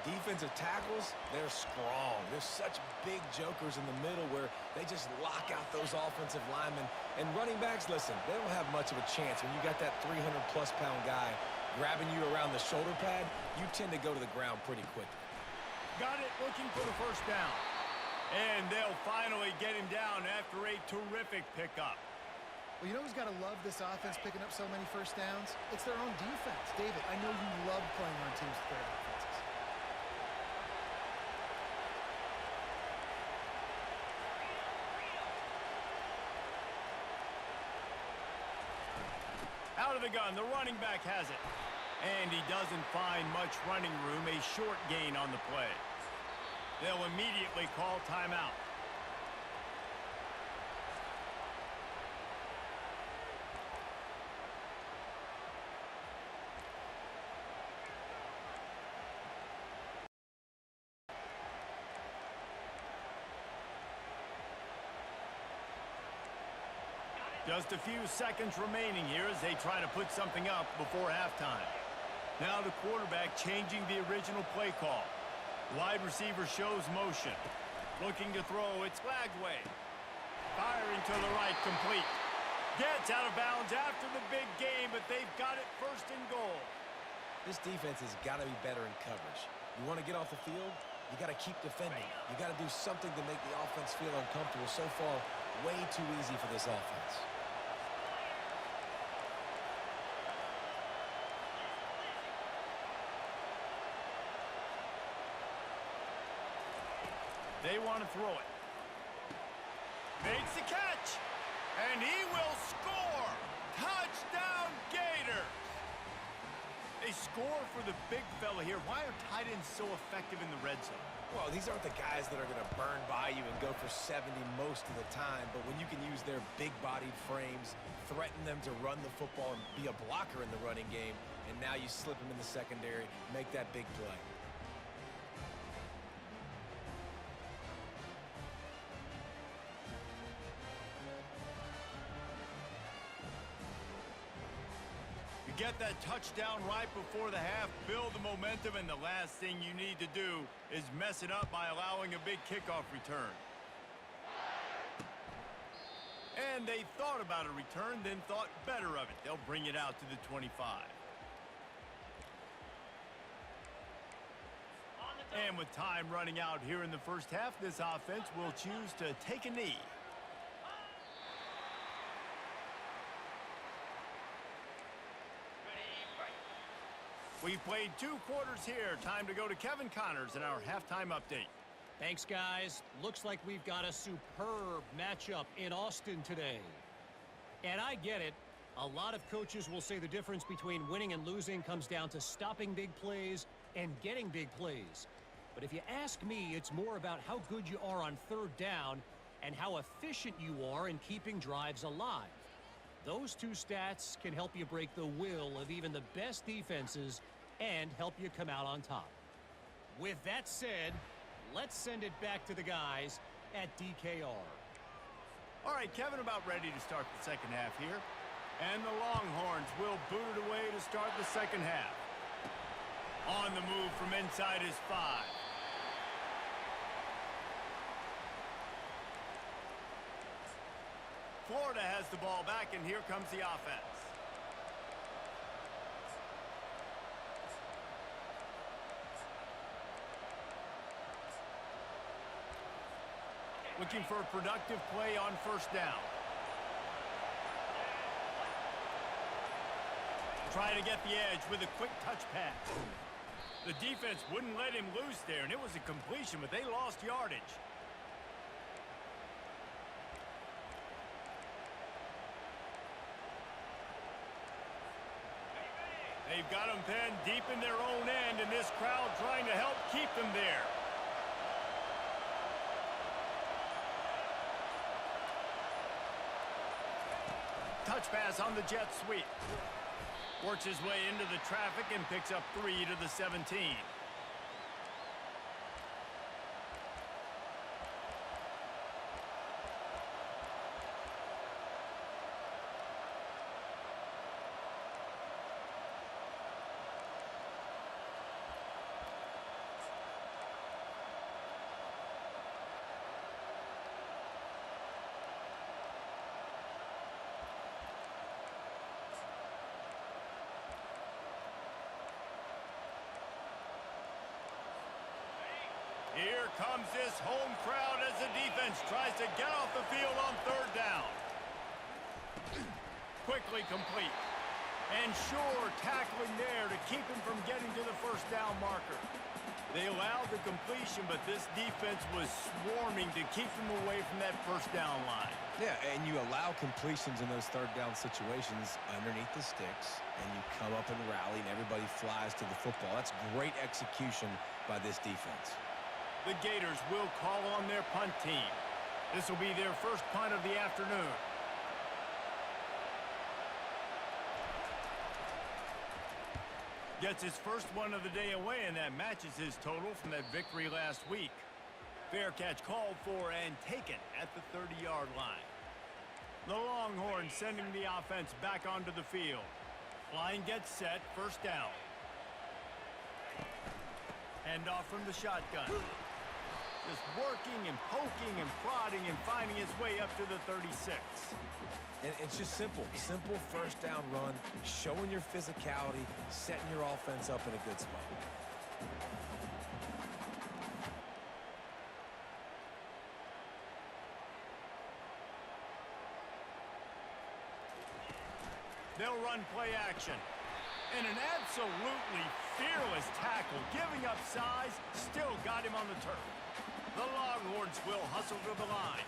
Defensive tackles, they're strong. They're such big jokers in the middle where they just lock out those offensive linemen. And running backs, listen, they don't have much of a chance. When you got that 300-plus pound guy grabbing you around the shoulder pad, you tend to go to the ground pretty quickly. Got it, looking for the 1st down. And they'll finally get him down after a terrific pickup. Well, you know who's got to love this offense picking up so many 1st downs? It's their own defense. David, I know you love playing on teams with great offenses. Out of the gun, the running back has it. And he doesn't find much running room, a short gain on the play. They'll immediately call timeout. Just a few seconds remaining here as they try to put something up before halftime. Now the quarterback changing the original play call. Wide receiver shows motion. Looking to throw, it's Lagway. Firing to the right, complete. Gets out of bounds after the big game, but they've got it 1st and goal. This defense has got to be better in coverage. You want to get off the field, you got to keep defending. You got to do something to make the offense feel uncomfortable. So far, way too easy for this offense. They want to throw it. Makes the catch. And he will score. Touchdown, Gators. They score for the big fella here. Why are tight ends so effective in the red zone? Well, these aren't the guys that are going to burn by you and go for 70 most of the time. But when you can use their big-bodied frames, threaten them to run the football and be a blocker in the running game, and now you slip them in the secondary, make that big play. Get that touchdown right before the half, build the momentum, and the last thing you need to do is mess it up by allowing a big kickoff return. And they thought about a return, then thought better of it. They'll bring it out to the 25. And with time running out here in the first half, this offense will choose to take a knee. We've played 2 quarters here. Time to go to Kevin Connors in our halftime update. Thanks, guys. Looks like we've got a superb matchup in Austin today. And I get it. A lot of coaches will say the difference between winning and losing comes down to stopping big plays and getting big plays. But if you ask me, it's more about how good you are on 3rd down and how efficient you are in keeping drives alive. Those 2 stats can help you break the will of even the best defenses and help you come out on top. With that said, let's send it back to the guys at DKR. All right, Kevin, about ready to start the second half here. And the Longhorns will boot it away to start the second half. On the move from inside his 5. Florida has the ball back, and here comes the offense. Looking for a productive play on first down. Trying to get the edge with a quick touch pass. The defense wouldn't let him loose there, and it was a completion, but they lost yardage. They've got them pinned deep in their own end, and this crowd trying to help keep them there. Touch pass on the jet sweep. Works his way into the traffic and picks up 3 to the 17. Here comes this home crowd as the defense tries to get off the field on third down. Quickly complete. And sure, tackling there to keep him from getting to the first down marker. They allowed the completion, but this defense was swarming to keep them away from that first down line. Yeah, and you allow completions in those third down situations underneath the sticks, and you come up and rally, and everybody flies to the football. That's great execution by this defense. The Gators will call on their punt team. This will be their first punt of the afternoon. Gets his first one of the day away, and that matches his total from that victory last week. Fair catch called for and taken at the 30-yard line. The Longhorns sending the offense back onto the field. Line gets set, first down. Hand off from the shotgun. Just working and poking and prodding and finding his way up to the 36. And it's just simple first down run, showing your physicality, setting your offense up in a good spot. They'll run play action. And an absolutely fearless tackle, giving up size, still got him on the turf. The Longhorns will hustle to the line.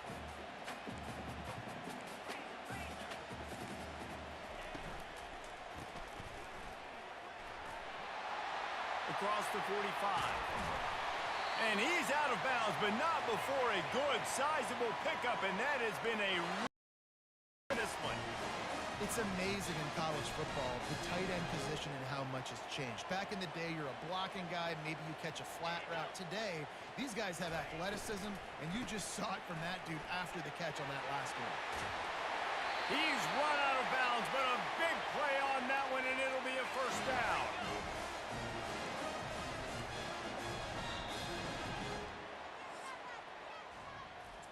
Across the 45. And he's out of bounds, but not before a good, sizable pickup, and that has been a discipline. It's amazing in college football, the tight end position and how much has changed. Back in the day, you're a blocking guy, maybe you catch a flat route. Today, these guys have athleticism, and you just saw it from that dude after the catch on that last one. He's run out of bounds, but a big play on that one, and it'll be a first down.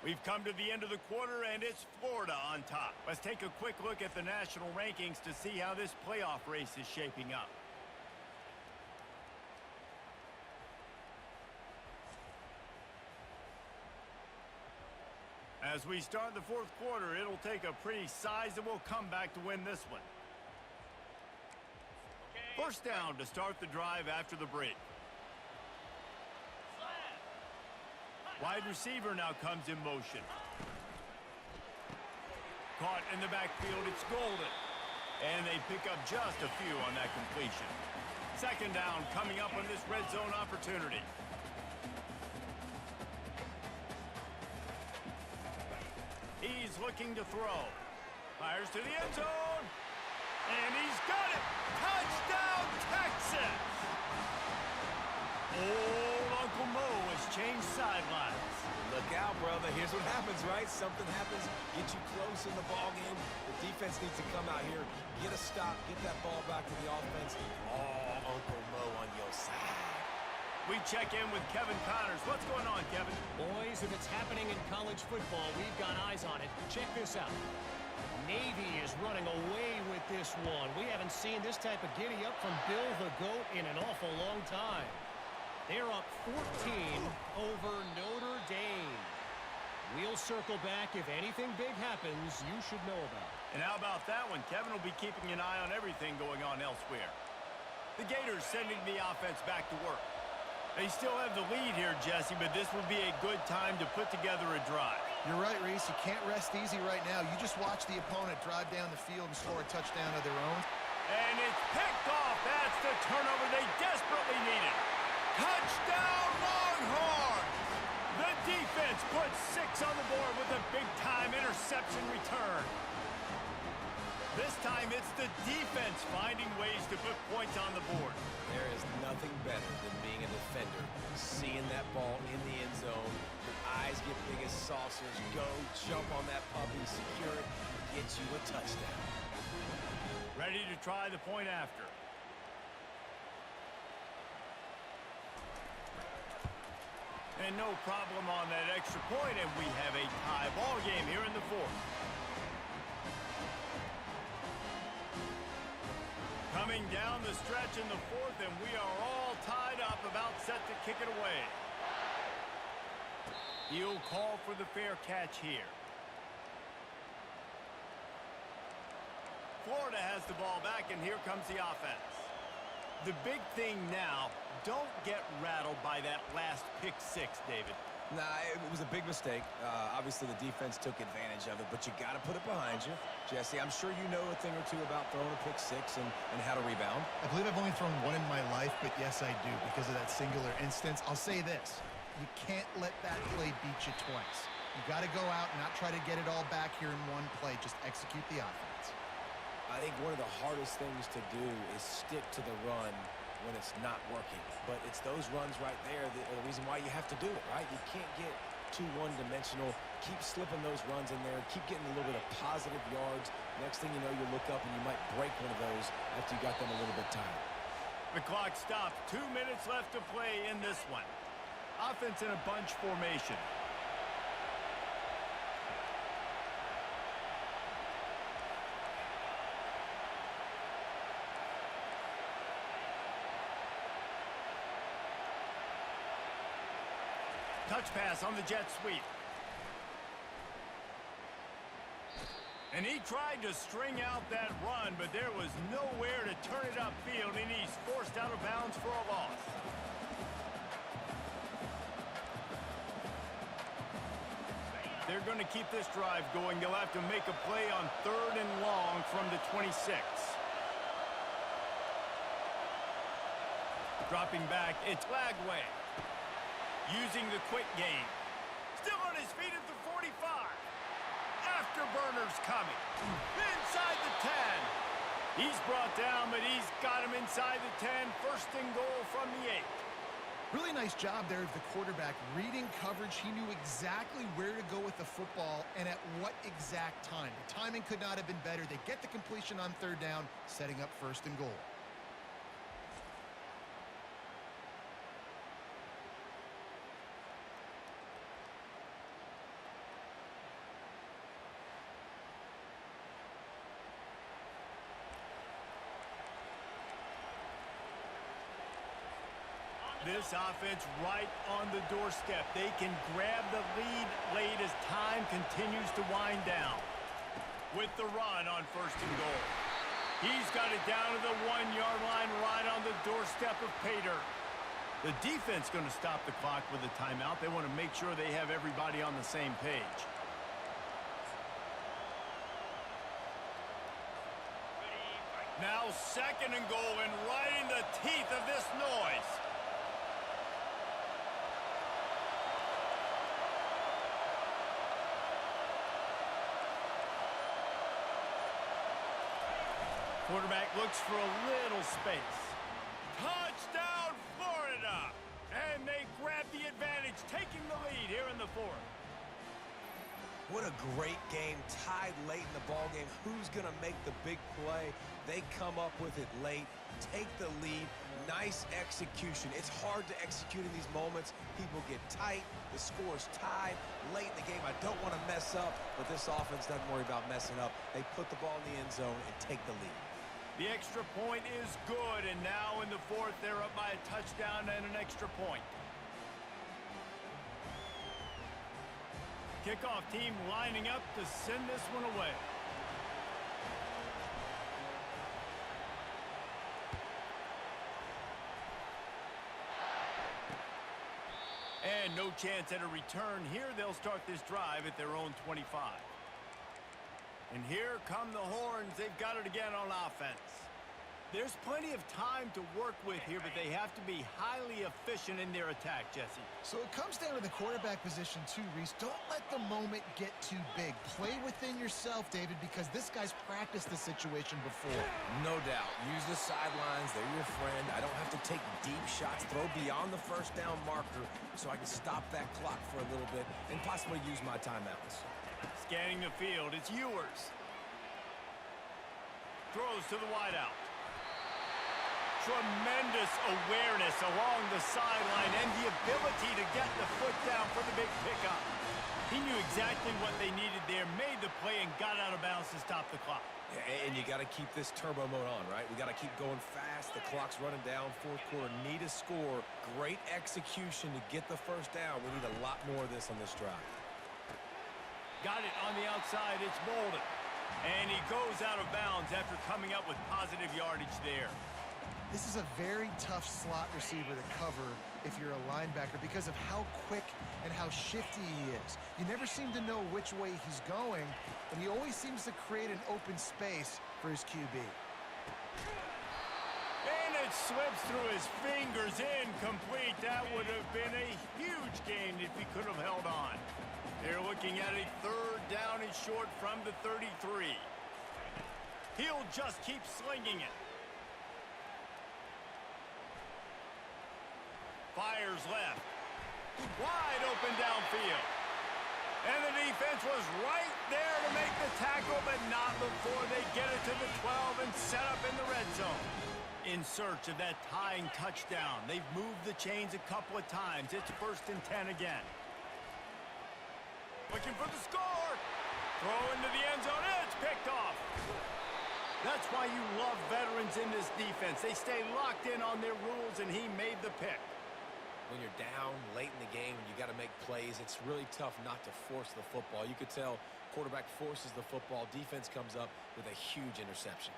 We've come to the end of the quarter, and it's Florida on top. Let's take a quick look at the national rankings to see how this playoff race is shaping up. As we start the fourth quarter, it'll take a pretty sizable comeback to win this one. First down to start the drive after the break. Wide receiver now comes in motion. Caught in the backfield, it's Golden. And they pick up just a few on that completion. Second down coming up on this red zone opportunity. He's looking to throw. Fires to the end zone. And he's got it. Touchdown, Texas! Old Uncle Mo has changed sidelines. Look out, brother. Here's what happens, right? Something happens, get you close in the ball game. The defense needs to come out here, get a stop, get that ball back to the offense. Oh, Uncle Mo on your side. check in with Kevin Connors. What's going on, Kevin? Boys, if it's happening in college football, we've got eyes on it. Check this out. Navy is running away with this one. We haven't seen this type of giddy-up from Bill the GOAT in an awful long time. They're up 14 over Notre Dame. We'll circle back. If anything big happens, you should know about it. And how about that one? Kevin will be keeping an eye on everything going on elsewhere. The Gators sending the offense back to work. They still have the lead here, Jesse, but this will be a good time to put together a drive. You're right, Reese. You can't rest easy right now. You just watch the opponent drive down the field and score a touchdown of their own. And it's picked off. That's the turnover they desperately needed. Touchdown, Longhorns! The defense puts 6 on the board with a big-time interception return. This time, it's the defense finding ways to put points on the board. There is nothing better than being a defender, seeing that ball in the end zone, your eyes get big as saucers, go, jump on that puppy, secure it, get you a touchdown. Ready to try the point after. And no problem on that extra point, and we have a tie ball game here in the fourth. Coming down the stretch in the fourth, and we are all tied up, about set to kick it away. He'll call for the fair catch here. Florida has the ball back, and here comes the offense. The big thing now, don't get rattled by that last pick 6, David. Nah, it was a big mistake. Obviously, the defense took advantage of it, but you got to put it behind you. Jesse, I'm sure you know a thing or two about throwing a pick 6 and how to rebound. I believe I've only thrown one in my life, but yes, I do, because of that singular instance. I'll say this. You can't let that play beat you twice. You got to go out and not try to get it all back here in one play. Just execute the offense. I think one of the hardest things to do is stick to the run when it's not working. But it's those runs right there that are the reason why you have to do it, right? You can't get too one-dimensional. Keep slipping those runs in there. Keep getting a little bit of positive yards. Next thing you know, you look up and you might break one of those after you got them a little bit tired. The clock stops. 2 minutes left to play in this one. Offense in a bunch formation. Touch pass on the jet sweep. And he tried to string out that run, but there was nowhere to turn it upfield, and he's forced out of bounds for a loss. They're going to keep this drive going. They'll have to make a play on 3rd and long from the 26. Dropping back, it's Lagway. Using the quick game. Still on his feet at the 45. Afterburners coming. Inside the 10. He's brought down, but he's got him inside the 10. 1st and goal from the 8. Really nice job there of the quarterback. Reading coverage, he knew exactly where to go with the football and at what exact time. The timing could not have been better. They get the completion on 3rd down, setting up 1st and goal. This offense right on the doorstep. They can grab the lead late as time continues to wind down. With the run on 1st and goal. He's got it down to the 1-yard line right on the doorstep of Pater. The defense going to stop the clock with a timeout. They want to make sure they have everybody on the same page. Now 2nd and goal, and right in the teeth of this noise. Quarterback looks for a little space. Touchdown, Florida! And they grab the advantage, taking the lead here in the 4th. What a great game, tied late in the ball game. Who's going to make the big play? They come up with it late, take the lead. Nice Nice execution. It's hard to execute in these moments. People get tight. The score's tied late in the game. I don't want to mess up, but this offense doesn't worry about messing up. They put the ball in the end zone and take the lead. The extra point is good, and now in the fourth, they're up by a touchdown and an extra point. Kickoff team lining up to send this one away. And no chance at a return here. They'll start this drive at their own 25. And here come the horns. They've got it again on offense. There's plenty of time to work with here, but they have to be highly efficient in their attack, Jesse. So it comes down to the quarterback position too, Reese. Don't let the moment get too big. Play within yourself, David, because this guy's practiced the situation before. No doubt. Use the sidelines. They're your friend. I don't have to take deep shots, throw beyond the first down marker so I can stop that clock for a little bit and possibly use my timeouts. Scanning the field, it's Ewers. Throws to the wideout. Tremendous awareness along the sideline and the ability to get the foot down for the big pickup. He knew exactly what they needed there, made the play, and got out of bounds to stop the clock. Yeah, and you got to keep this turbo mode on, right? We got to keep going fast. The clock's running down. Fourth quarter, need a score. Great execution to get the first down. We need a lot more of this on this drive. Got it on the outside. It's Bolden. And he goes out of bounds after coming up with positive yardage there. This is a very tough slot receiver to cover if you're a linebacker because of how quick and how shifty he is. You never seem to know which way he's going, but he always seems to create an open space for his QB. And it slips through his fingers, incomplete. That would have been a huge gain if he could have held on. They're looking at a third down and short from the 33. He'll just keep slinging it. Fires left. Wide open downfield. And the defense was right there to make the tackle, but not before they get it to the 12 and set up in the red zone. In search of that tying touchdown. They've moved the chains a couple of times. It's 1st and 10 again. Looking for the score. Throw into the end zone. It's picked off. That's why you love veterans in this defense. They stay locked in on their rules, and he made the pick. When you're down late in the game and you got to make plays, it's really tough not to force the football. You could tell quarterback forces the football. Defense comes up with a huge interception.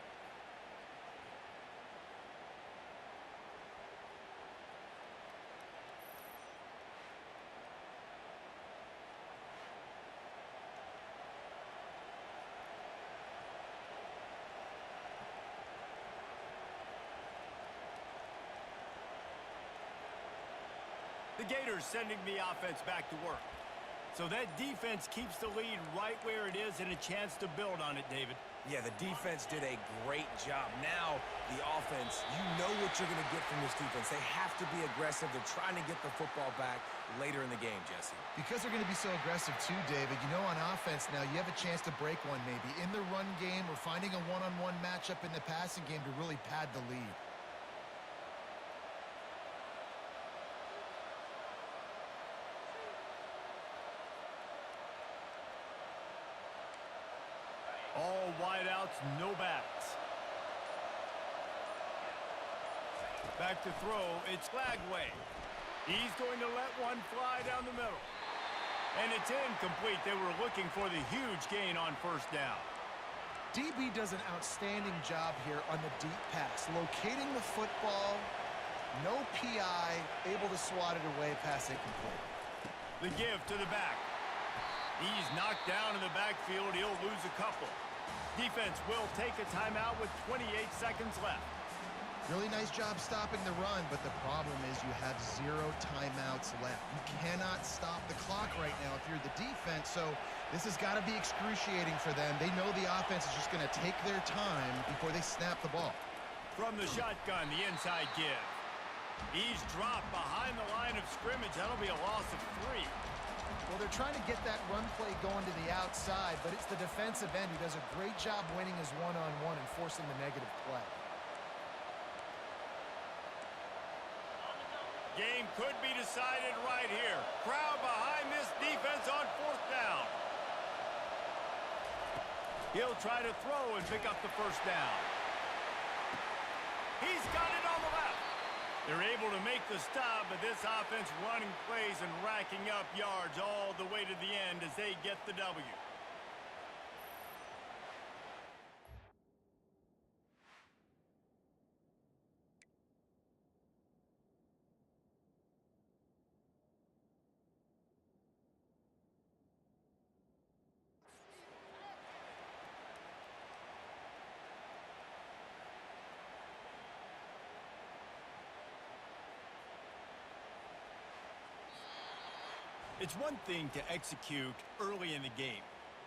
The Gators sending the offense back to work. So that defense keeps the lead right where it is and a chance to build on it, David. Yeah, the defense did a great job. Now, the offense, you know what you're going to get from this defense. They have to be aggressive. They're trying to get the football back later in the game, Jesse. Because they're going to be so aggressive too, David. You know, on offense now, you have a chance to break one maybe in the run game or finding a one-on-one matchup in the passing game to really pad the lead. All wideouts, no backs. Back to throw, it's Flagway. He's going to let one fly down the middle. And it's incomplete. They were looking for the huge gain on 1st down. DB does an outstanding job here on the deep pass. Locating the football, no PI, able to swat it away, pass incomplete. The give to the back. He's knocked down in the backfield. He'll lose a couple. Defense will take a timeout with 28 seconds left. Really nice job stopping the run, but the problem is you have 0 timeouts left. You cannot stop the clock right now if you're the defense, so this has got to be excruciating for them. They know the offense is just going to take their time before they snap the ball. From the shotgun, the inside give. He's dropped behind the line of scrimmage. That'll be a loss of 3. Well, they're trying to get that run play going to the outside, but it's the defensive end who does a great job winning his one-on-one and forcing the negative play. game could be decided right here. Crowd behind this defense on 4th down. He'll try to throw and pick up the 1st down. He's got it on the left. They're able to make the stop, but this offense running plays and racking up yards all the way to the end as they get the W. It's one thing to execute early in the game.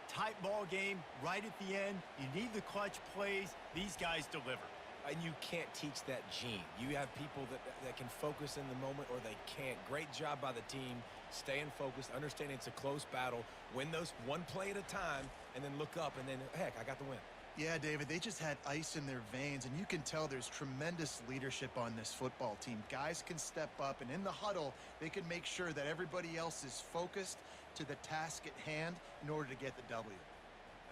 Tight ball game, right at the end, you need the clutch plays. These guys deliver. And you can't teach that gene. You have people that can focus in the moment or they can't. Great job by the team, staying focused, understanding it's a close battle, win those one play at a time, and then look up, and then, heck, I got the win. Yeah, David, they just had ice in their veins, and you can tell there's tremendous leadership on this football team. Guys can step up, and in the huddle, they can make sure that everybody else is focused to the task at hand in order to get the W.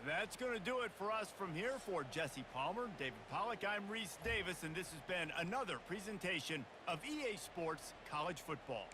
That's going to do it for us from here. For Jesse Palmer, David Pollack, I'm Reese Davis, and this has been another presentation of EA Sports College Football.